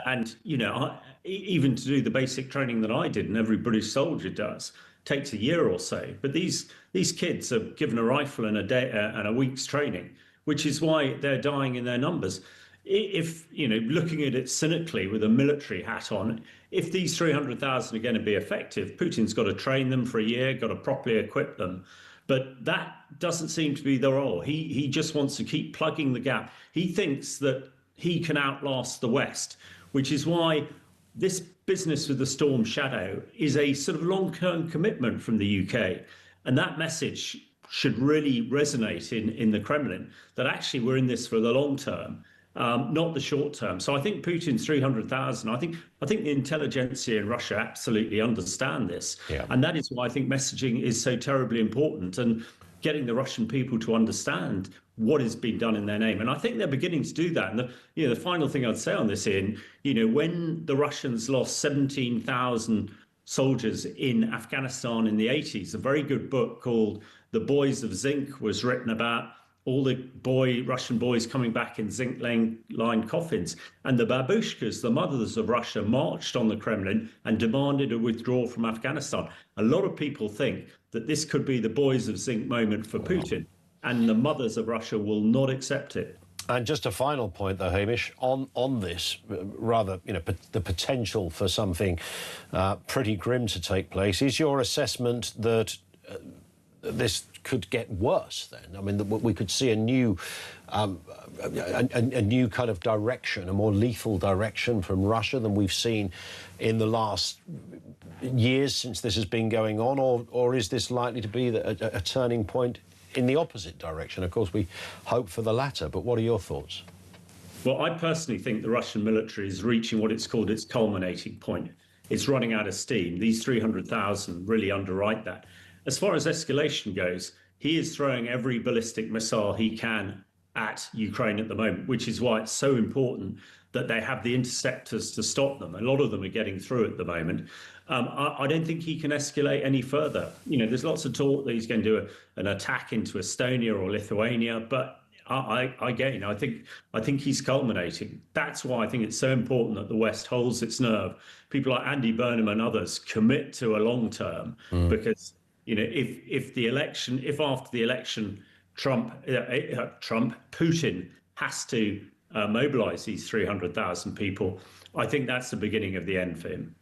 Speaker 18: And, you know, even to do the basic training that I did and every British soldier does, takes a year or so. But these kids are given a rifle and a day and a week's training, which is why they're dying in their numbers. If, you know, looking at it cynically with a military hat on, if these 300,000 are going to be effective, Putin's got to train them for a year, got to properly equip them. But that doesn't seem to be the role. He just wants to keep plugging the gap. He thinks that he can outlast the West, which is why this business with the Storm Shadow is a sort of long-term commitment from the UK. And that message should really resonate in the Kremlin, that actually we're in this for the long term, not the short term. So I think Putin's 300,000, I think the intelligentsia in Russia absolutely understand this.
Speaker 2: Yeah.
Speaker 18: And that is why I think messaging is so terribly important, and getting the Russian people to understand what has been done in their name. And I think they're beginning to do that. And the final thing I'd say on this, Ian, when the Russians lost 17,000 soldiers in Afghanistan in the 80s, a very good book called The Boys of Zinc was written about all the Russian boys coming back in zinc-lined coffins. And the babushkas, the mothers of Russia, marched on the Kremlin and demanded a withdrawal from Afghanistan. A lot of people think that this could be the Boys of Zinc moment for Putin, and the mothers of Russia will not accept it.
Speaker 2: And just a final point, though, Hamish, on this, rather, the potential for something pretty grim to take place. Is your assessment that this could get worse then? I mean, we could see a new kind of direction, a more lethal direction from Russia than we've seen in the last years since this has been going on, or is this likely to be a turning point in the opposite direction? Of course, we hope for the latter, but what are your thoughts?
Speaker 18: Well, I personally think the Russian military is reaching what it's called its culminating point. It's running out of steam. These 300,000 really underwrite that. As far as escalation goes, he is throwing every ballistic missile he can at Ukraine at the moment, which is why it's so important that they have the interceptors to stop them. A lot of them are getting through at the moment. I don't think he can escalate any further. There's lots of talk that he's going to do an attack into Estonia or Lithuania, but I think he's culminating. That's why I think it's so important that the West holds its nerve. People like Andy Burnham and others commit to a long term, because if after the election Putin has to mobilize these 300,000 people, I think that's the beginning of the end for him.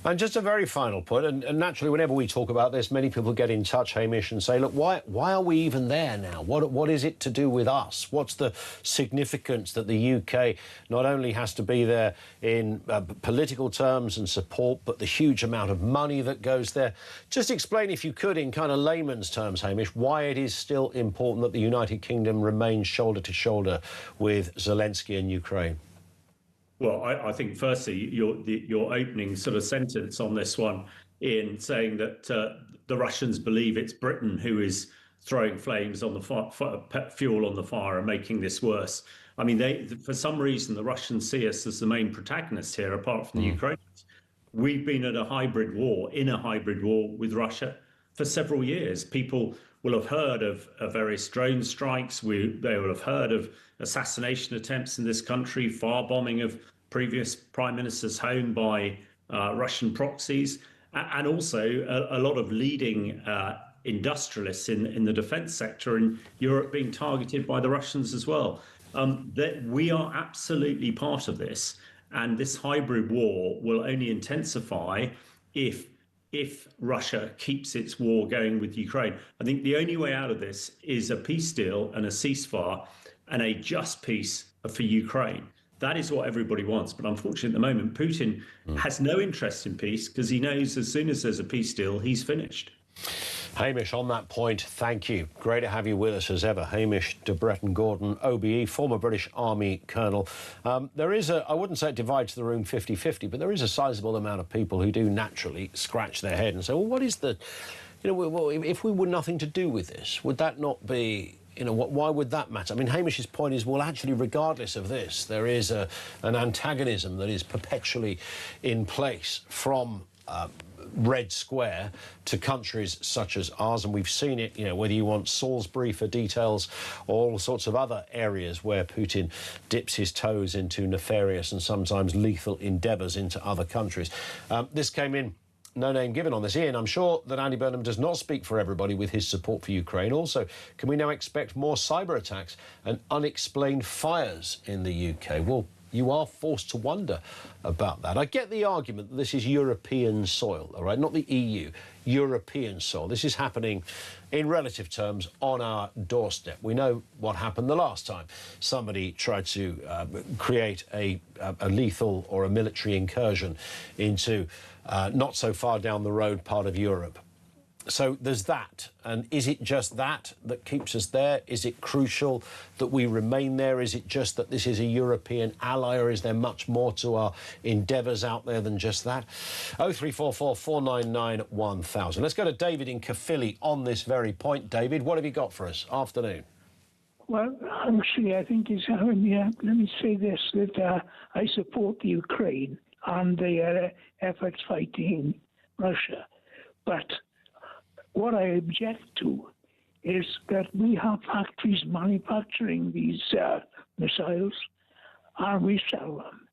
Speaker 2: And just a very final point, and naturally, whenever we talk about this, many people get in touch, Hamish, and say, look, why are we even there now? What is it to do with us? What's the significance that the UK not only has to be there in political terms and support, but the huge amount of money that goes there? Just explain, if you could, in kind of layman's terms, Hamish, why it is still important that the United Kingdom remains shoulder to shoulder with Zelensky and Ukraine.
Speaker 18: Well, I think firstly, your opening sort of sentence on this one, in saying that the Russians believe it's Britain who is throwing flames on the fuel on the fire and making this worse. I mean, for some reason, the Russians see us as the main protagonist here, apart from the Ukrainians. We've been in a hybrid war with Russia for several years. People will have heard of various drone strikes. They will have heard of assassination attempts in this country, firebombing of previous prime minister's home by Russian proxies, and also a lot of leading industrialists in the defense sector in Europe being targeted by the Russians as well. That we are absolutely part of this, and this hybrid war will only intensify if Russia keeps its war going with Ukraine. I think the only way out of this is a peace deal and a ceasefire and a just peace for Ukraine. That is what everybody wants. But unfortunately, at the moment, Putin has no interest in peace, because he knows as soon as there's a peace deal, he's finished.
Speaker 2: Hamish, on that point, thank you. Great to have you with us as ever. Hamish de Bretton-Gordon, OBE, former British Army Colonel. There is I wouldn't say it divides the room 50-50, but there is a sizable amount of people who do naturally scratch their head and say, well, what is the... if we were nothing to do with this, would that not be... why would that matter? I mean, Hamish's point is, well, actually, regardless of this, there is an antagonism that is perpetually in place from Red Square to countries such as ours, and we've seen it, whether you want Salisbury for details or all sorts of other areas where Putin dips his toes into nefarious and sometimes lethal endeavours into other countries. This came in. No name given on this. Ian, I'm sure that Andy Burnham does not speak for everybody with his support for Ukraine. Also, can we now expect more cyber attacks and unexplained fires in the UK? We'll you are forced to wonder about that. I get the argument that this is European soil, all right, not the EU, European soil. This is happening in relative terms on our doorstep. We know what happened the last time somebody tried to create a lethal or a military incursion into not so far down the road part of Europe. So there's that. And is it just that keeps us there? Is it crucial that we remain there? Is it just that this is a European ally, or is there much more to our endeavours out there than just that? 0344 499 1000. Let's go to David in Caerphilly on this very point. David, what have you got for us? Afternoon.
Speaker 19: Well, actually, I think it's, let me say this, that I support the Ukraine and the efforts fighting Russia. But what I object to is that we have factories manufacturing these missiles and we sell them.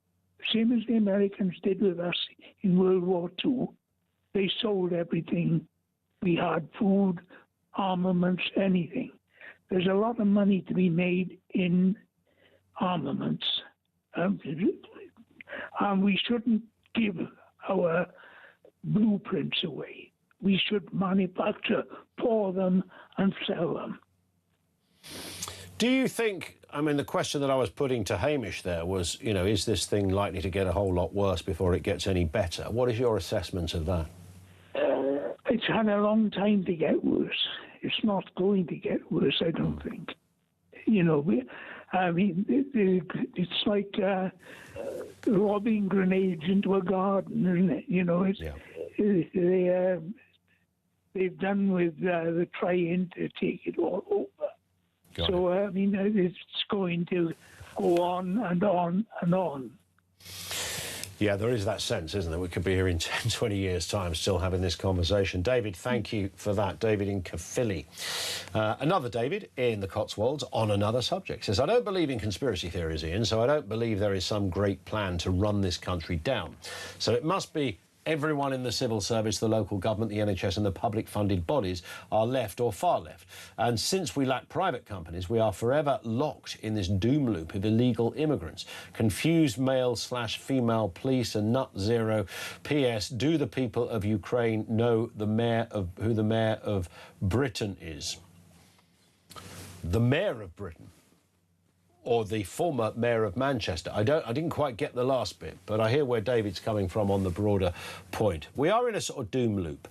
Speaker 19: Same as the Americans did with us in World War II. They sold everything. We had food, armaments, anything. There's a lot of money to be made in armaments. And we shouldn't give our blueprints away. We should manufacture for them and sell them.
Speaker 2: Do you think, I mean, the question that I was putting to Hamish there was, you know, is this thing likely to get a whole lot worse before it gets any better? What is your assessment of that?
Speaker 19: It's had a long time to get worse. It's not going to get worse, I don't think. You know, it's like lobbing grenades into a garden, isn't it? You know, they've done with the trying to take it all over. So, I mean, it's going to go on and on and on.
Speaker 2: Yeah, there is that sense, isn't there? We could be here in 10, 20 years' time still having this conversation. David, thank you for that. David in Caerphilly. Another David in the Cotswolds on another subject says, I don't believe in conspiracy theories, Ian, so I don't believe there is some great plan to run this country down. So it must be everyone in the civil service, the local government, the NHS and the public-funded bodies are left or far left. And since we lack private companies, we are forever locked in this doom loop of illegal immigrants. Confused male/female police and nut zero. P.S. Do the people of Ukraine know who the mayor of Britain is? The mayor of Britain? Or the former mayor of Manchester. I didn't quite get the last bit, but I hear where David's coming from on the broader point. We are in a sort of doom loop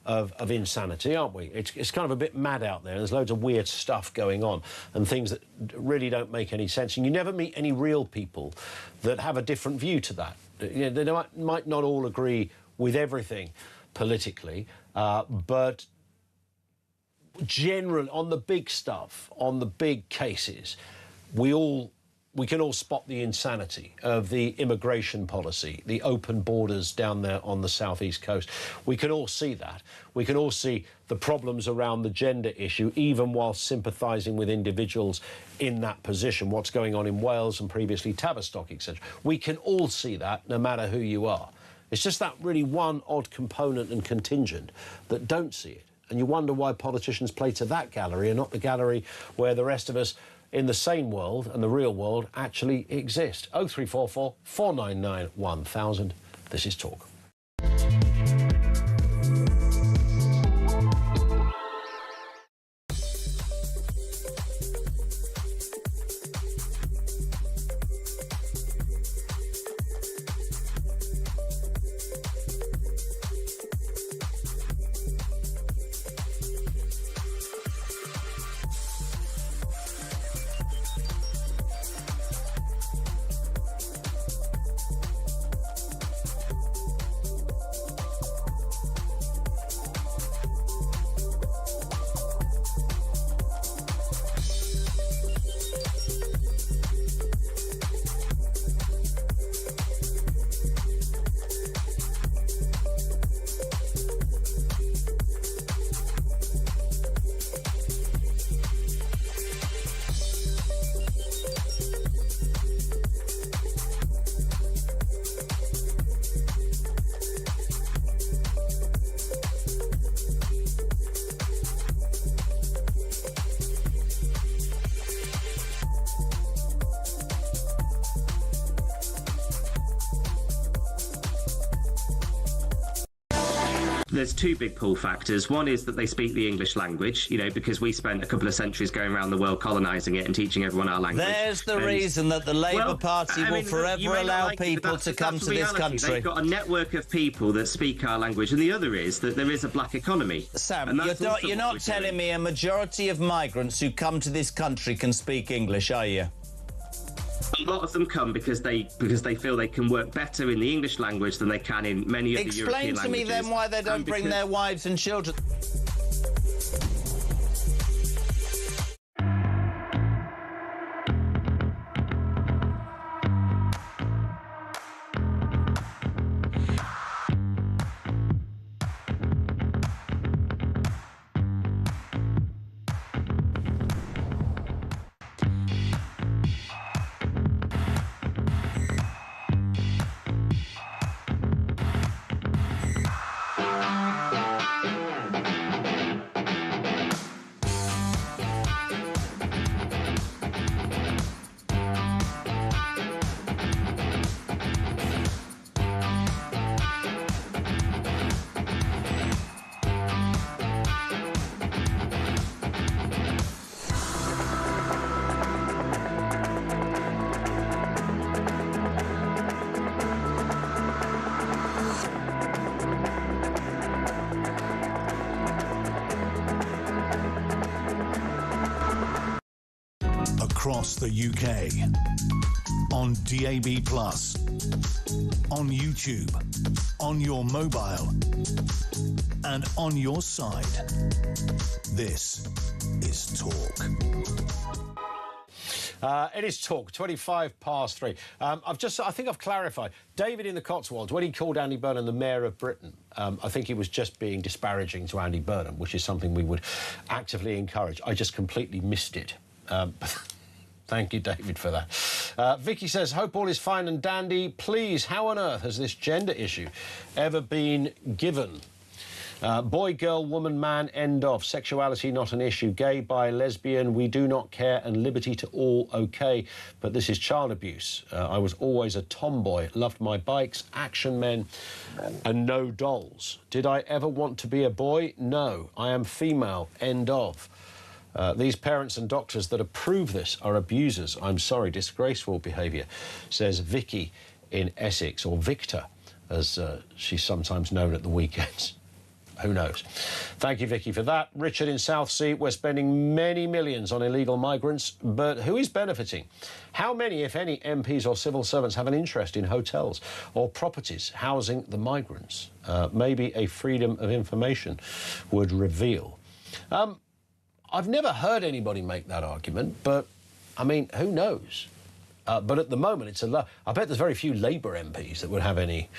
Speaker 2: of insanity, aren't we? It's kind of a bit mad out there. There's loads of weird stuff going on and things that really don't make any sense. And you never meet any real people that have a different view to that. You know, they might not all agree with everything politically, but generally on the big stuff, on the big cases, we can all spot the insanity of the immigration policy, the open borders down there on the southeast coast. We can all see that. We can all see the problems around the gender issue, even while sympathising with individuals in that position, what's going on in Wales and previously Tavistock, etc. We can all see that, no matter who you are. It's just that really one odd component and contingent that don't see it. And you wonder why politicians play to that gallery and not the gallery where the rest of us in the sane world and the real world actually exist. 0344 499 1000. This is Talk.
Speaker 6: There's two big pull factors. One is that they speak the English language, because we spent a couple of centuries going around the world colonising it and teaching everyone our language.
Speaker 7: There's the reason that the Labour Party will forever allow people to come to this country.
Speaker 6: They've got a network of people that speak our language, and the other is that there is a black economy.
Speaker 7: Sam, you're not telling me a majority of migrants who come to this country can speak English, are you?
Speaker 6: A lot of them come because they feel they can work better in the English language than they can in many of the European languages.
Speaker 7: Explain to me then why they don't bring their wives and children.
Speaker 1: Across the UK, on DAB+, on YouTube, on your mobile, and on your side. This is Talk.
Speaker 2: It is Talk, 3. I think I've clarified. David in the Cotswolds, when he called Andy Burnham the Mayor of Britain, I think he was just being disparaging to Andy Burnham, which is something we would actively encourage. I just completely missed it. Thank you, David, for that. Vicky says, hope all is fine and dandy. Please, how on earth has this gender issue ever been given? Boy, girl, woman, man, end of. Sexuality not an issue. Gay, bi, lesbian, we do not care, and liberty to all, OK. But this is child abuse. I was always a tomboy, loved my bikes, action men, and no dolls. Did I ever want to be a boy? No. I am female, end of. These parents and doctors that approve this are abusers. I'm sorry, disgraceful behaviour, says Vicky in Essex, or Victor, as she's sometimes known at the weekends. Who knows? Thank you, Vicky, for that. Richard in Southsea, we're spending many millions on illegal migrants, but who is benefiting? How many, if any, MPs or civil servants have an interest in hotels or properties housing the migrants? Maybe a freedom of information would reveal. I've never heard anybody make that argument, but, I mean, who knows? But at the moment, it's I bet there's very few Labour MPs that would have any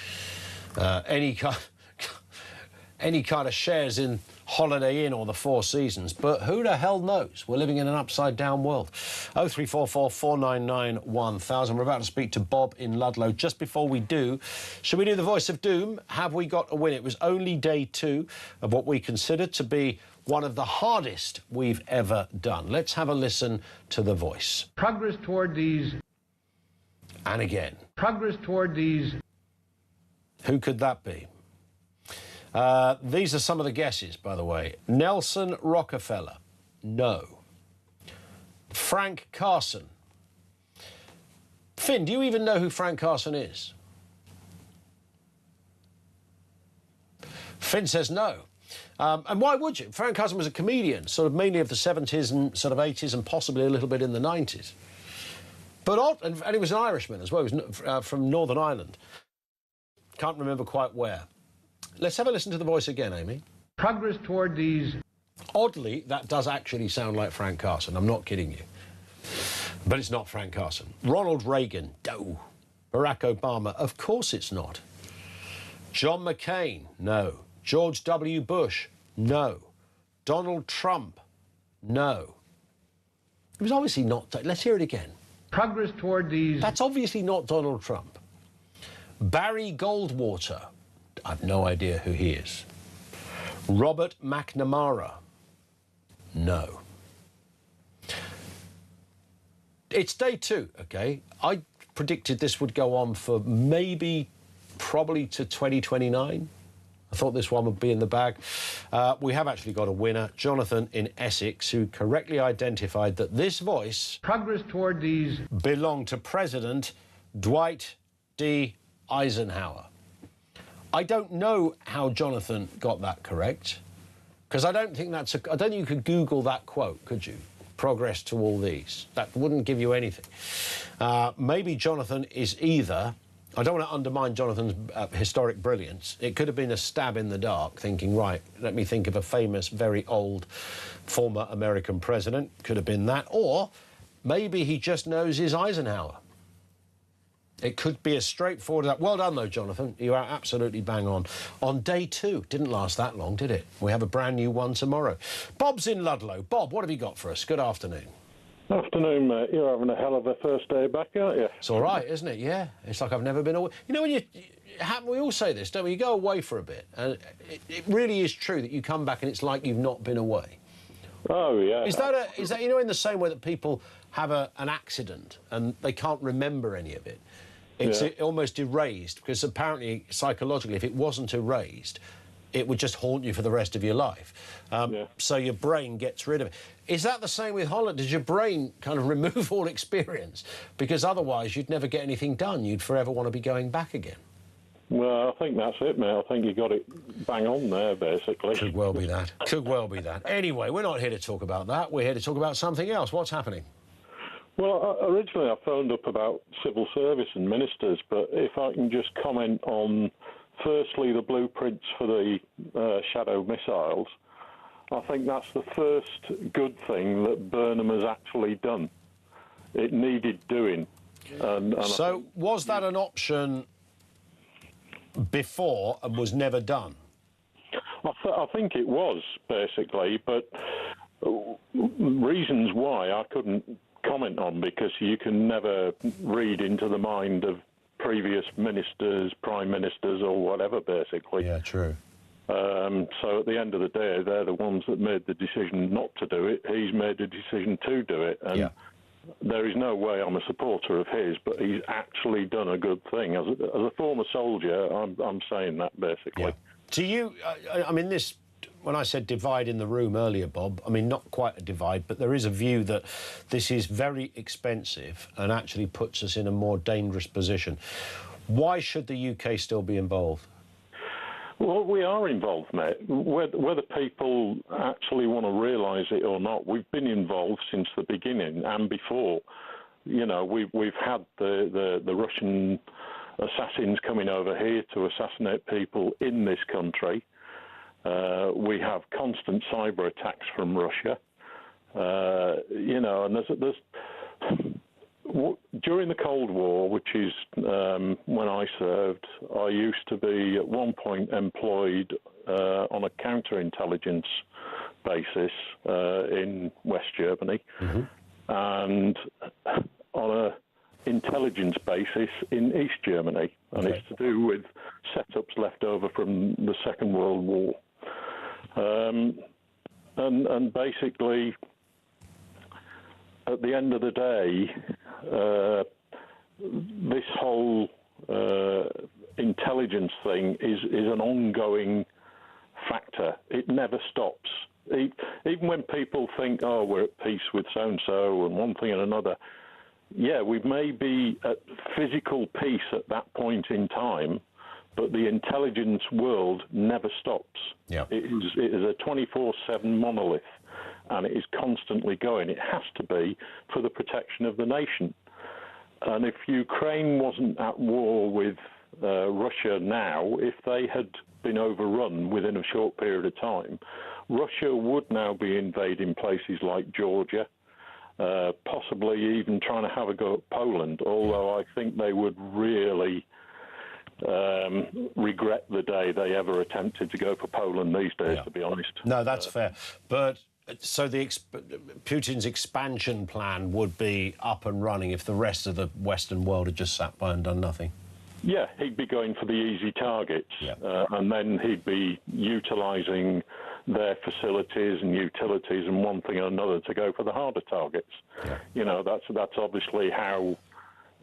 Speaker 2: kind of shares in Holiday Inn or the Four Seasons. But who the hell knows? We're living in an upside-down world. 0344 499 1000. We're about to speak to Bob in Ludlow. Just before we do, should we do the Voice of Doom? Have we got a win? It was only day 2 of what we consider to be one of the hardest we've ever done. Let's have a listen to the voice.
Speaker 15: Progress toward these.
Speaker 2: And again.
Speaker 15: Progress toward these.
Speaker 2: Who could that be? These are some of the guesses, by the way. Nelson Rockefeller. No. Frank Carson. Finn, do you even know who Frank Carson is? Finn says no. And why would you? Frank Carson was a comedian, sort of mainly of the 70s and sort of 80s and possibly a little bit in the 90s. But and he was an Irishman as well. He was from Northern Ireland. Can't remember quite where. Let's have a listen to the voice again, Amy.
Speaker 15: Progress toward these.
Speaker 2: Oddly, that does actually sound like Frank Carson. I'm not kidding you. But it's not Frank Carson. Ronald Reagan. No. Barack Obama. Of course it's not. John McCain. No. George W. Bush. No. Donald Trump. No. It was obviously not. Let's hear it again.
Speaker 15: Progress toward these.
Speaker 2: That's obviously not Donald Trump. Barry Goldwater. I've no idea who he is. Robert McNamara. No. It's day 2, OK? I predicted this would go on for probably to 2029. I thought this one would be in the bag. We have actually got a winner, Jonathan in Essex, who correctly identified that this voice...
Speaker 15: Progress toward these...
Speaker 2: ...belonged to President Dwight D. Eisenhower. I don't know how Jonathan got that correct, because I don't think that's I don't think you could Google that quote, could you? Progress to all these. That wouldn't give you anything. Maybe Jonathan is either... I don't want to undermine Jonathan's historic brilliance. It could have been a stab in the dark, thinking, right, let me think of a famous, very old former American president. Could have been that. Or maybe he just knows his Eisenhower. It could be as straightforward as that. Well done, though, Jonathan. You are absolutely bang on. On day 2. Didn't last that long, did it? We have a brand new one tomorrow. Bob's in Ludlow. Bob, what have you got for us? Good afternoon.
Speaker 20: Afternoon, mate. You're having a hell of a first day back, aren't you?
Speaker 2: It's all right, isn't it? Yeah. It's like I've never been away. You know, when we all say this, don't we? You go away for a bit, and it really is true that you come back and it's like you've not been away.
Speaker 20: Oh, yeah.
Speaker 2: Is that, you know, in the same way that people have an accident and they can't remember any of it? It's almost erased, because apparently, psychologically, if it wasn't erased, it would just haunt you for the rest of your life. So your brain gets rid of it. Is that the same with Holland? Does your brain kind of remove all experience? Because otherwise you'd never get anything done. You'd forever want to be going back again.
Speaker 20: Well, I think that's it, mate. I think you got it bang on there, basically.
Speaker 2: Could well be that. Could well be that. Anyway, we're not here to talk about that. We're here to talk about something else. What's happening?
Speaker 20: Well, originally I phoned up about civil service and ministers, but if I can just comment on, firstly, the blueprints for the Shadow missiles, I think that's the first good thing that Burnham has actually done. It needed doing.
Speaker 2: So was that an option before and was never done?
Speaker 20: I think it was, basically, but reasons why I couldn't comment on, because you can never read into the mind of previous ministers, prime ministers or whatever, basically.
Speaker 2: Yeah, true.
Speaker 20: So at the end of the day, they're the ones that made the decision not to do it. He's made the decision to do it. And there is no way I'm a supporter of his, but he's actually done a good thing. As a former soldier, I'm saying that, basically.
Speaker 2: Yeah. Do you, I mean, this, when I said divide in the room earlier, Bob, I mean, not quite a divide, but there is a view that this is very expensive and actually puts us in a more dangerous position. Why should the UK still be involved?
Speaker 20: Well, we are involved, mate. Whether people actually want to realise it or not, we've been involved since the beginning and before. You know, we've had the Russian assassins coming over here to assassinate people in this country. We have constant cyber attacks from Russia. You know, and there's during the Cold War, which is when I served, I used to be at one point employed on a counterintelligence basis in West Germany, and on a intelligence basis in East Germany, and it's to do with setups left over from the Second World War. And basically, at the end of the day, this whole intelligence thing is an ongoing factor. It never stops. Even when people think, oh, we're at peace with so-and-so and one thing and another, yeah, we may be at physical peace at that point in time, but the intelligence world never stops.
Speaker 2: Yeah.
Speaker 20: It is a 24/7 monolith, and it is constantly going. It has to be for the protection of the nation. And if Ukraine wasn't at war with Russia now, if they had been overrun within a short period of time, Russia would now be invading places like Georgia, possibly even trying to have a go at Poland, although I think they would really regret the day they ever attempted to go for Poland these days, to be honest.
Speaker 2: No, that's fair. But so Putin's expansion plan would be up and running if the rest of the Western world had just sat by and done nothing?
Speaker 20: Yeah, he'd be going for the easy targets, and then he'd be utilising their facilities and utilities and one thing or another to go for the harder targets. You know, that's obviously how,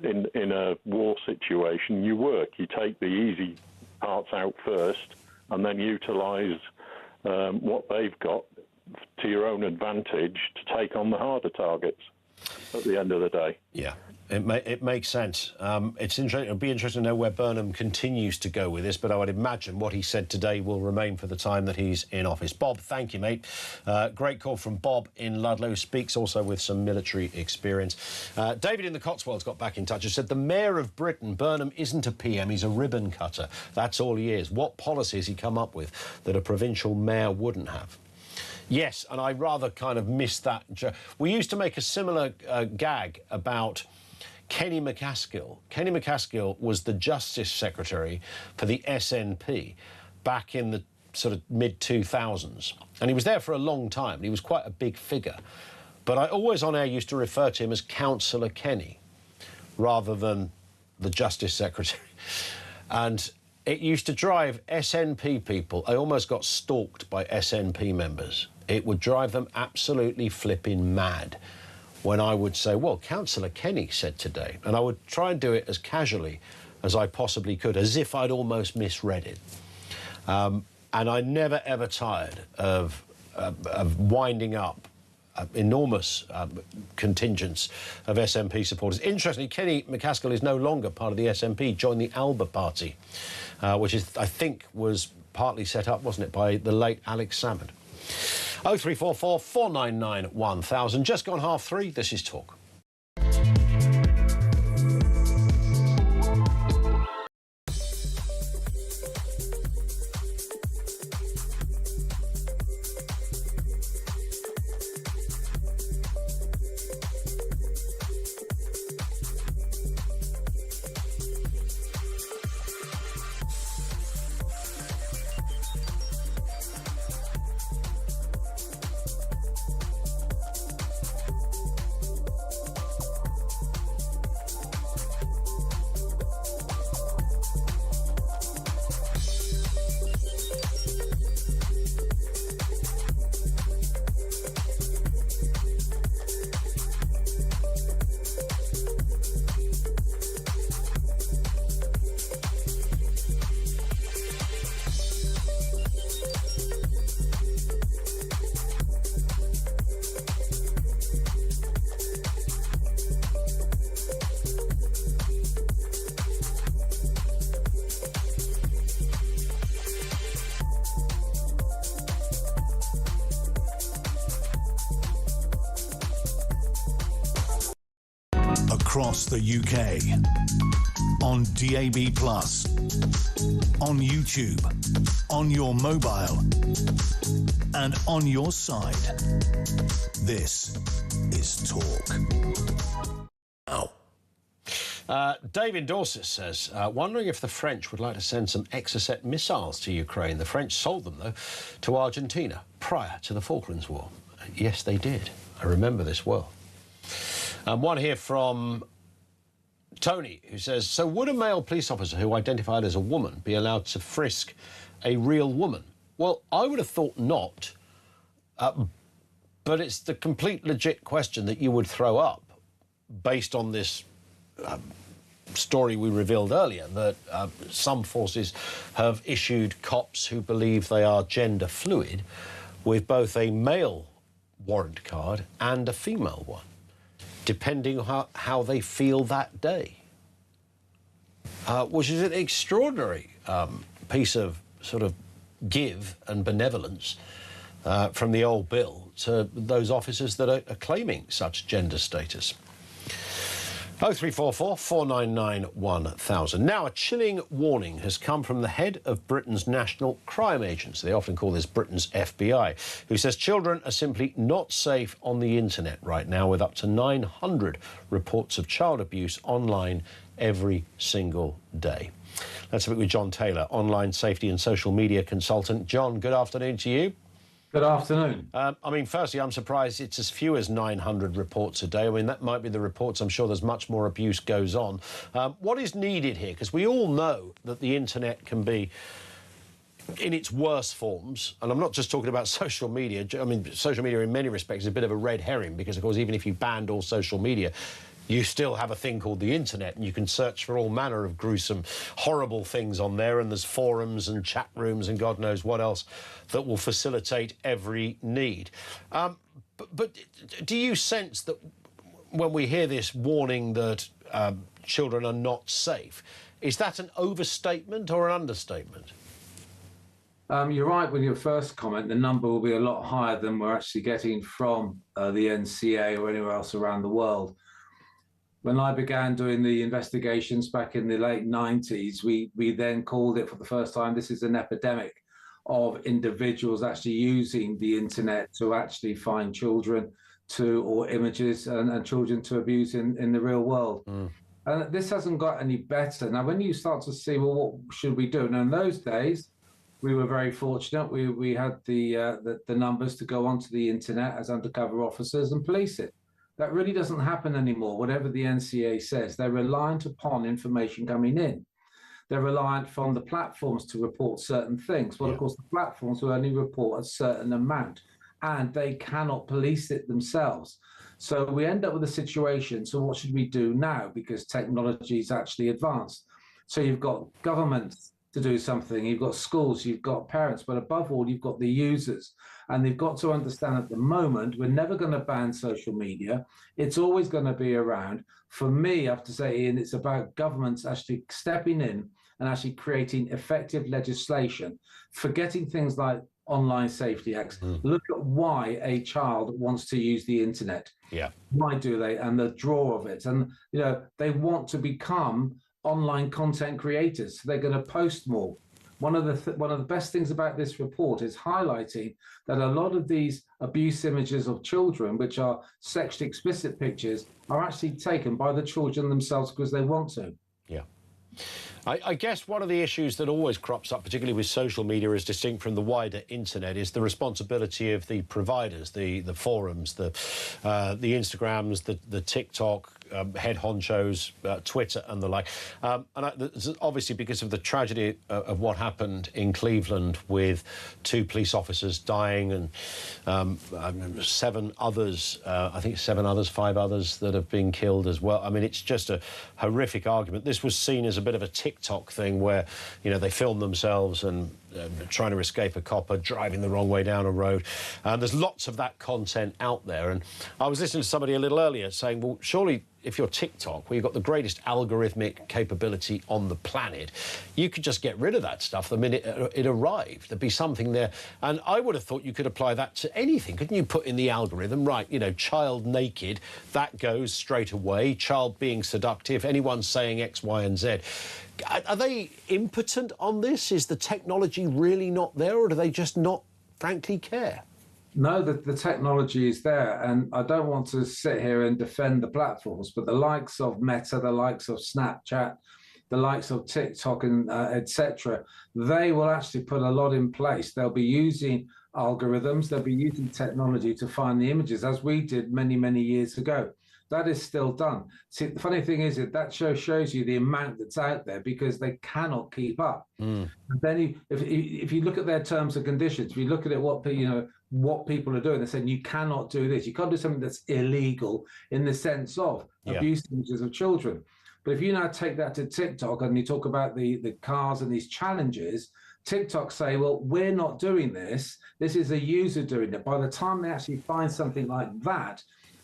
Speaker 20: in a war situation, you work. You take the easy parts out first, and then utilise what they've got to your own advantage to take on the harder targets at the end of the day.
Speaker 2: Yeah. It makes sense. It's interesting. It'll be interesting to know where Burnham continues to go with this, but I would imagine what he said today will remain for the time that he's in office. Bob, thank you, mate. Great call from Bob in Ludlow, who speaks also with some military experience. David in the Cotswolds got back in touch and said the Mayor of Britain, Burnham, isn't a PM, he's a ribbon cutter. That's all he is. What policy has he come up with that a provincial mayor wouldn't have? Yes, and I rather kind of missed that. We used to make a similar gag about Kenny McCaskill. Kenny McCaskill was the Justice Secretary for the SNP back in the sort of mid-2000s. And he was there for a long time. He was quite a big figure. But I always on air used to refer to him as Councillor Kenny rather than the Justice Secretary. And it used to drive SNP people. I almost got stalked by SNP members. It would drive them absolutely flipping mad when I would say, well, Councillor Kenny said today, and I would try and do it as casually as I possibly could, as if I'd almost misread it. And I never, ever tired of winding up enormous contingents of SNP supporters. Interestingly, Kenny McCaskill is no longer part of the SNP, joined the Alba Party, which is, I think, was partly set up, wasn't it, by the late Alex Salmond. 0344 499 1000. Just gone 3:30. This is Talk.
Speaker 1: Across the UK, on DAB+, on YouTube, on your mobile, and on your side. This is Talk.
Speaker 2: David Dorset says, wondering if the French would like to send some Exocet missiles to Ukraine. The French sold them, though, to Argentina prior to the Falklands War. Yes, they did. I remember this well. One here from Tony, who says, so would a male police officer who identified as a woman be allowed to frisk a real woman? Well, I would have thought not, but it's the complete legit question that you would throw up based on this story we revealed earlier, that some forces have issued cops who believe they are gender fluid with both a male warrant card and a female one, depending on how they feel that day, which is an extraordinary piece of sort of give and benevolence from the old bill to those officers that are claiming such gender status. 0344 499 1000. Now, a chilling warning has come from the head of Britain's National Crime Agency. They often call this Britain's FBI, who says children are simply not safe on the internet right now, with up to 900 reports of child abuse online every single day. Let's speak with John Taylor, online safety and social media consultant. John, good afternoon to you.
Speaker 21: Good afternoon.
Speaker 2: I mean, firstly, I'm surprised it's as few as 900 reports a day. I mean, that might be the reports. I'm sure there's much more abuse goes on. What is needed here? Because we all know that the internet can be, in its worst forms, and I'm not just talking about social media. I mean, social media in many respects is a bit of a red herring because, of course, even if you banned all social media, you still have a thing called the internet, and you can search for all manner of gruesome, horrible things on there, and there's forums and chat rooms and God knows what else that will facilitate every need. But do you sense that when we hear this warning that children are not safe, is that an overstatement or an understatement?
Speaker 21: You're right with your first comment. The number will be a lot higher than we're actually getting from the NCA or anywhere else around the world. When I began doing the investigations back in the late 90s, we then called it for the first time, this is an epidemic of individuals actually using the internet to actually find children or images and children to abuse in the real world. And this hasn't got any better. Now, when you start to see, well, what should we do? Now, in those days, we were very fortunate. We had the numbers to go onto the internet as undercover officers and police it. That really doesn't happen anymore. Whatever the NCA says, they're reliant upon information coming in. They're reliant from the platforms to report certain things. Well, of course, the platforms will only report a certain amount, and they cannot police it themselves. So we end up with a situation. So what should we do now? Because technology is actually advanced. So you've got governments to do something, you've got schools, you've got parents, but above all, you've got the users. And they've got to understand at the moment, we're never going to ban social media. It's always going to be around. For me, I have to say, Ian, it's about governments actually stepping in and actually creating effective legislation, forgetting things like Online Safety Acts. Look at why a child wants to use the internet.
Speaker 2: Yeah.
Speaker 21: Why do they? And the draw of it. And, you know, they want to become online content creators. So they're going to post more. One of the best things about this report is highlighting that a lot of these abuse images of children, which are sexually explicit pictures, are actually taken by the children themselves because they want to.
Speaker 2: Yeah. I guess one of the issues that always crops up, particularly with social media, as distinct from the wider internet, is the responsibility of the providers, the forums, the Instagrams, the TikTok head honchos, Twitter and the like. Obviously, because of the tragedy of what happened in Cleveland with 2 police officers dying and 7 others, I think 7 others, 5 others that have been killed as well. I mean, it's just a horrific argument. This was seen as a bit of a TikTok thing where, you know, they film themselves and trying to escape a copper, driving the wrong way down a road. There's lots of that content out there. And I was listening to somebody a little earlier saying, well, surely if you're TikTok, where you've got the greatest algorithmic capability on the planet, you could just get rid of that stuff the minute it arrived. There'd be something there. And I would have thought you could apply that to anything. Couldn't you put in the algorithm, right, you know, child naked, that goes straight away, child being seductive, anyone saying X, Y and Z. Are they impotent on this? Is the technology really not there, or do they just not, frankly, care?
Speaker 21: No, the technology is there, and I don't want to sit here and defend the platforms, but the likes of Meta, the likes of Snapchat, the likes of TikTok and etc., they will actually put a lot in place. They'll be using algorithms, they'll be using technology to find the images, as we did many, many years ago. That is still done. See, the funny thing is that shows you the amount that's out there because they cannot keep up. And then if you look at their terms and conditions, if you look at it, what people are doing, they're saying you cannot do this. You can't do something that's illegal in the sense of abuse images of children. But if you now take that to TikTok and you talk about the cars and these challenges, TikTok say, well, we're not doing this. This is a user doing it. By the time they actually find something like that,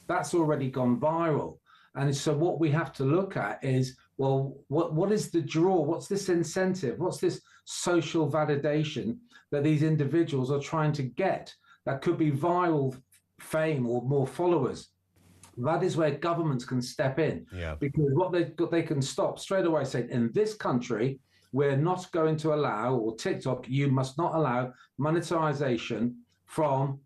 Speaker 21: that's already gone viral. And so what we have to look at is, well, what is the draw? What's this incentive? What's this social validation that these individuals are trying to get? That could be viral fame or more followers. That is where governments can step in. Because what they can stop straight away, saying, in this country, we're not going to allow, or TikTok, you must not allow monetization from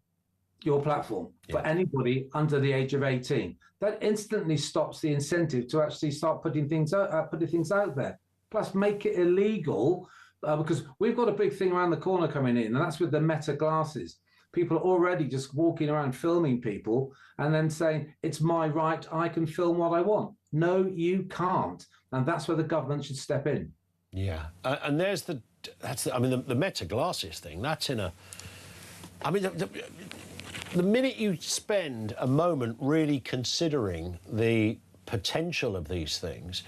Speaker 21: your platform for anybody under the age of 18. That instantly stops the incentive to actually start putting things out there. Plus, make it illegal, because we've got a big thing around the corner coming in, and that's with the Meta glasses. People are already just walking around filming people and then saying, it's my right, I can film what I want. No, you can't. And that's where the government should step in.
Speaker 2: Yeah. And there's the Meta glasses thing, that's in a... I mean, the minute you spend a moment really considering the potential of these things,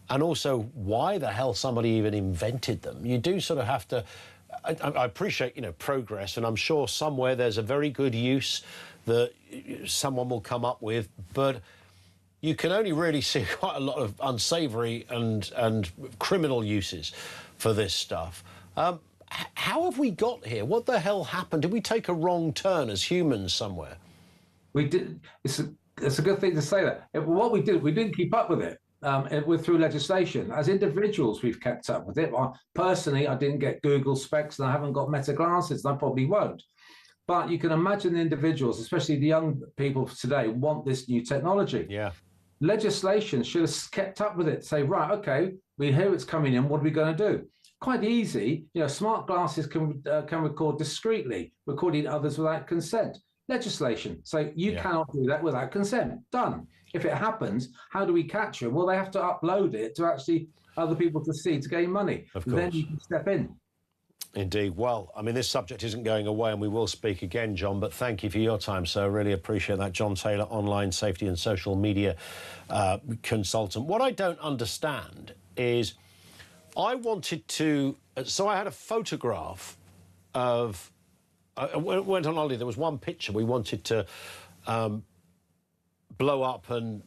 Speaker 2: and also why the hell somebody even invented them. You do sort of have to. I appreciate, you know, progress, and I'm sure somewhere there's a very good use that someone will come up with, but you can only really see quite a lot of unsavoury and criminal uses for this stuff. How have we got here? What the hell happened? Did we take a wrong turn as humans somewhere?
Speaker 21: We did. It's a good thing to say that. What we did, we didn't keep up with it. Through legislation. As individuals, we've kept up with it. Personally, I didn't get Google specs, and I haven't got Meta glasses, and I probably won't. But you can imagine the individuals, especially the young people today, want this new technology.
Speaker 2: Yeah.
Speaker 21: Legislation should have kept up with it. Say, right, okay, we hear it's coming in. What are we going to do? Quite easy. You know, smart glasses can record discreetly, recording others without consent. Legislation. So you cannot do that without consent. Done. If it happens, how do we catch them? Well, they have to upload it to actually other people to see, to gain money.
Speaker 2: Of course.
Speaker 21: Then you can step in.
Speaker 2: Indeed. Well, I mean, this subject isn't going away, and we will speak again, John, but thank you for your time, sir. Really appreciate that. John Taylor, online safety and social media consultant. What I don't understand is I wanted to... So I had a photograph of... I went on holiday. There was one picture we wanted to blow up and,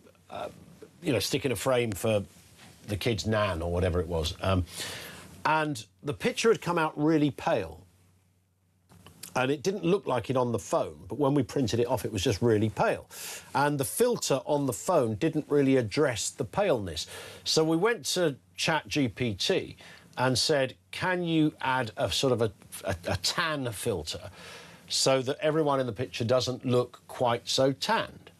Speaker 2: you know, stick in a frame for the kid's nan or whatever it was. And the picture had come out really pale. And it didn't look like it on the phone, but when we printed it off, it was just really pale. And the filter on the phone didn't really address the paleness. So we went to ChatGPT and said, can you add a sort of a tan filter so that everyone in the picture doesn't look quite so tanned?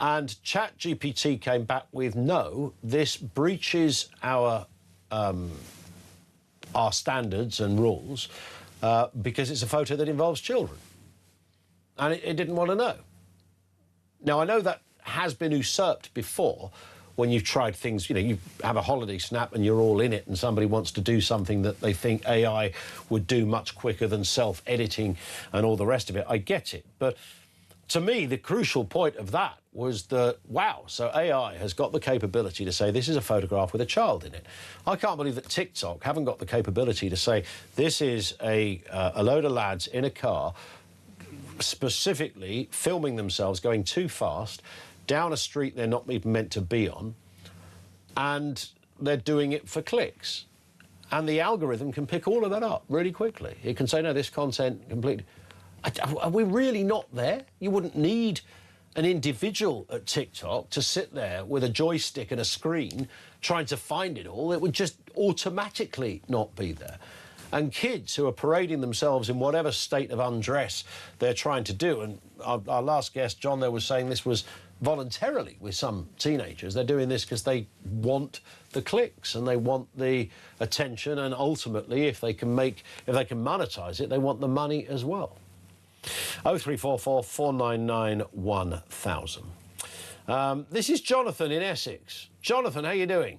Speaker 2: And ChatGPT came back with, no, this breaches our standards and rules because it's a photo that involves children. And it didn't want to know. Now, I know that has been usurped before when you've tried things, you know, you have a holiday snap and you're all in it and somebody wants to do something that they think AI would do much quicker than self-editing and all the rest of it. I get it. But to me, the crucial point of that was that, wow, so AI has got the capability to say this is a photograph with a child in it. I can't believe that TikTok haven't got the capability to say this is a load of lads in a car specifically filming themselves going too fast down a street they're not even meant to be on, and they're doing it for clicks. And the algorithm can pick all of that up really quickly. It can say, no, this content completely... Are we really not there? You wouldn't need an individual at TikTok to sit there with a joystick and a screen trying to find it all. It would just automatically not be there. And kids who are parading themselves in whatever state of undress they're trying to do, and our last guest, John, there was saying this was voluntarily with some teenagers. They're doing this because they want the clicks and they want the attention, and ultimately, if they can monetize it, they want the money as well. 0344 499 1000. This is Jonathan in Essex. Jonathan, how you doing?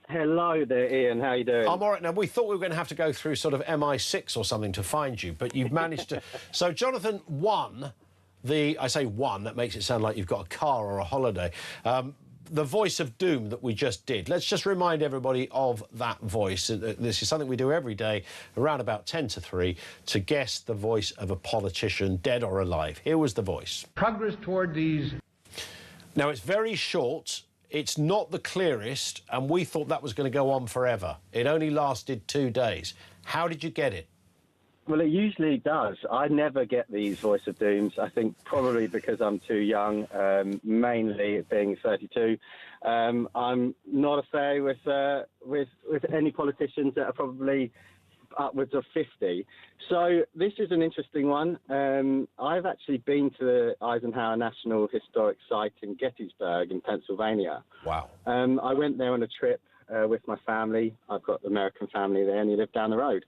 Speaker 3: Hello there, Ian. How you doing?
Speaker 2: I'm all right. Now, we thought we were going to have to go through sort of MI6 or something to find you, but you've managed to... So, Jonathan won I say one, that makes it sound like you've got a car or a holiday. The voice of doom that we just did. Let's just remind everybody of that voice. This is something we do every day around about 10 to 3 to guess the voice of a politician, dead or alive. Here was the voice.
Speaker 15: Progress toward these...
Speaker 2: Now, it's very short. It's not the clearest, and we thought that was going to go on forever. It only lasted 2 days. How did you get it?
Speaker 3: Well, it usually does. I never get these voice of dooms. I think probably because I'm too young, mainly being 32. I'm not a fan with any politicians that are probably upwards of 50. So this is an interesting one. I've actually been to the Eisenhower National Historic Site in Gettysburg in Pennsylvania.
Speaker 2: Wow.
Speaker 3: I went there on a trip with my family. I've got an American family there, and he lived down the road.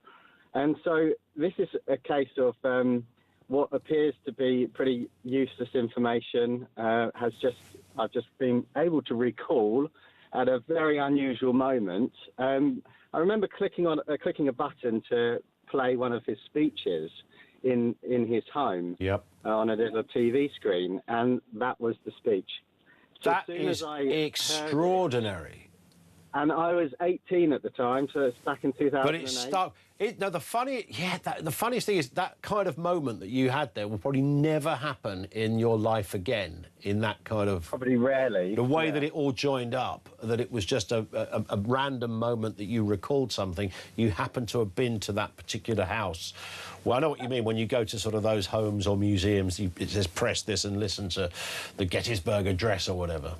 Speaker 3: And so this is a case of what appears to be pretty useless information. I've just been able to recall at a very unusual moment. I remember clicking a button to play one of his speeches in his home.
Speaker 2: Yep.
Speaker 3: On a little TV screen, and that was the speech. So
Speaker 2: That is extraordinary.
Speaker 3: And I was 18 at the time, so it's back in 2008.
Speaker 2: But it stuck. The funniest thing is that kind of moment that you had there will probably never happen in your life again. In that kind of
Speaker 3: probably rarely.
Speaker 2: The way that it all joined up, that it was just a random moment that you recalled something. You happened to have been to that particular house. Well, I know what you mean when you go to sort of those homes or museums. It says press this and listen to the Gettysburg Address or whatever.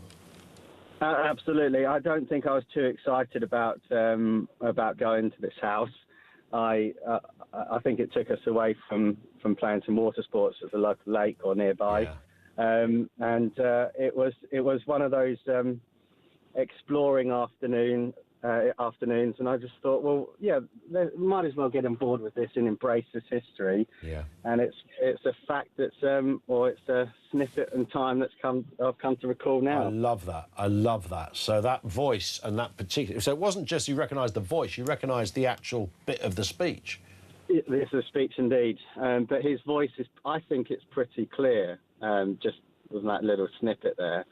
Speaker 3: Absolutely. I don't think I was too excited about going to this house. I think it took us away from playing some water sports at the local lake or nearby, and it was one of those exploring afternoons, and I just thought, well, yeah, they might as well get on board with this and embrace this history.
Speaker 2: Yeah.
Speaker 3: And it's a fact that's or it's a snippet in time I've come to recall now.
Speaker 2: I love that. So that voice and that particular. So it wasn't just you recognised the voice; you recognised the actual bit of the speech.
Speaker 3: It's a speech indeed, but his voice is. I think it's pretty clear. Just with that little snippet there.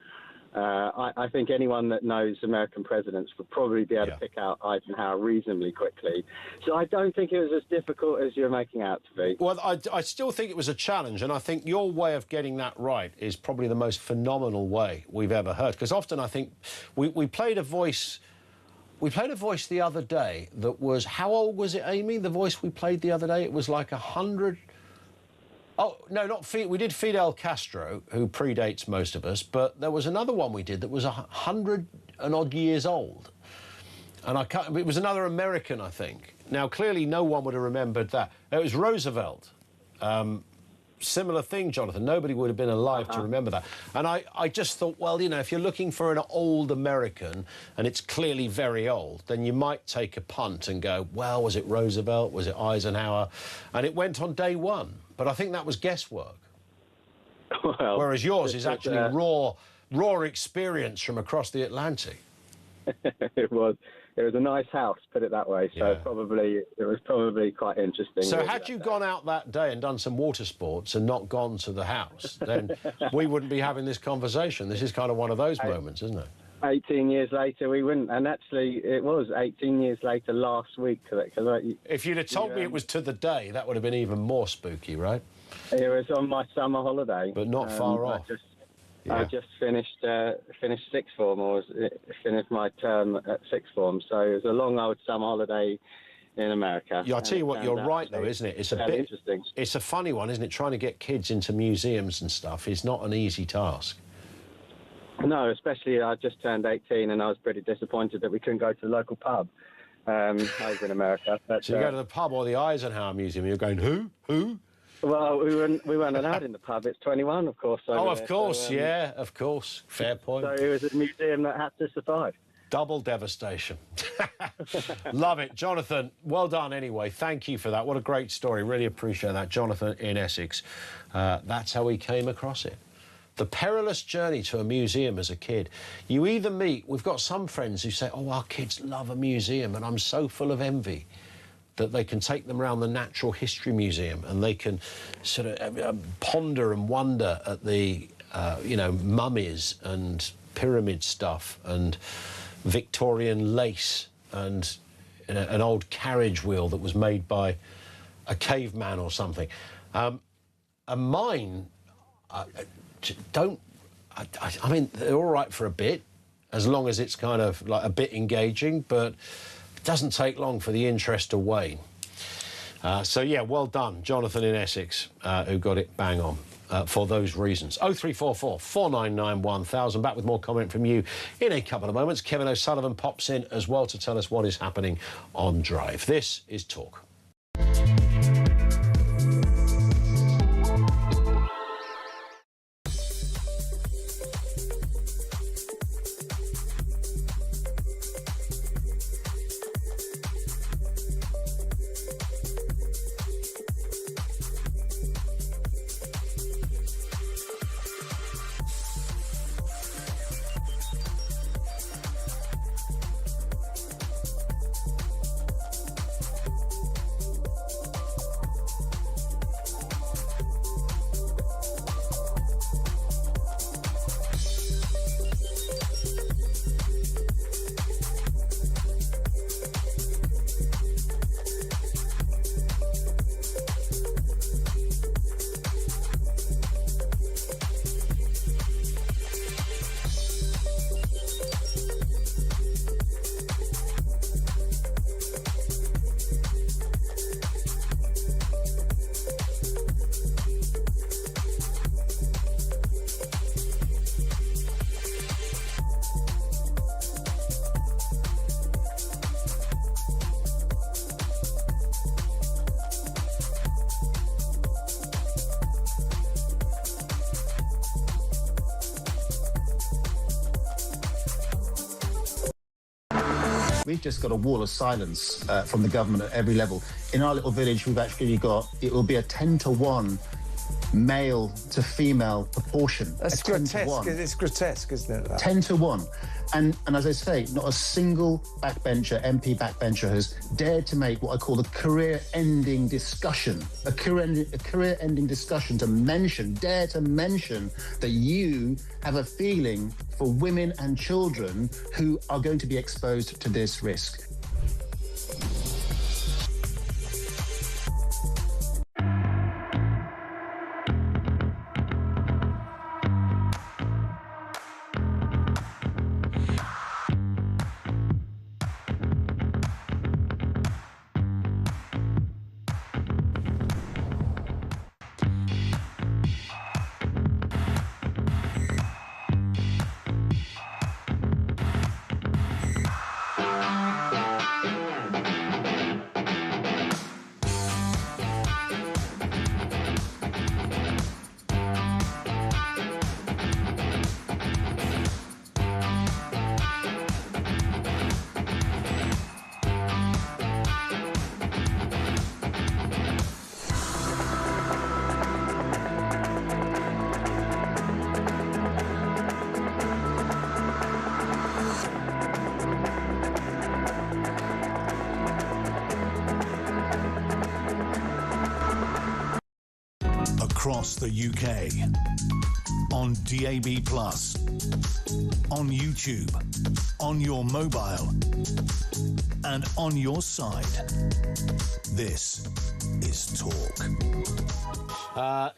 Speaker 3: I think anyone that knows American presidents would probably be able to pick out Eisenhower reasonably quickly. So I don't think it was as difficult as you're making out to be.
Speaker 2: Well, I still think it was a challenge, and I think your way of getting that right is probably the most phenomenal way we've ever heard. Because often I think we played a voice. We played a voice the other day that was, how old was it, Amy? The voice we played the other day, it was like 100. Oh, no, not we did Fidel Castro, who predates most of us, but there was another one we did that was 100 and odd years old. And it was another American, I think. Now, clearly, no one would have remembered that. It was Roosevelt. Similar thing, Jonathan. Nobody would have been alive to remember that. And I just thought, well, you know, if you're looking for an old American and it's clearly very old, then you might take a punt and go, well, was it Roosevelt? Was it Eisenhower? And it went on day one. But I think that was guesswork.
Speaker 3: Well,
Speaker 2: whereas yours is actually raw experience from across the Atlantic.
Speaker 3: It was a nice house, put it that way. So it was probably quite interesting.
Speaker 2: So had you gone out that day and done some water sports and not gone to the house, then we wouldn't be having this conversation. This is kind of one of those moments, isn't it?
Speaker 3: 18 years later, we wouldn't. And actually, it was 18 years later last week.
Speaker 2: If you'd have told me it was to the day, that would have been even more spooky, right?
Speaker 3: It was on my summer holiday.
Speaker 2: But not far off.
Speaker 3: I just finished sixth form, or finished my term at sixth form. So it was a long old summer holiday in America.
Speaker 2: Yeah, I'll tell you what, you're right, though, isn't it? It's a bit
Speaker 3: interesting.
Speaker 2: It's a funny one, isn't it? Trying to get kids into museums and stuff is not an easy task.
Speaker 3: No, especially I just turned 18 and I was pretty disappointed that we couldn't go to the local pub over in America. But,
Speaker 2: so you go to the pub or the Eisenhower Museum, you're going, who?
Speaker 3: Well, we weren't allowed in the pub. It's 21, of course.
Speaker 2: Oh, of course, yeah, of course. Fair point.
Speaker 3: So it was a museum that had to survive.
Speaker 2: Double devastation. Love it. Jonathan, well done anyway. Thank you for that. What a great story. Really appreciate that. Jonathan in Essex. That's how he came across it. The perilous journey to a museum as a kid. You either meet, we've got some friends who say, oh, our kids love a museum, and I'm so full of envy that they can take them around the Natural History Museum and they can sort of ponder and wonder at the, mummies and pyramid stuff and Victorian lace and an old carriage wheel that was made by a caveman or something. And mine... I mean, they're all right for a bit, as long as it's kind of like a bit engaging, but it doesn't take long for the interest to wane. So, yeah, well done, Jonathan in Essex, who got it bang on for those reasons. 0344 499 1000. Back with more comment from you in a couple of moments. Kevin O'Sullivan pops in as well to tell us what is happening on Drive. This is Talk.
Speaker 5: We've just got a wall of silence from the government at every level. In our little village, we've actually got, it will be a 10-to-1 male to female proportion.
Speaker 22: That's grotesque. It's grotesque, isn't it?
Speaker 5: 10-to-1. And as I say, not a single backbencher, MP backbencher, has dared to make what I call a career-ending discussion. A career-ending discussion dare to mention that you have a feeling for women and children who are going to be exposed to this risk.
Speaker 1: Across the UK, on DAB+, on YouTube, on your mobile, and on your side. This is Talk.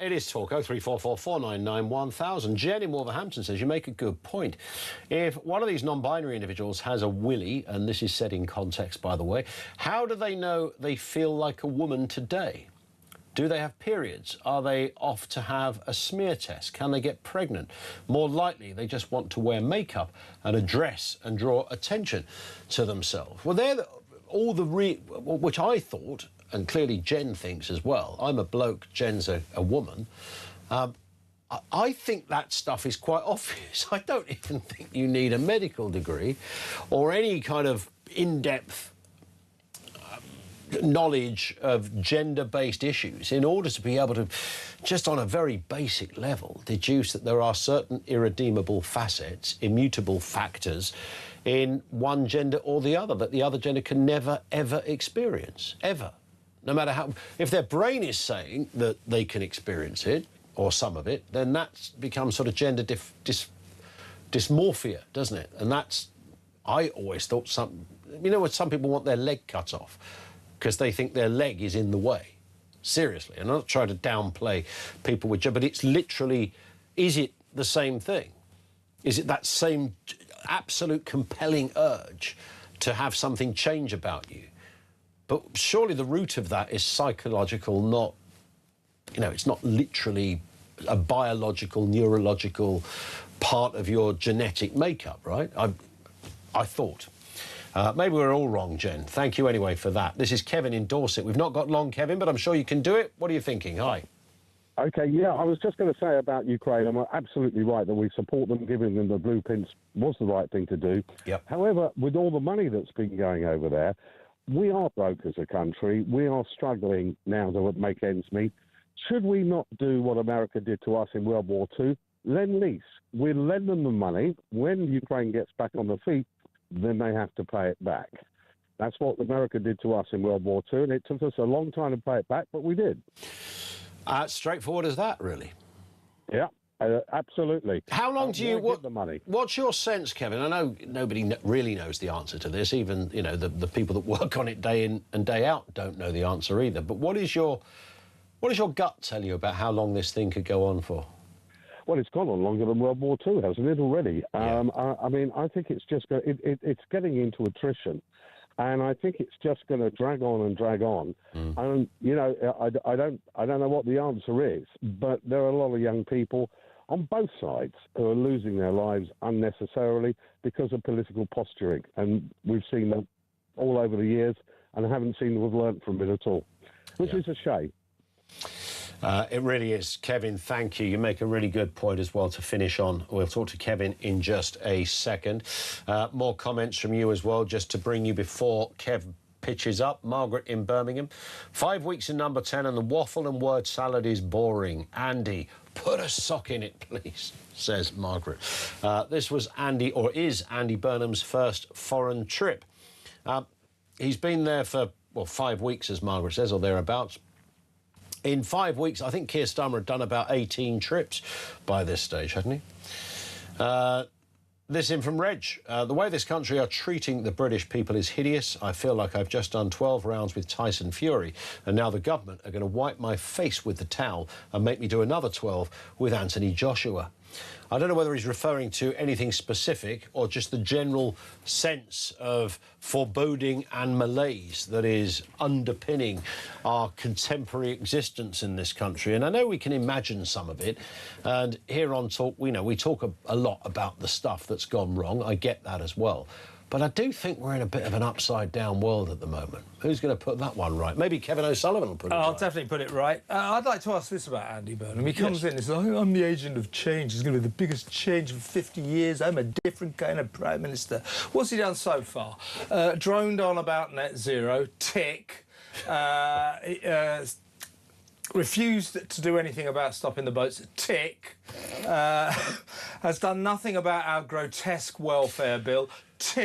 Speaker 2: It is Talk. 0344 499 1000. Jen in Wolverhampton says, you make a good point. If one of these non-binary individuals has a willy, and this is said in context, by the way, how do they know they feel like a woman today? Do they have periods? Are they off to have a smear test? Can they get pregnant? More likely, they just want to wear makeup and a dress and draw attention to themselves. Well, they're which I thought, and clearly Jen thinks as well. I'm a bloke, Jen's a woman. I think that stuff is quite obvious. I don't even think you need a medical degree or any kind of in-depth knowledge of gender-based issues in order to be able to, just on a very basic level, deduce that there are certain irredeemable facets, immutable factors in one gender or the other that the other gender can never, ever experience, ever. No matter how... If their brain is saying that they can experience it, or some of it, then that becomes sort of gender dysmorphia, doesn't it? And that's... I always thought some... You know, when some people want their leg cut off because they think their leg is in the way. Seriously. And I'm not trying to downplay people with... But it's literally... Is it the same thing? Is it that same absolute compelling urge to have something change about you? But surely the root of that is psychological, not... You know, it's not literally a biological, neurological part of your genetic makeup, right? I thought. Maybe we're all wrong, Jen. Thank you anyway for that. This is Kevin in Dorset. We've not got long, Kevin, but I'm sure you can do it. What are you thinking? Hi.
Speaker 23: OK, yeah, I was just going to say about Ukraine, I'm absolutely right that we support them, giving them the blueprints was the right thing to do.
Speaker 2: Yep.
Speaker 23: However, with all the money that's been going over there, we are broke as a country. We are struggling now to make ends meet. Should we not do what America did to us in World War II? Lend-lease. We'll lend them the money. When Ukraine gets back on their feet, then they have to pay it back. That's what America did to us in World War II, and it took us a long time to pay it back, but we did.
Speaker 2: Straightforward as that, really.
Speaker 23: Yeah, absolutely.
Speaker 2: How long do you...
Speaker 23: get the money?
Speaker 2: What's your sense, Kevin? I know nobody really knows the answer to this. Even, you know, the people that work on it day in and day out don't know the answer either. But what does your gut tell you about how long this thing could go on for?
Speaker 23: Well, it's gone on longer than World War II, hasn't it, already?
Speaker 2: Yeah.
Speaker 23: I mean, I think it's just it's getting into attrition, and I think it's just going to drag on and drag on. And you know, I don't know what the answer is, but there are a lot of young people on both sides who are losing their lives unnecessarily because of political posturing, and we've seen that all over the years, and I haven't seen we've learnt from it at all, which is a shame.
Speaker 2: It really is. Kevin, thank you. You make a really good point as well to finish on. We'll talk to Kevin in just a second. More comments from you as well, just to bring you before Kev pitches up. Margaret in Birmingham. 5 weeks in number 10 and the waffle and word salad is boring. Andy, put a sock in it, please, says Margaret. This was Andy, or is Andy Burnham's first foreign trip. He's been there for, well, 5 weeks, as Margaret says, or thereabouts. In 5 weeks, I think Keir Starmer had done about 18 trips by this stage, hadn't he? This in from Reg. The way this country are treating the British people is hideous. I feel like I've just done 12 rounds with Tyson Fury, and now the government are going to wipe my face with the towel and make me do another 12 with Anthony Joshua. I don't know whether he's referring to anything specific or just the general sense of foreboding and malaise that is underpinning our contemporary existence in this country. And I know we can imagine some of it. And here on Talk, we talk a lot about the stuff that's gone wrong. I get that as well. But I do think we're in a bit of an upside-down world at the moment. Who's going to put that one right? Maybe Kevin O'Sullivan will put it right.
Speaker 8: I'll definitely put it right. I'd like to ask this about Andy Burnham. He comes in and says, I'm the agent of change. It's going to be the biggest change in 50 years. I'm a different kind of Prime Minister. What's he done so far? Droned on about net zero, tick. Refused to do anything about stopping the boats, tick. Has done nothing about our grotesque welfare bill, tick.